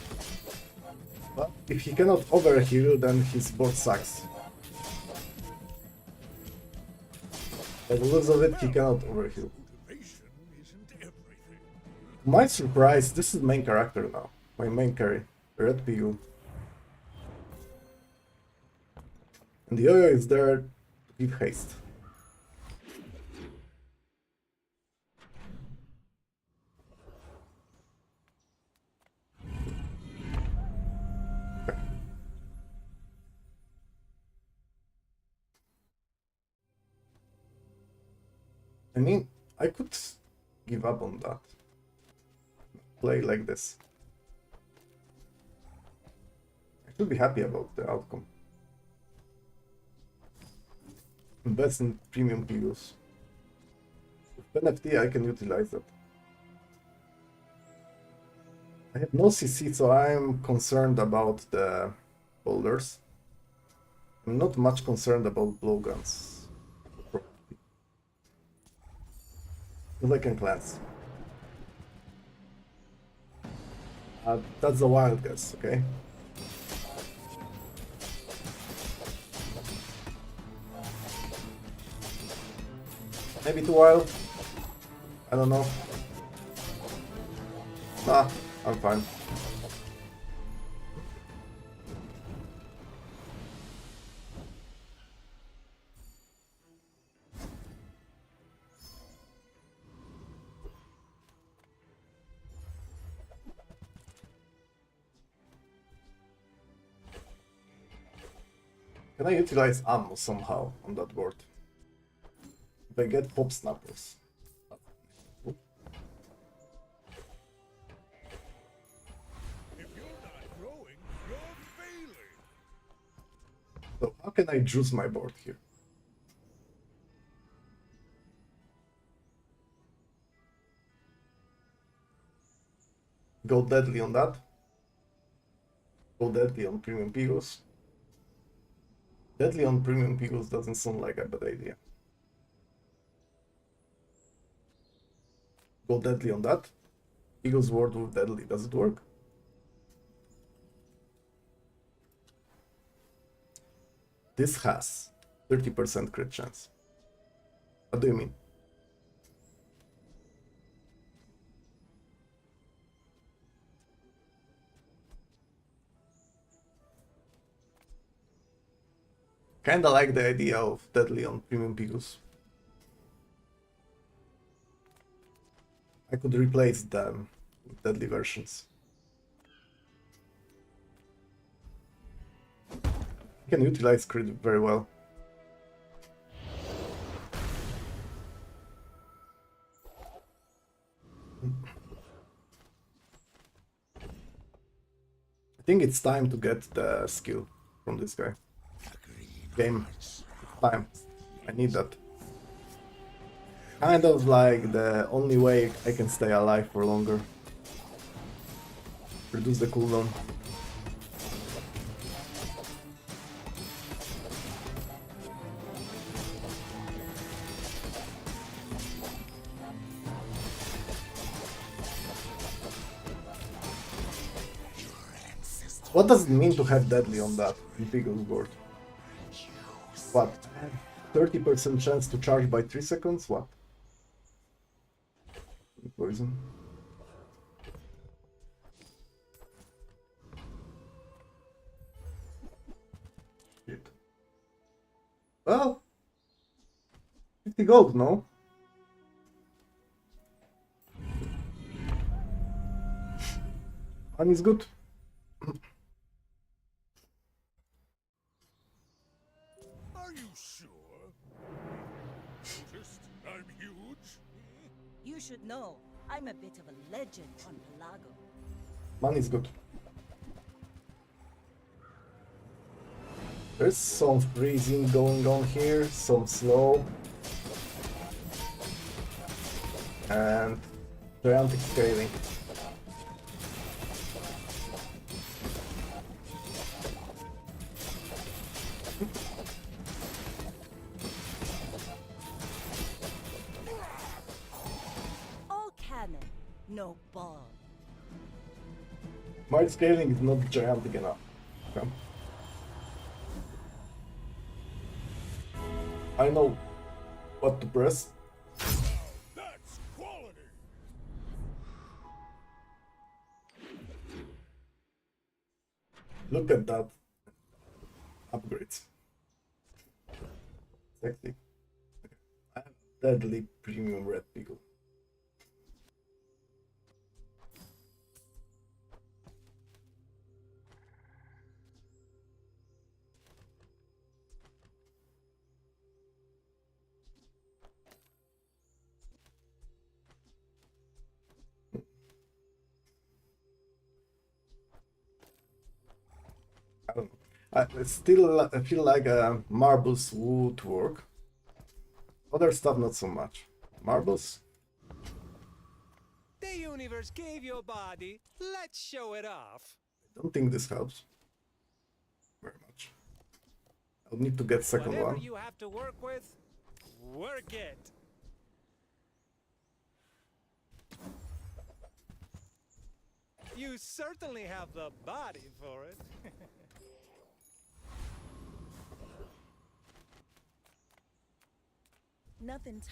But if he cannot overheal, then his board sucks. By the looks of it, he cannot overheal. To my surprise, this is main character now. My main carry, Red PU. And the Yo-Yo is there to give haste. I mean, I could give up on that. Play like this. I should be happy about the outcome. Invest in premium PUs. With NFT I can utilize that. I have no CC, so I'm concerned about the boulders. I'm not much concerned about blowguns. Because I can cleanse. That's a wild guess, okay? Maybe too wild? I don't know. Nah, I'm fine. Can I utilize ammo somehow on that board? If I get pop snappers. If you're not growing, you're failing. So how can I juice my board here? Go deadly on that. Go deadly on premium Pigos. Deadly on premium Pigos doesn't sound like a bad idea. Go deadly on that. Pigos word with deadly. Does it work? This has 30% crit chance. What do you mean? Kinda like the idea of deadly on premium Pigos. I could replace them with deadly versions. I can utilize crit very well. I think it's time to get the skill from this guy. Game. Time. I need that. Kind of like the only way I can stay alive for longer. Reduce the cooldown. What does it mean to have deadly on that Pigos board? What? 30% chance to charge by 3 seconds? What? Poison. Shit. Well, 50 gold, no? And it's good. Are you sure? Noticed I'm huge? You should know, I'm a bit of a legend on Pelago. Money's good. There's some freezing going on here, some slow. And gigantic scaling. All cannon, no ball. My scaling is not gigantic enough. Okay. I know what to press. That's quality. Look at that. Upgrades. Sexy. I have deadly premium red pickle. I don't know. I still feel like marbles would work. Other stuff not so much. Marbles? The universe gave you a body. Let's show it off. I don't think this helps very much. I'll need to get second Whatever one. you have to work with, work it. You certainly have the body for it.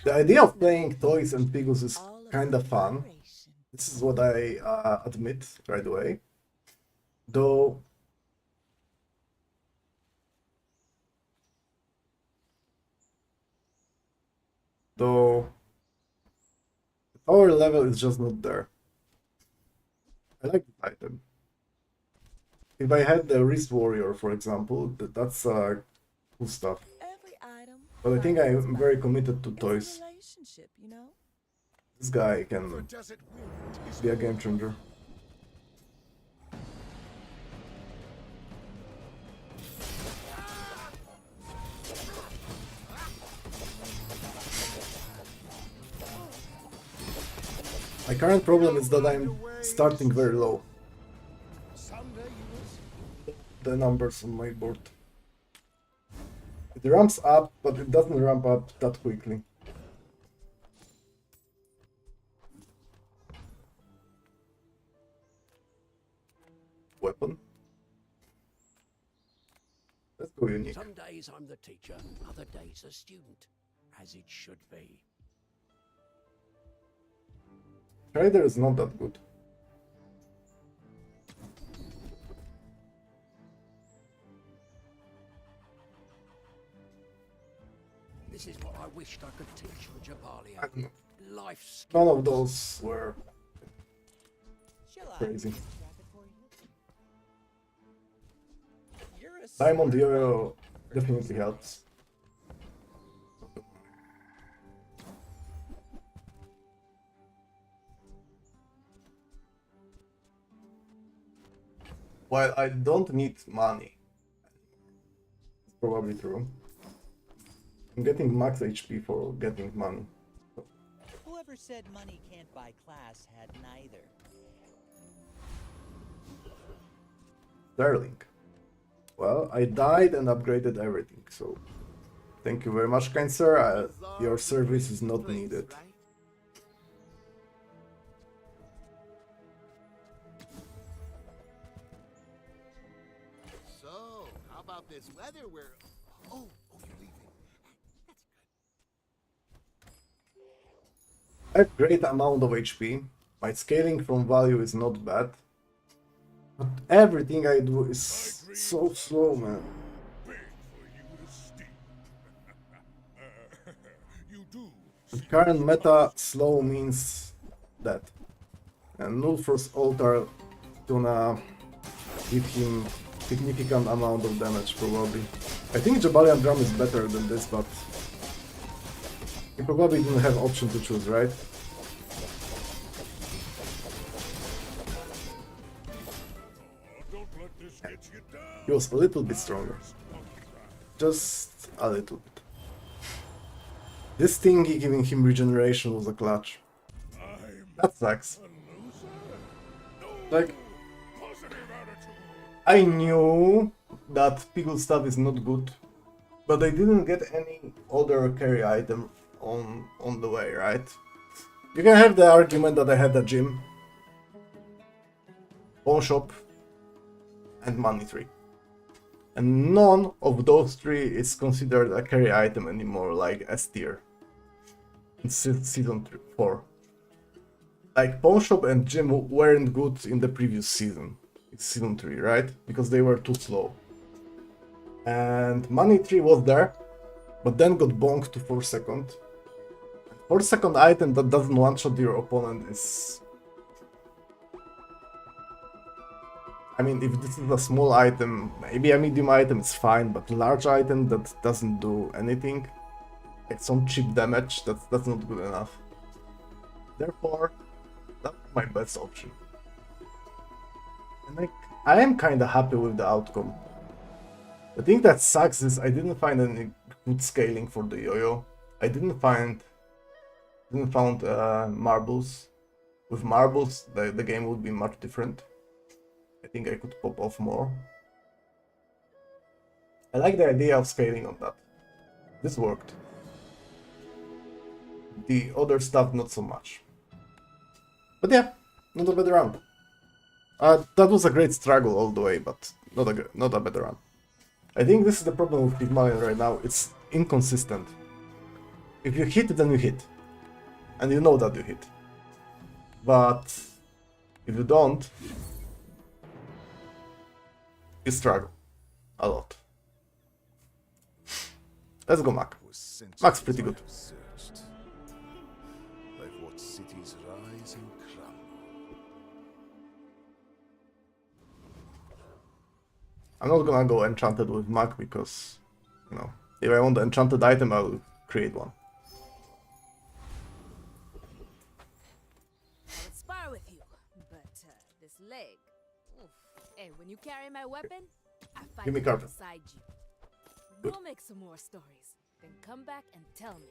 The idea of playing toys and Pigos is kind of fun. This is what I admit right away. Though the power level is just not there. I like this item. If I had the Wrist Warrior, for example, that's cool stuff. Every item. But I think finds its I'm very value. committed to It's a toys. relationship, you know? This guy can be a game changer. My current problem is that I'm starting very low. The numbers on my board. It ramps up, but it doesn't ramp up that quickly. Weapon. Let's go unique. Some days I'm the teacher, other days a student, as it should be. Trader is not that good. This is what I wished I could teach you, Jabalia. Life skills. None of those were crazy. Diamond Yo-Yo definitely helps. While I don't need money, it's probably true. I'm getting max HP for getting money. Whoever said money can't buy class had neither. Sterling. Well, I died and upgraded everything, so thank you very much, kind sir. Your service is not needed. So, how about this weather where... Oh, you're leaving. I have great amount of HP. My scaling from value is not bad. But everything I do is so slow, man. The current meta, slow means that. And Nulfrost Altar gonna give him significant amount of damage, probably. I think Jabalian Drum is better than this, but he probably didn't have option to choose, right? He was a little bit stronger. Just a little bit. This thingy giving him regeneration was a clutch. That sucks. Like, I knew that pickle stuff is not good, but I didn't get any other carry item on the way, right? You can have the argument that I had a gym, pawn shop, and money tree. And none of those three is considered a carry item anymore, like S tier. In season 4. Like, pawn shop and gym weren't good in the previous season. It's season 3, right? Because they were too slow. And money tree was there, but then got bonked to 4 second. 4 second item that doesn't one-shot your opponent is... I mean, if this is a small item, maybe a medium item is fine, but a large item that doesn't do anything, like some cheap damage, that's not good enough. Therefore, that's my best option. And like, I am kinda happy with the outcome. The thing that sucks is I didn't find any good scaling for the yo-yo. I didn't found marbles. With marbles, the game would be much different. I think I could pop off more. I like the idea of scaling on that. This worked. The other stuff, not so much. But yeah, not a bad round. That was a great struggle all the way, but not a bad round. I think this is the problem with Pygmalion right now. It's inconsistent. If you hit, then you hit. And you know that you hit. But if you don't, you struggle a lot. Let's go, Mac. Mac's pretty good. I've watched cities rise and crumble. I'm not gonna go enchanted with Mac because You know, if I want an enchanted item, I'll create one. I would spar with you, but this leg. Oof. Hey, when you carry my weapon, I fight Give me right carpet. beside you. Go make some more stories, then come back and tell me.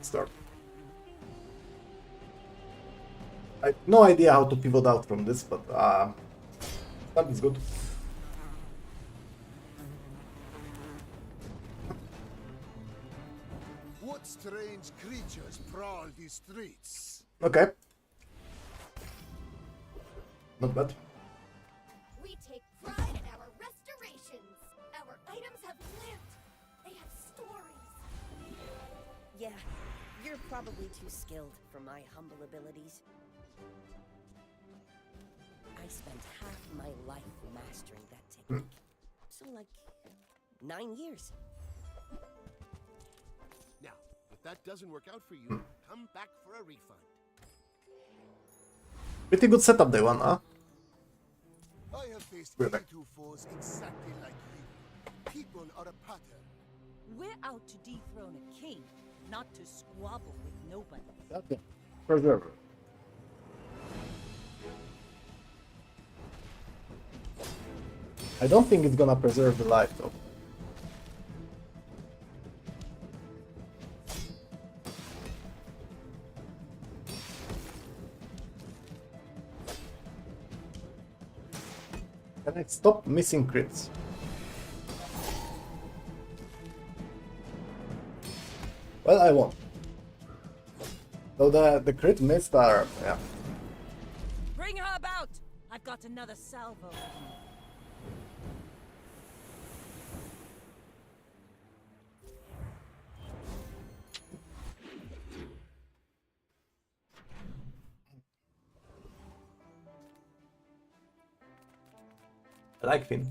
Start. I have no idea how to pivot out from this, but something's good. What strange creatures prowl these streets? Okay. Not bad. We take pride in our restorations. Our items have lived. They have stories. Yeah, you're probably too skilled for my humble abilities. I spent half my life mastering that technique. So like 9 years. Now, if that doesn't work out for you, come back for a refund. Pretty good setup they won, huh? I have faced We're back. two foes exactly like you. People are a pattern. We're out to dethrone a king, not to squabble with nobody. Okay. Preserver. I don't think it's gonna preserve the life though. Can I stop missing crits? Well, I won't. So the crit missed are, yeah. Bring her about! I've got another salvo. I like Finn.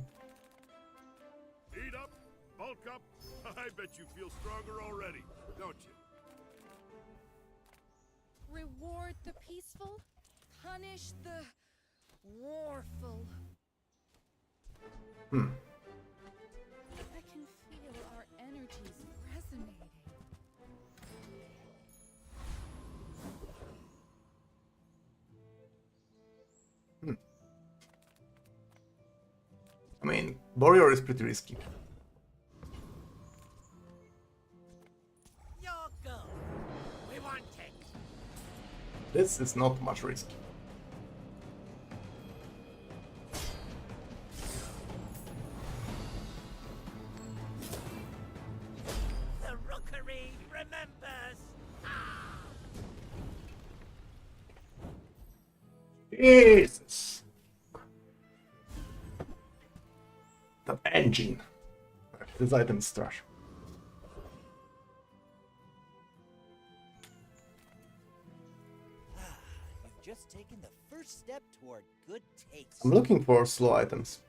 Eat up, bulk up. I bet you feel stronger already, don't you? Reward the peaceful, punish the warful. Hmm. I can feel our energies resonating. I mean, Warrior is pretty risky. Your go. We want it. This is not much risk. The rookery remembers. Jesus! The engine. This item is trash. You've just taken the first step toward good taste. I'm looking for slow items.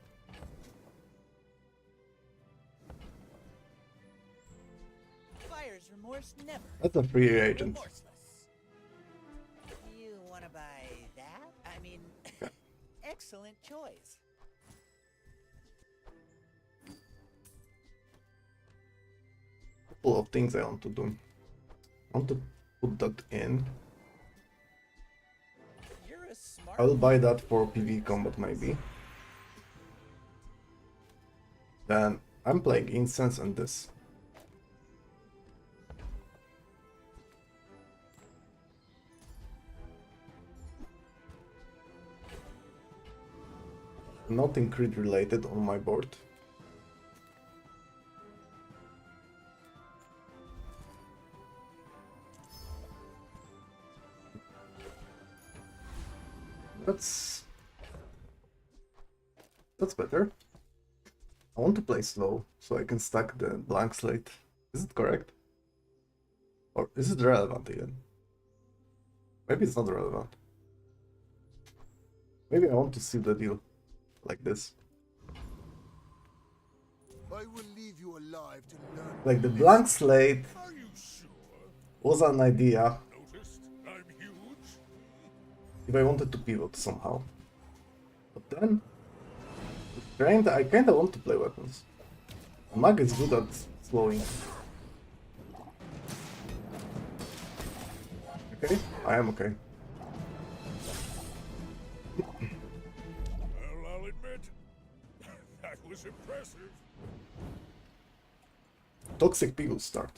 Buyer's remorse never. That's a free agent. Remorseless. You want to buy that? I mean, excellent choice. Couple of things I want to do. I want to put that in. You're a smart. I will buy that for PvE combat maybe. Then I'm playing Incense and this. Nothing crit related on my board. That's better. I want to play slow so I can stack the blank slate. Is it correct? Or is it relevant even? Maybe it's not relevant. Maybe I want to see the deal like this. I will leave you alive to learn. Like the blank slate Are you sure? was an idea Noticed I'm huge? if I wanted to pivot somehow. But then, I kinda want to play weapons. Mag is good at slowing. Okay, I am okay. Well, I'll admit, that was impressive. Toxic Piggle start.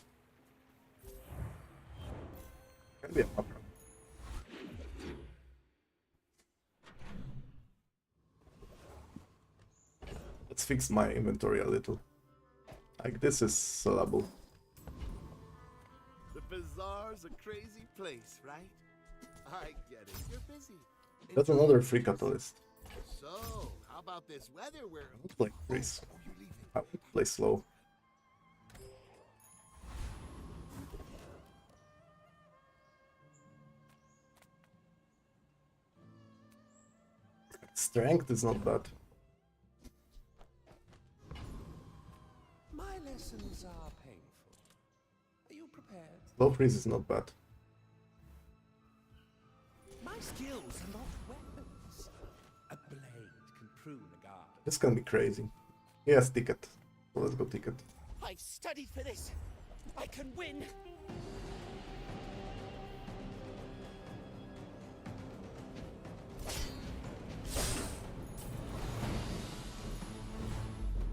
Can be a problem. Let's fix my inventory a little. Like this is sellable. The bazaar's a crazy place, right? I get it. You're busy. That's another free catalyst. So, how about this weather where I won't play freeze. I won't play slow. Strength is not bad. My lessons are painful. Are you prepared? Slow freeze is not bad. My skills are not weapons. A blade can prune a guard. This can be crazy. Yes, ticket. So let's go ticket. I've studied for this. I can win.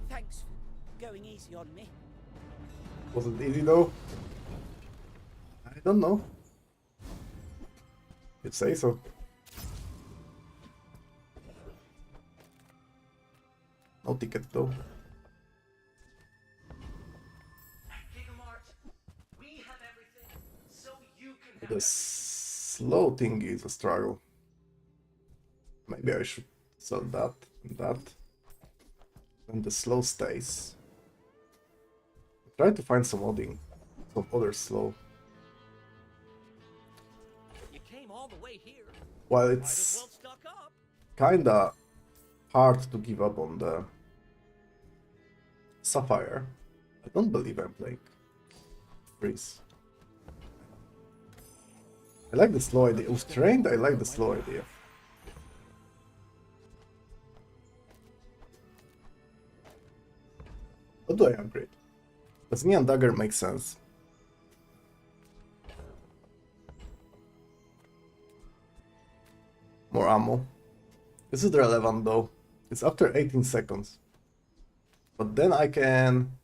Thanks for going easy on me. Was it easy though? I don't know. You'd say so. No ticket though. We have everything, so you can have The slow thing is a struggle. Maybe I should sell that and that. And the slow stays. Try to find some modding. Some other slow. You came all the way here. While Might as it's well stock up. kinda hard to give up on the Sapphire, I don't believe I'm playing freeze. I like the slow idea. With trained, I like the slow idea. What do I upgrade? Does Neon Dagger make sense? More ammo. This is relevant though. It's after 18 seconds. But then I can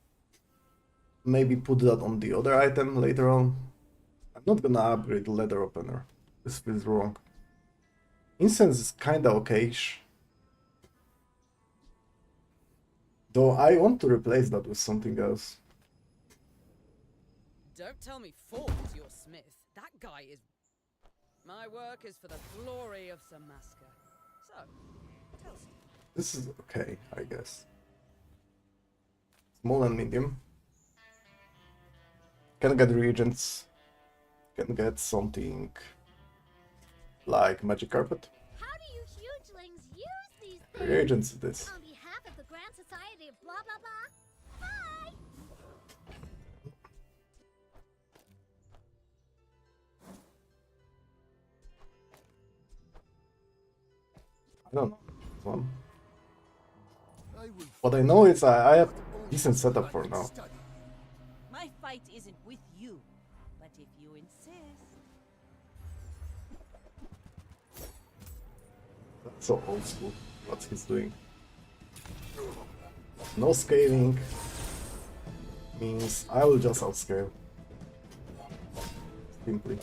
maybe put that on the other item later on. I'm not gonna upgrade the leather opener. This feels wrong. Incense is kinda okayish. Though I want to replace that with something else. Don't tell me Ford is your smith. That guy is... My work is for the glory of Samaska. So, tell us. This is okay, I guess. Small and medium. Can get reagents. Can get something like magic carpet. How do you hugelings use these things? Reagents is this. On behalf of the Grand Society of blah blah blah. Bye. I don't know. This one. What I know is I have decent setup for now. My fight isn't with you, but if you insist. That's so old school. What he's doing. No scaling means I will just outscale. Simply.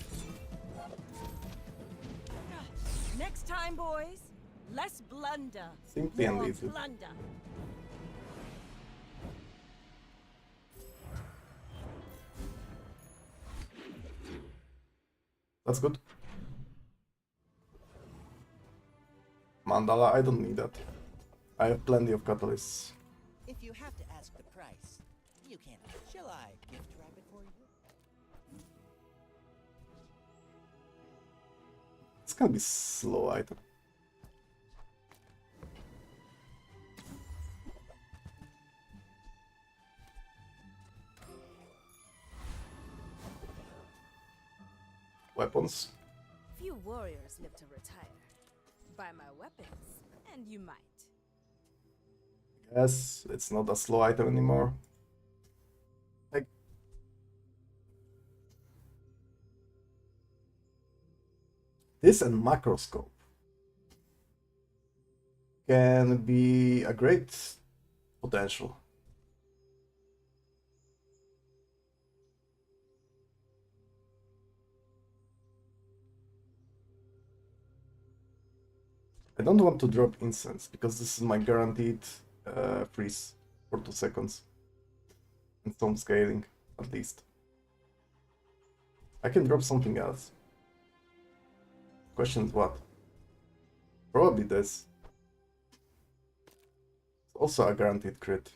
Next time, boys, less blunder. Simply and more easy. plunder. That's good. Mandala, I don't need that. I have plenty of catalysts. If you have to ask the price, you can. Shall I gift wrap it for you? It's gonna be slow item. Weapons. Few warriors live to retire. Buy my weapons, And you might. Yes, it's not a slow item anymore. Like, this and macroscope can be a great potential. I don't want to drop incense because this is my guaranteed freeze for 2 seconds. And some scaling, at least. I can drop something else. Question is what? Probably this. It's also a guaranteed crit.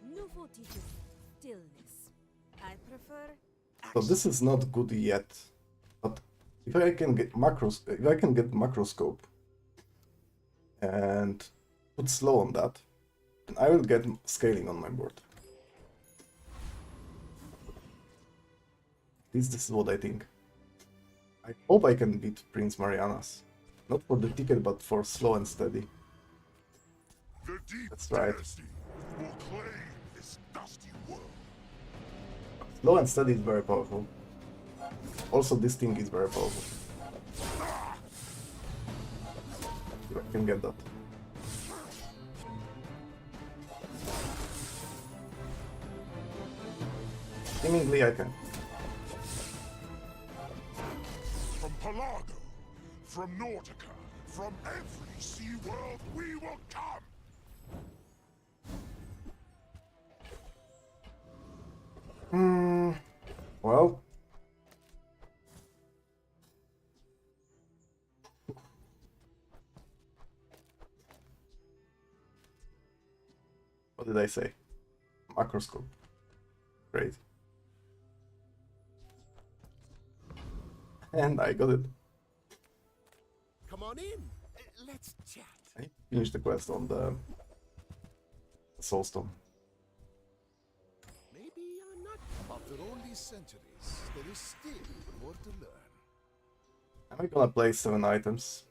Nufo teaches stillness. I prefer. So this is not good yet, but if I can get macroscope and put slow on that, then I will get scaling on my board. At least this is what I think. I hope I can beat Prince Mariana's. Not for the ticket, but for slow and steady. That's right. Slow and steady is very powerful. Also, this thing is very powerful. If I can get that. Seemingly I can. From Pelago, from Nautica, from every sea world we will come! Well. What did I say? Macroscope. Great. And I got it. Come on in. Let's chat. I finished the quest on the Soulstone. Maybe I'm not. After all these centuries, there is still more to learn. Am I gonna play 7 items?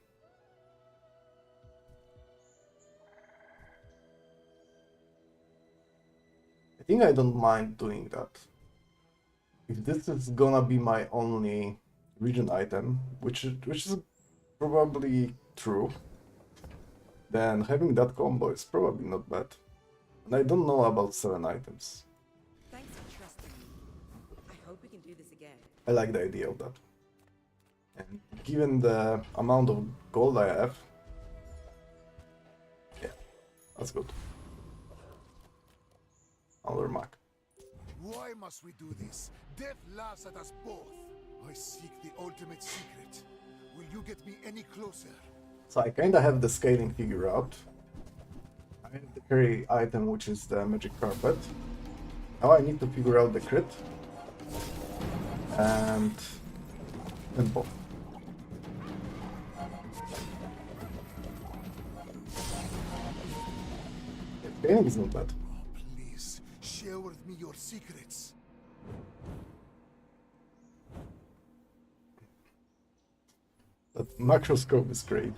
I think I don't mind doing that. If this is gonna be my only region item, which is probably true, then having that combo is probably not bad. And I don't know about 7 items. Thanks for trusting me. I hope we can do this again. I like the idea of that. And given the amount of gold I have, yeah, that's good. Another Mac. Why must we do this? Death laughs at us both. I seek the ultimate secret. Will you get me any closer? So I kinda have the scaling figure out. I have the carry item, which is the magic carpet. Now I need to figure out the crit. And tempo. Scaling is not bad. Please, share with me your secrets. That macroscope is great.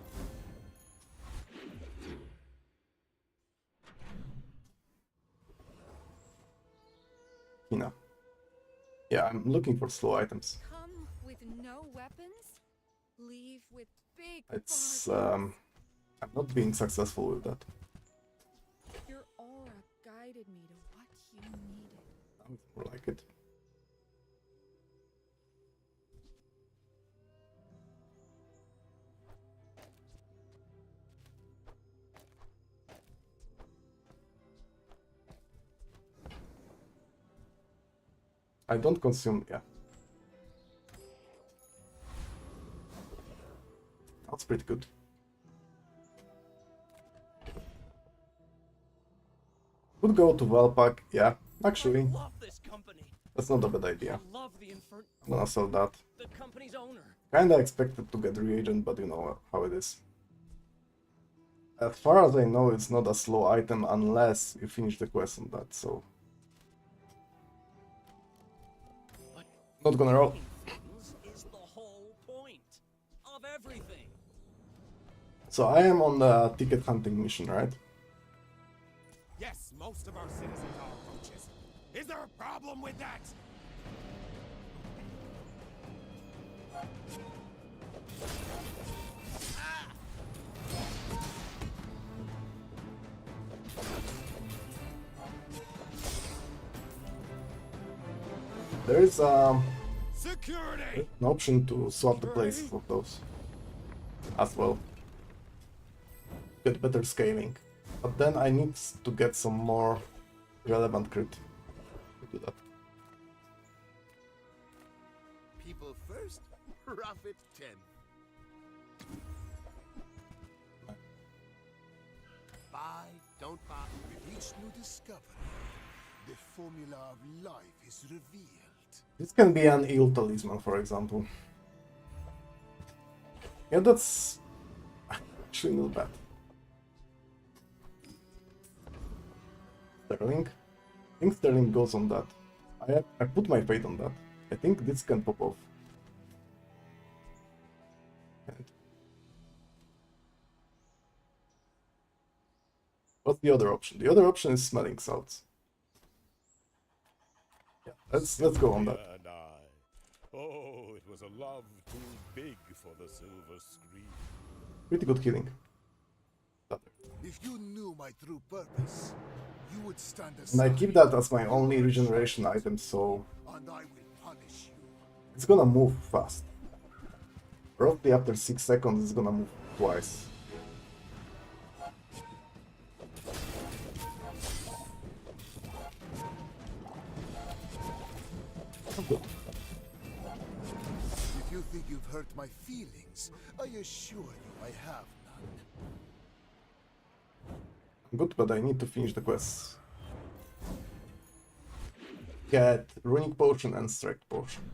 Hina. Yeah, I'm looking for slow items. Come with no weapons, leave with big. It's I'm not being successful with that. Your aura guided me to what you needed. Sounds more like it. I don't consume, yeah. That's pretty good. Would go to Valpak, yeah, actually. That's not a bad idea. I'm gonna sell that. Kinda expected to get reagent, but you know how it is. As far as I know, it's not a slow item unless you finish the quest on that, so... Not gonna roll. So I am on the ticket hunting mission, right? Yes, most of our citizens are roaches. Is there a problem with that? There is Security! an option to swap the places of those as well. Get better scaling. But then I need to get some more relevant crit to do that. People first, profit 10. Buy, don't buy. With each new discovery, the formula of life is revealed. This can be an ill talisman, for example. Yeah, that's actually not bad. Sterling. I think Sterling goes on that. I put my fate on that. I think this can pop off. And what's the other option? The other option is smelling salts. Yeah, let's go on that. And I. Oh, it was a love too big for the silver screen. Pretty good healing. If you knew my true purpose, you would stand And I aside. keep that as my only regeneration item, so And I will punish you. it's gonna move fast. Roughly after 6 seconds, it's gonna move twice. Good. If you think you've hurt my feelings, I assure you I have none. Good, but I need to finish the quests. Get Runic Potion and Strike Potion.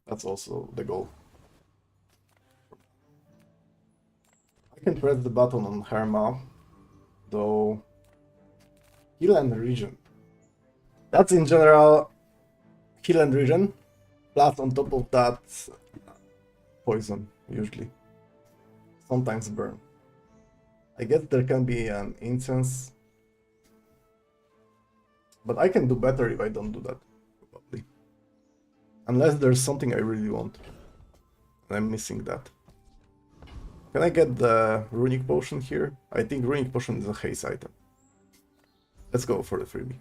That's also the goal. I can press the button on Herma, though heal and regen. That's in general heal and regen, plus on top of that poison, usually. Sometimes burn. I guess there can be an incense, but I can do better if I don't do that, probably. Unless there's something I really want, and I'm missing that. Can I get the Runic Potion here? I think Runic Potion is a haste item. Let's go for the freebie.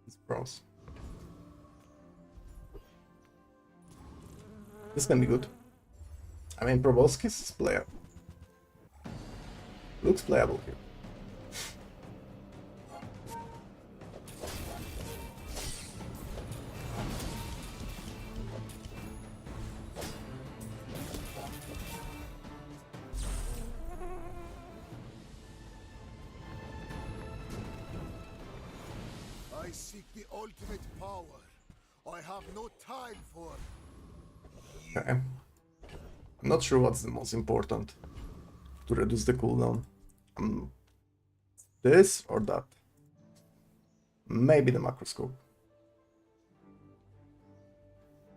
It's bronze. This can be good. I mean, Proboscis is playable. Looks playable here. I seek the ultimate power. I have no time for... Okay. I'm not sure what's the most important to reduce the cooldown. This or that? Maybe the macroscope.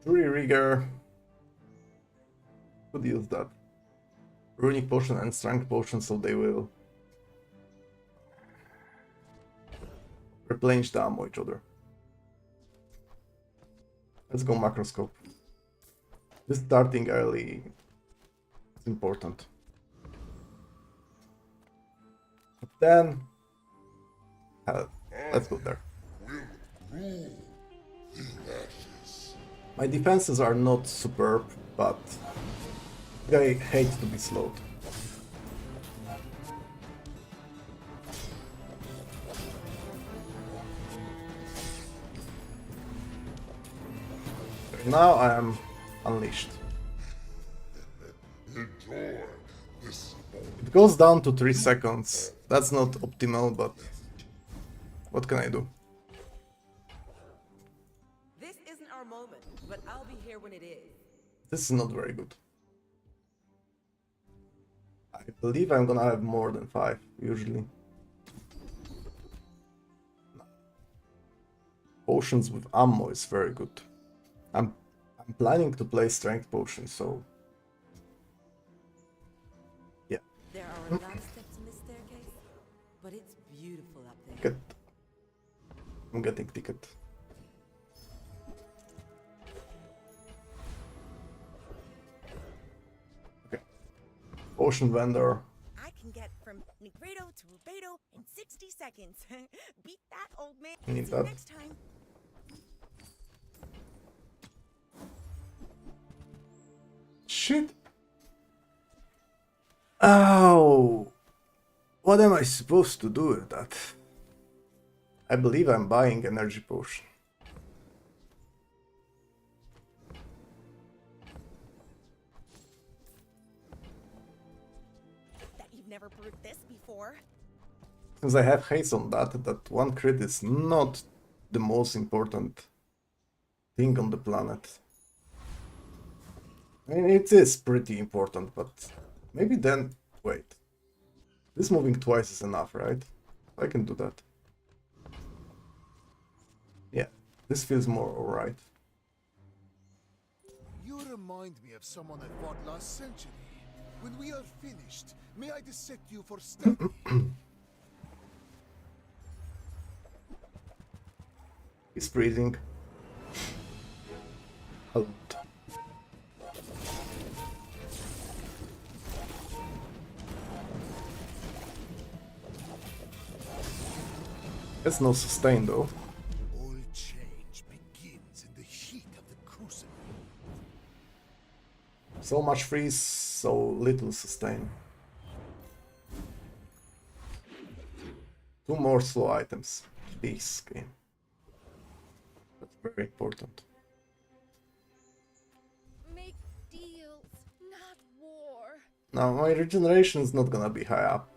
Jury Rigger. Could use that. Runic Potion and Strength Potion, so they will replenish the ammo each other. Let's go macroscope. This starting early is important. But then, let's go there. My defenses are not superb, but I hate to be slowed. Now I am unleashed. It goes down to 3 seconds. That's not optimal, but what can I do? This isn't our moment, but I'll be here when it is. This is not very good. I believe I'm gonna have more than 5, usually. potions with ammo is very good. I'm planning to play strength potions, so yeah. There are a lot of steps in this staircase, but it's beautiful up there. Ticket. I'm getting ticket. Okay. Potion vendor. I can get from Negredo to Rubedo in 60 seconds. Beat that, old man. I need See that. you next time. Shit. Oh. What am I supposed to do with that? I believe I'm buying energy potion. That you've never brewed this before. Since I have haste on that one crit is not the most important thing on the planet. I mean, it is pretty important, but maybe then... Wait. This moving twice is enough, right? I can do that. Yeah, this feels more alright. You remind me of someone I fought last century. When we are finished, may I dissect you for study? He's breathing. A lot. That's no sustain though. All change begins in the heat of the crucible. So much freeze, so little sustain. 2 more slow items. Peace game. That's very important. Make deals, not war. Now my regeneration is not gonna be high up.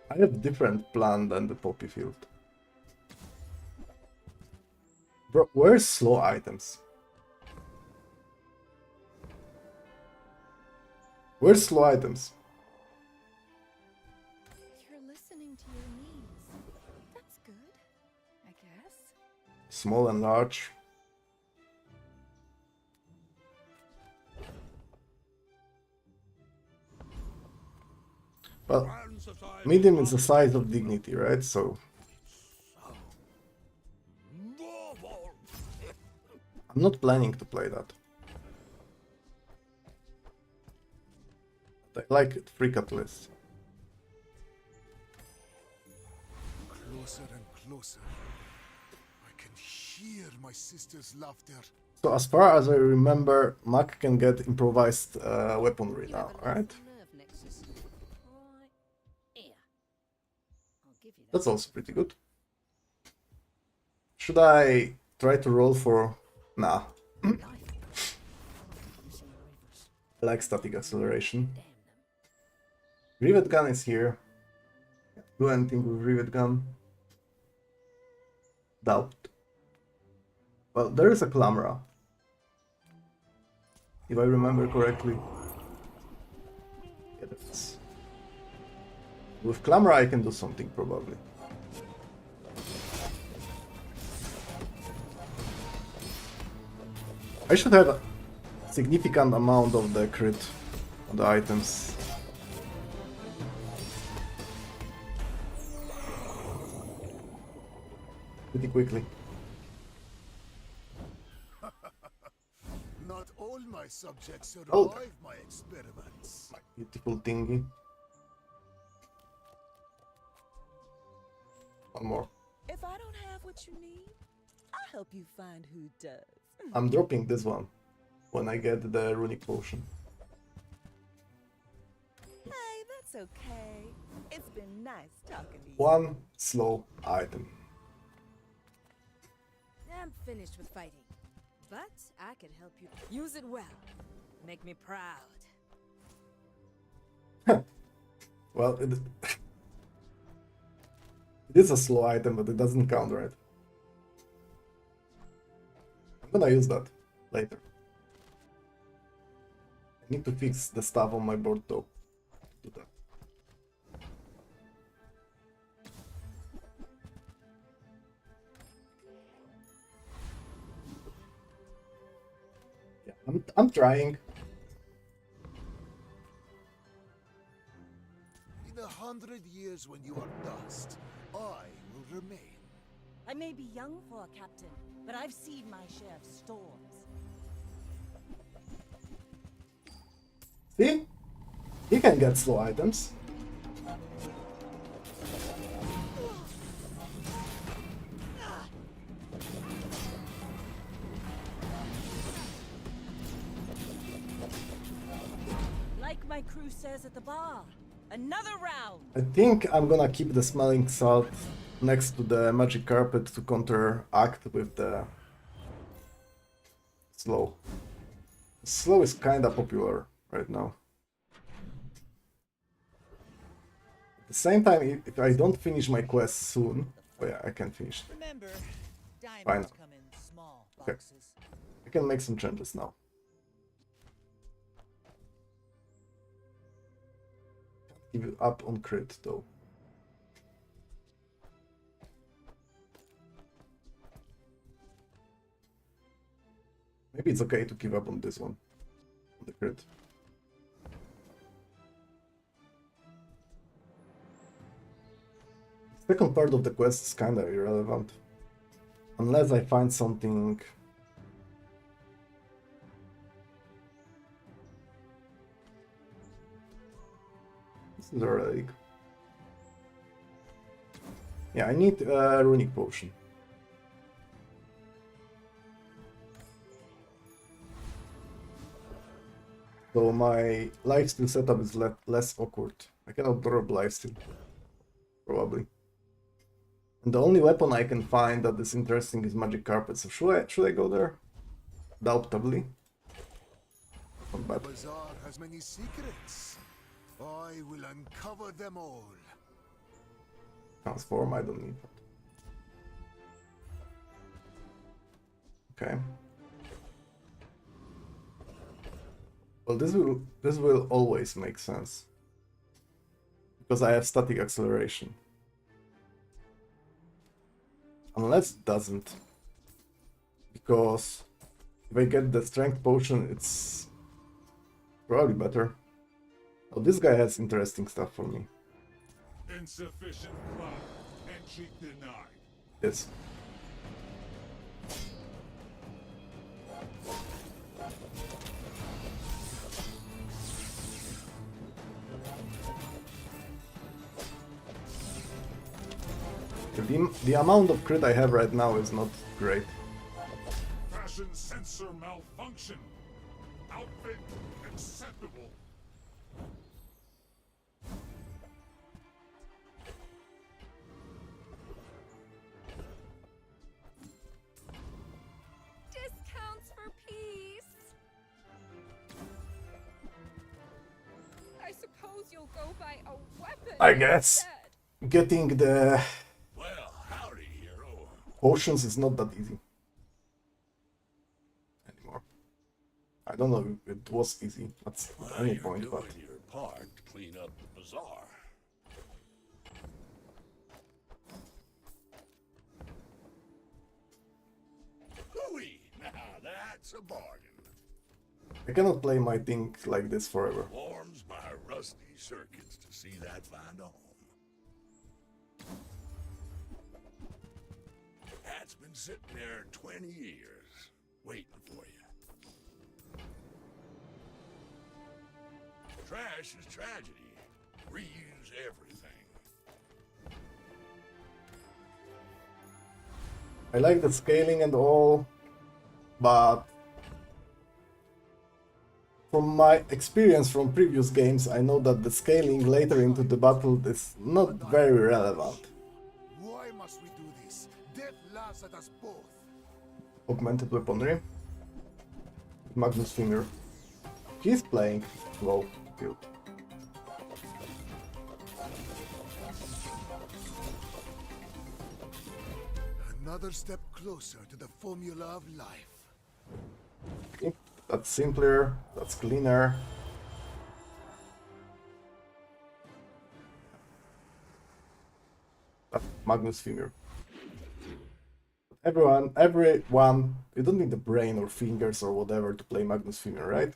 I have different plan than the poppy field. Bro, where's slow items? Where's slow items? You're listening to your needs. That's good, I guess. Small and large. Well, medium is the size of dignity, right? So I'm not planning to play that. I like it, free catalyst. Closer and closer. I can hear my sister's laughter. So as far as I remember, Mac can get improvised weaponry now, right? That's also pretty good. Should I try to roll for... Nah. I like static acceleration. Rivet gun is here. Do anything with rivet gun? Doubt. Well, there is a Clamora. If I remember correctly. Yeah, that's... With Clamora I can do something probably. I should have a significant amount of the crit on the items. Pretty quickly. Not all my subjects survive Oh. my experiments. My beautiful thingy. One more. If I don't have what you need, I'll help you find who does. I'm dropping this one when I get the runic potion. Hey, that's okay. It's been nice talking to you. One slow item. I'm finished with fighting, but I can help you use it well. Make me proud. Well, it is a slow item, but it doesn't count, right? I'm gonna use that later. I need to fix the stuff on my board though. Do that. I'm trying. In 100 years when you are dust, I will remain. I may be young for a captain, but I've seen my share of storms. See? He can get slow items. Like my crew says at the bar, another round! I think I'm gonna keep the smelling salt next to the magic carpet to counteract with the slow. Slow is kinda popular right now. At the same time, if I don't finish my quest soon, oh yeah, I can finish it. Remember, Fine. diamonds come in small Okay. boxes. I can make some changes now. Can't give it up on crit though. Maybe it's okay to give up on this one, on the crit. The second part of the quest is kinda irrelevant. Unless I find something... This is a relic. Yeah, I need a runic potion. So my lifesteal setup is less awkward. I cannot drop lifesteal, probably. And the only weapon I can find that is interesting is magic carpet. So should I go there? Doubtably. Not bad. Bazaar has many secrets. I will uncover them all. Transform, I don't need that. Okay. Well, this will always make sense. Because I have static acceleration. Unless it doesn't. Because if I get the strength potion, it's probably better. Oh, this guy has interesting stuff for me. Insufficient cloud. Entry denied. Yes. The amount of crit I have right now is not great. Fashion sensor malfunction. Outfit acceptable. Discounts for peace. I suppose you'll go buy a weapon. I guess getting the Well, howdy, hero. potions is not that easy anymore. I don't know if it was easy at any point, but Doing your part to clean up the bazaar. Hooey! Now that's a bargain. I cannot play my thing like this forever. Warms my rusty circuits to see that find a home. That's been sitting there 20 years, waiting for you. Trash is tragedy. Reuse everything. I like the scaling and all, but from my experience from previous games, I know that the scaling later into the battle is not very relevant. Why must we do this? Death laughs at us both. Augmented weaponry. Magnus Finger. He's playing low build. Another step closer to the formula of life. Okay, that's simpler, that's cleaner. Magnus Finger. Everyone, you don't need the brain or fingers or whatever to play Magnus Femur, right?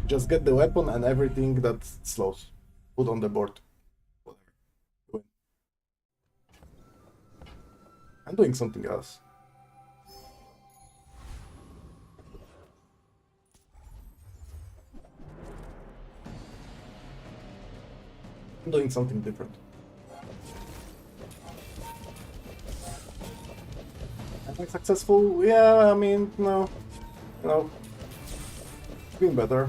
Just get the weapon and everything that slows. Put on the board. Whatever. I'm doing something else. I'm doing something different. Am I successful? Yeah, I mean, no. No. It's been better.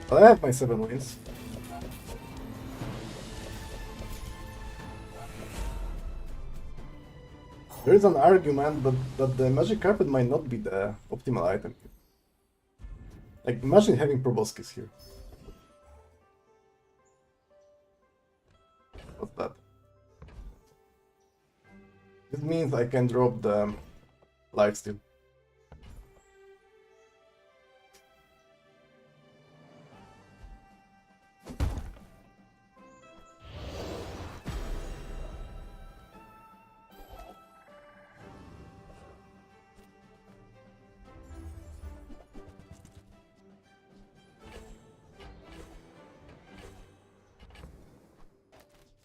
But I have my 7 wins. There is an argument that the magic carpet might not be the optimal item. Like, imagine having proboscis here. What's that? This means I can drop the lifesteal.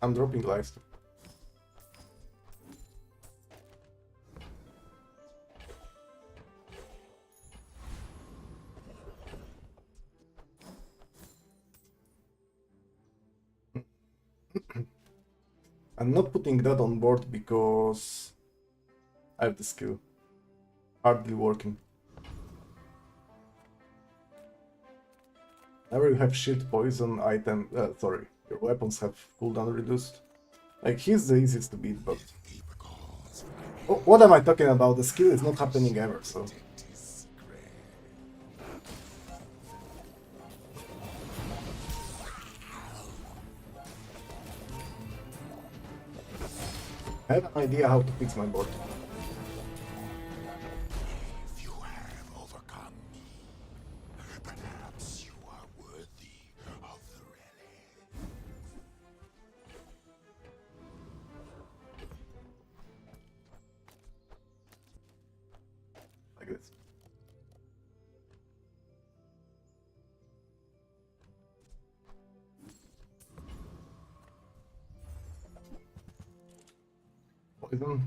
I'm dropping lifesteal. I'm not putting that on board because I have the skill. Hardly working. Whenever you have shield poison item, sorry, your weapons have cooldown reduced. Like, he's the easiest to beat, but... Oh, what am I talking about? The skill is not happening ever, so... I have an idea how to fix my board. If you have overcome me, perhaps you are worthy of the relic. Like this. Poison.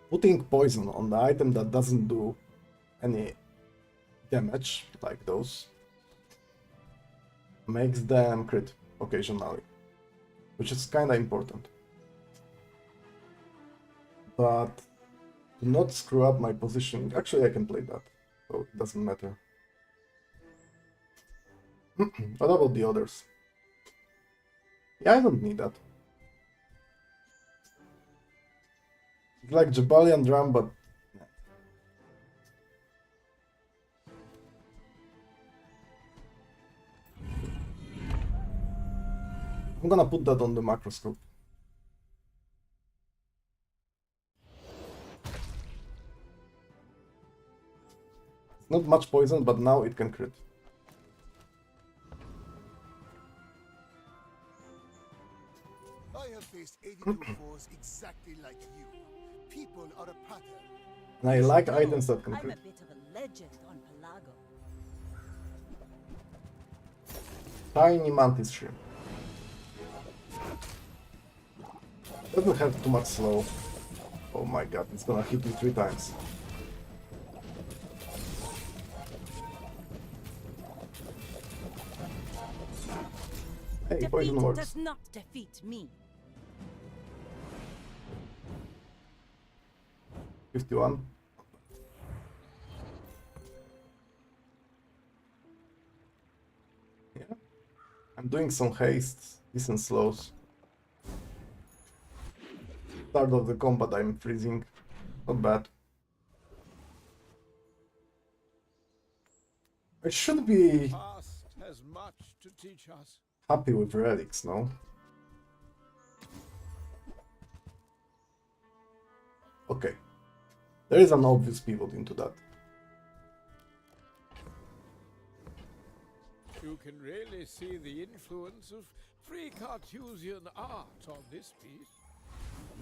Putting poison on the item that doesn't do any damage, like those, makes them crit occasionally, which is kinda important. But to not screw up my positioning, actually I can play that, so it doesn't matter. What about the others? Yeah, I don't need that. It's like Jabalian drum, but I'm gonna put that on the macroscope. It's not much poison, but now it can crit. I have faced 82 foes exactly like you. People are a pattern. And I like items that can I'm a crit. bit of a legend on Pelago. Tiny mantis shrimp. Doesn't have too much slow. Oh my god, it's gonna hit me 3 times. Hey, poison Defeat works. does not defeat me. 51. Yeah. I'm doing some haste, decent slows. Start of the combat I'm freezing. Not bad. I should be Past has much to teach us. happy with relics, no? Okay. There is an obvious pivot into that. You can really see the influence of free Cartesian art on this piece.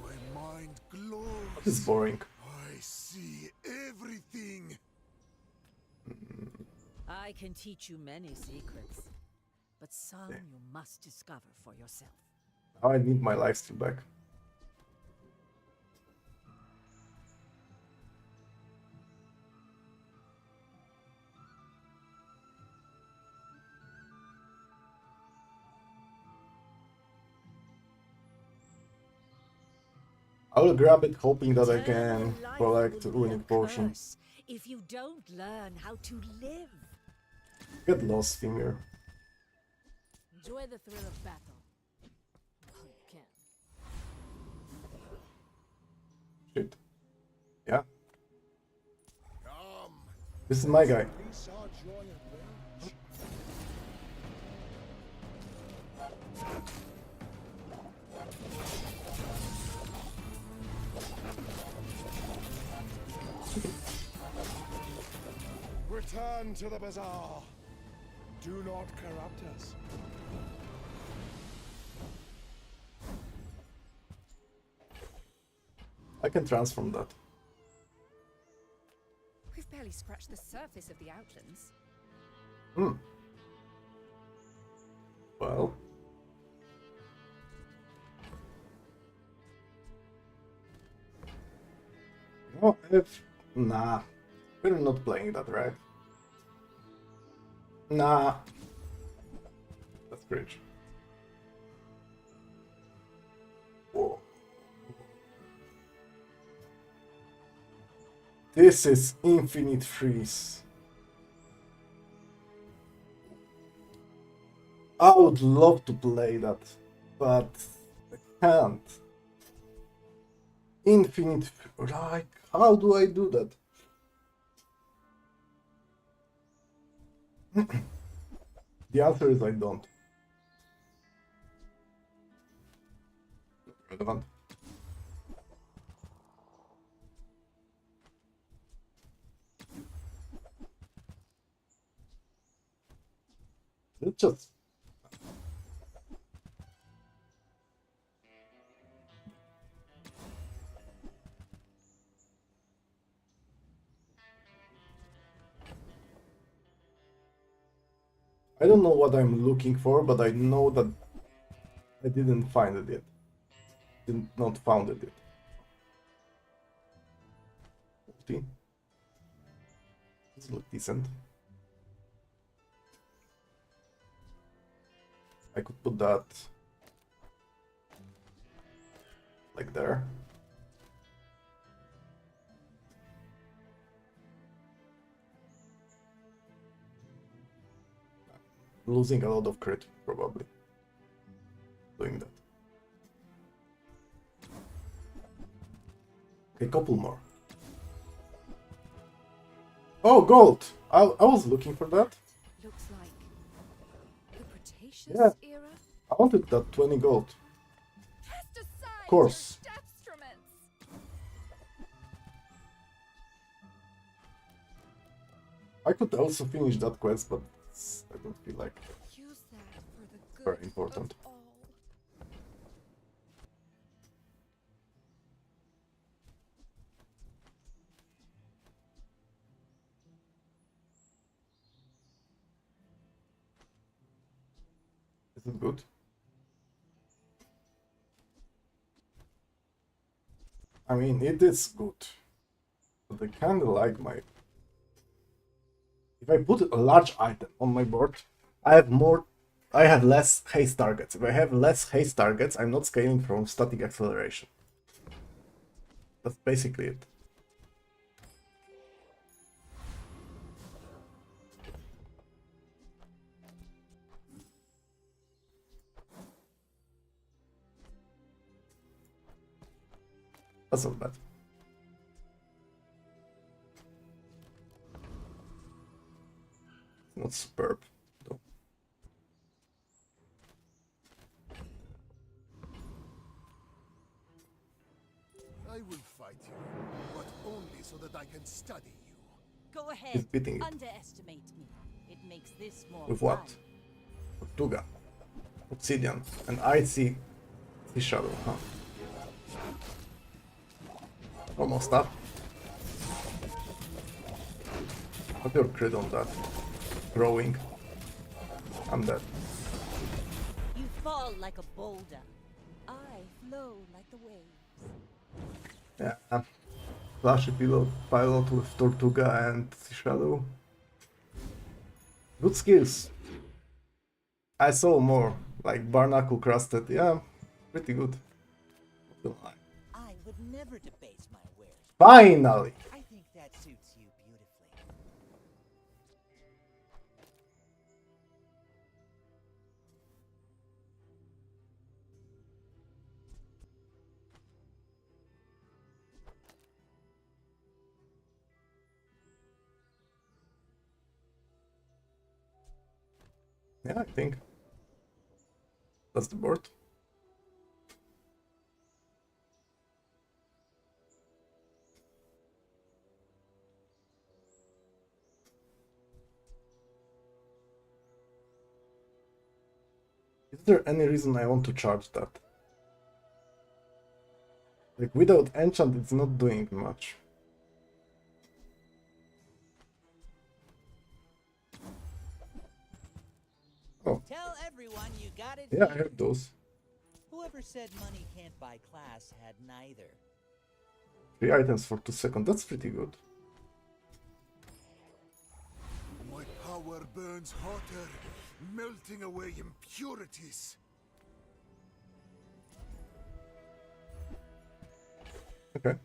My mind glows. This is boring. I see everything. I can teach you many secrets, but some you must discover for yourself. Now I need my lifesteal back. I will grab it hoping that I can collect ruining potion. If you don't learn how to live. Get lost, finger. Enjoy the thrill of battle. While you can. Shit. Yeah. This is my guy. Return to the bazaar. Do not corrupt us. I can transform that. We've barely scratched the surface of the outlands. Well. No, nah. We're not playing that, right? Nah. That's cringe. Whoa. This is infinite freeze. I would love to play that, but I can't. Infinite, like, how do I do that? The answer is I don't. Relevant. Let's just. I don't know what I'm looking for, but I know that I didn't find it yet. Did not found it yet. 14. This looks decent. I could put that like there. Losing a lot of crit, probably. Doing that. A couple more. Oh, gold! I was looking for that. Looks like the Cretaceous Yeah. era. I wanted that 20 gold. Cast aside Of course. your instruments. I could also finish that quest, but I don't feel like Use that for the good very important. of all. Is it good? I mean, it is good. But I kinda like my... If I put a large item on my board, I have less haste targets. If I have less haste targets, I'm not scaling from static acceleration. That's basically it. That's not bad. Not superb, though. I will fight you. I can study you. Go ahead. He's beating it. Underestimate me. It makes this more With fun. what? Tortuga, Obsidian, and Icy Sea Shadow, huh? Almost up. What's your crit on that? Growing. I'm dead. You fall like a boulder. I flow like the waves. Yeah. Flashy pilot with Tortuga and Sea Shadow. Good skills. I saw more, like Barnacle Crusted. Yeah, pretty good. Not gonna lie. I would never debase my wares. Finally! I think that suits you beautifully. Yeah, I think that's the board. Is there any reason I want to charge that? Like, without enchant, it's not doing much. Oh. Tell everyone you got it. Yeah, I here. have those. Whoever said money can't buy class had neither. 3 items for 2 seconds, that's pretty good. My power burns hotter, melting away impurities. Okay.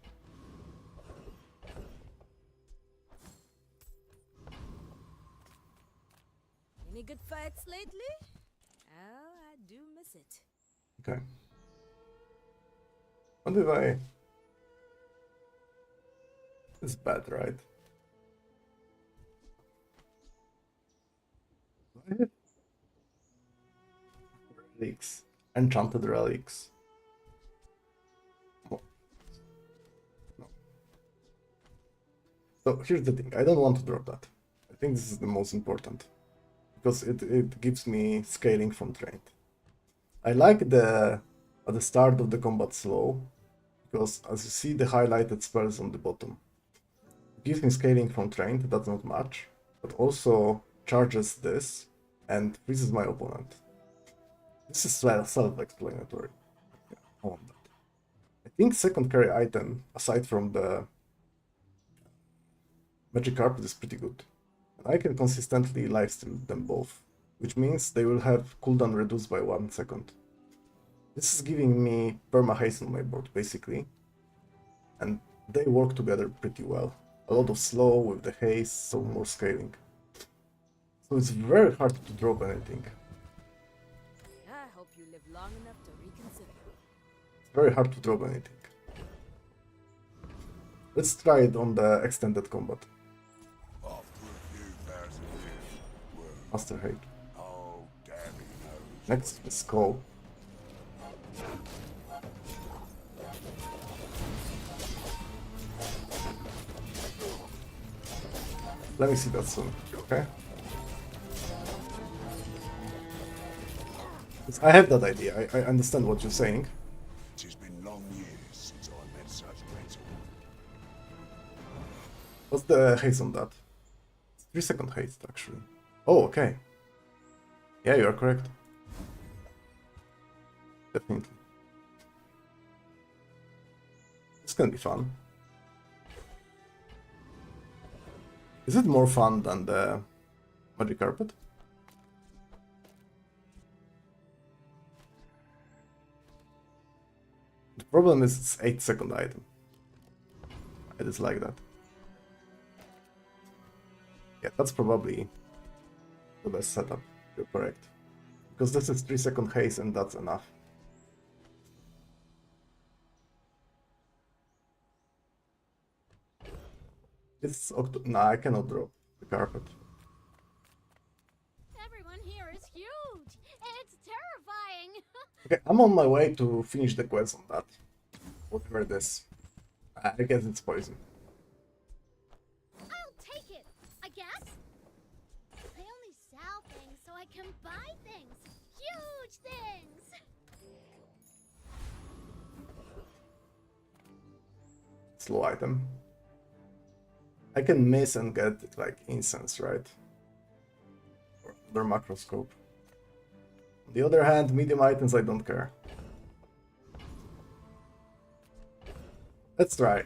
Any good fights lately? Oh, I do miss it. Okay. What did I... It's bad, right? Relics. Enchanted relics. Oh. No. So here's the thing, I don't want to drop that. I think this is the most important. Because it gives me scaling from trained. I like the at the start of the combat slow, because as you see the highlighted spells on the bottom. It gives me scaling from trained, that's not much, but also charges this and freezes my opponent. This is self-explanatory. Yeah, I want that. I think second carry item, aside from the Magic Carpet, is pretty good. And I can consistently lifesteal them both, which means they will have cooldown reduced by 1 second. This is giving me perma-haste on my board, basically. And they work together pretty well. A lot of slow with the haste, so more scaling. So it's very hard to drop anything. I hope you live long enough to reconsider. It's very hard to drop anything. Let's try it on the extended combat. Master Hate. Next is Skull. Let me see that soon, okay? I have that idea, I understand what you're saying. It has been long years since I met such mental. What's the haste on that? It's 3-second haste, actually. Oh, okay. Yeah, you are correct. Definitely. This can be fun. Is it more fun than the Magic Carpet? The problem is it's 8-second item. I dislike that. Yeah, that's probably the best setup. You're correct. Because this is 3-second haste and that's enough. It's nah, I cannot drop the carpet. Everyone here is huge. It's terrifying. Okay, I'm on my way to finish the quest on that. Whatever it is. I guess it's poison. I can buy things. Huge things. Slow item. I can miss and get like incense, right? Or their macroscope. On the other hand, medium items I don't care. Let's try.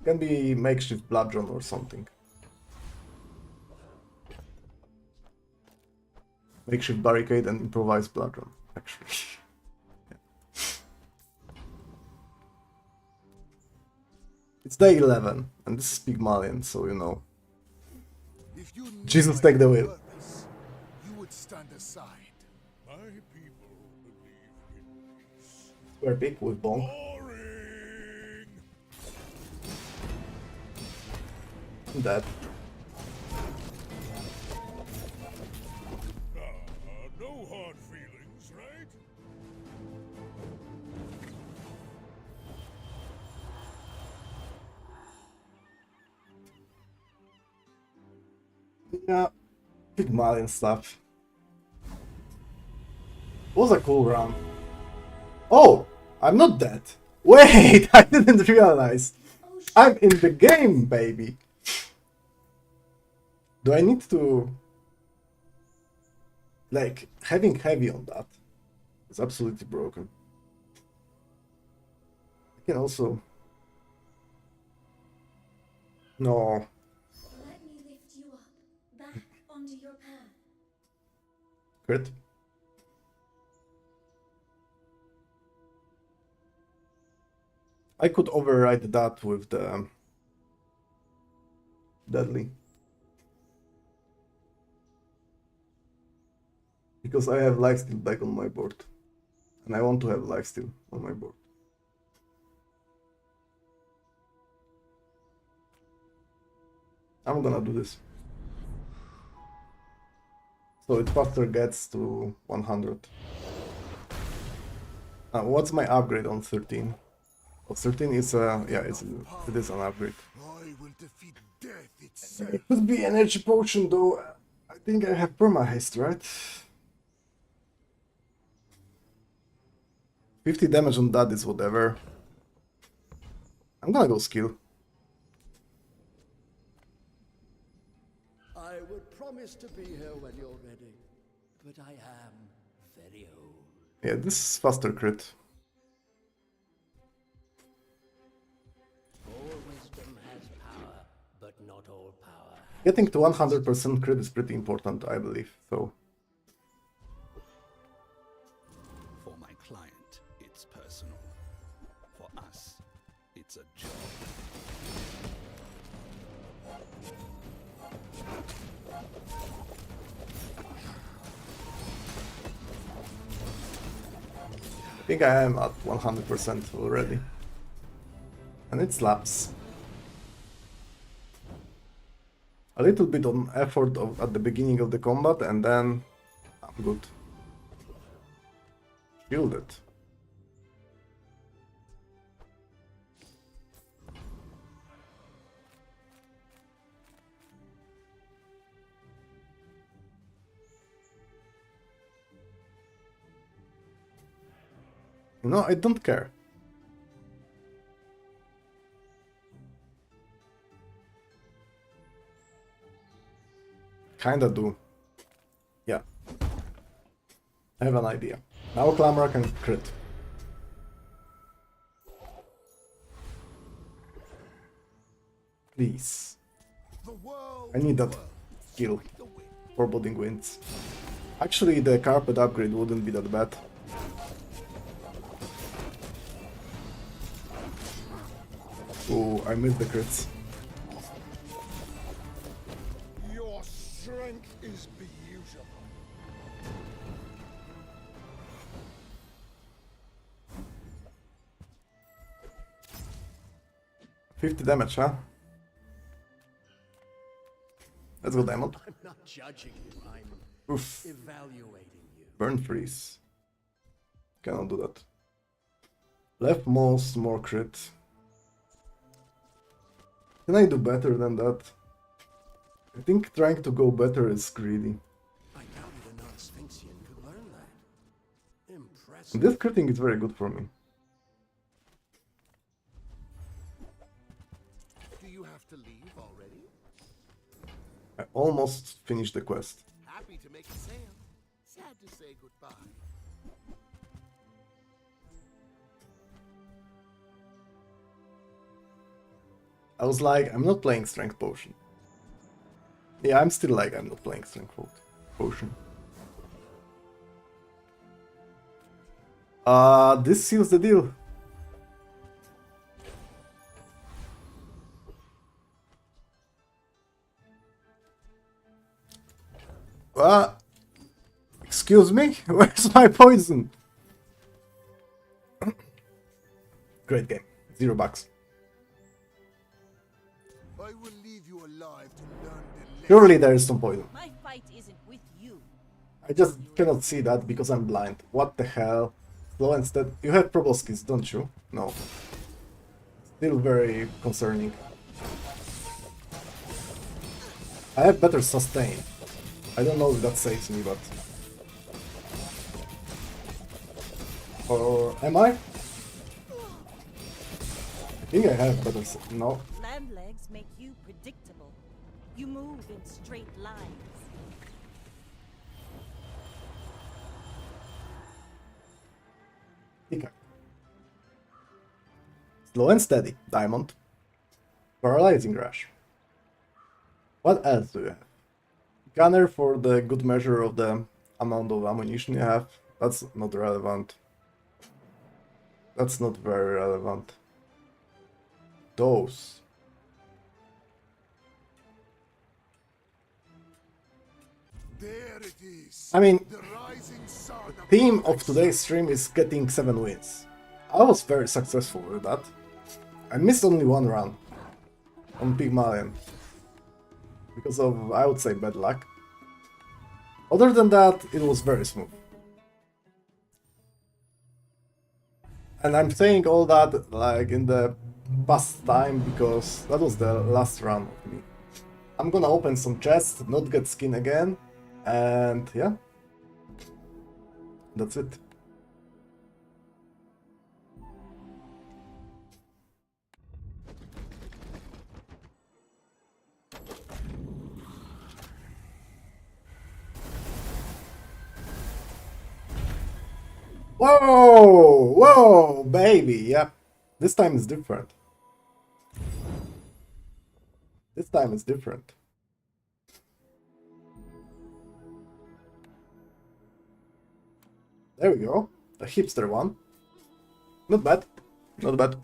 Can be makeshift bludgeon or something. Makeshift barricade and improvised bludgeon, actually. It's day 11, and this is Pygmalion, so you know. If you knew Jesus, my take the wheel. purpose, you would stand aside. My people believe in peace. Square pick with bonk. That. No hard feelings, right? Yeah, Pygmalion stuff. Was a cool run. Oh, I'm not dead. Wait, I didn't realize. I'm in the game, baby. Do I need to... Like, having heavy on that is absolutely broken. I can also... No. Let me lift you up, back onto your path. Crit. I could override that with the deadly. Because I have lifesteal back on my board. And I want to have lifesteal on my board. I'm gonna do this. So it faster gets to 100. What's my upgrade on 13? Oh, 13 is yeah, it is an upgrade. I will defeat death itself. It could be energy potion though. I think I have perma haste, right? 50 damage on that is whatever. I'm gonna go skill. I would promise to be here when you're ready, but I am very old. Yeah, this is faster crit. All wisdom has power, but not all power. Getting to 100% crit is pretty important, I believe, so... For my client, it's personal. For us, it's a job. I think I am at 100% already. And it slaps. A little bit on effort at the beginning of the combat and then I'm good. Shielded. No, I don't care. Kinda do. Yeah. I have an idea. Now Clamor can crit. Please. I need that skill. Foreboding Winds. Actually, the carpet upgrade wouldn't be that bad. Oh, I missed the crits. Your strength is beautiful. $50 damage, huh? Let's go, Diamond. I'm not judging you, I'm Oof. evaluating you. Burn freeze. Cannot do that. Leftmost, more crit. Can I do better than that? I think trying to go better is greedy. I impressive. This critting is very good for me. Do you have to leave already? I almost finished the quest. Happy to make a sale. Sad to say goodbye. I was like, I'm not playing Strength Potion. Yeah, I'm still like, I'm not playing Strength Potion. This seals the deal. Excuse me? Where's my poison? Great game. $0. I will leave you alive to learn the lesson. Surely there is some poison. My fight isn't with you. I just cannot see that because I'm blind. What the hell? Slow and steady. You have proboscis, don't you? No. Still very concerning. I have better sustain. I don't know if that saves me, but... Or am I? I think I have better... No. Land legs make you predictable. You move in straight lines. Okay. Slow and steady, diamond. Paralyzing rush. What else do you have? Gunner for the good measure of the amount of ammunition you have. That's not relevant. That's not very relevant. Those. There it is. I mean, The rising sun the theme of today's stream is getting 7 wins. I was very successful with that. I missed only one run on Pygmalion because of, I would say, bad luck. Other than that, it was very smooth. And I'm saying all that like in the past time because that was the last run of me. I'm gonna open some chests, not get skin again, and yeah, that's it. Whoa! Whoa, baby! Yep. This time is different. This time is different. There we go. A hipster one. Not bad. Not bad.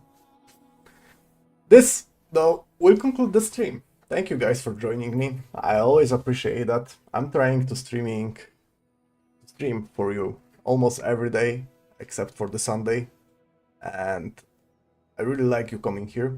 This, though, will conclude the stream. Thank you guys for joining me. I always appreciate that. I'm trying to stream for you almost every day, except for the Sunday. And I really like you coming here.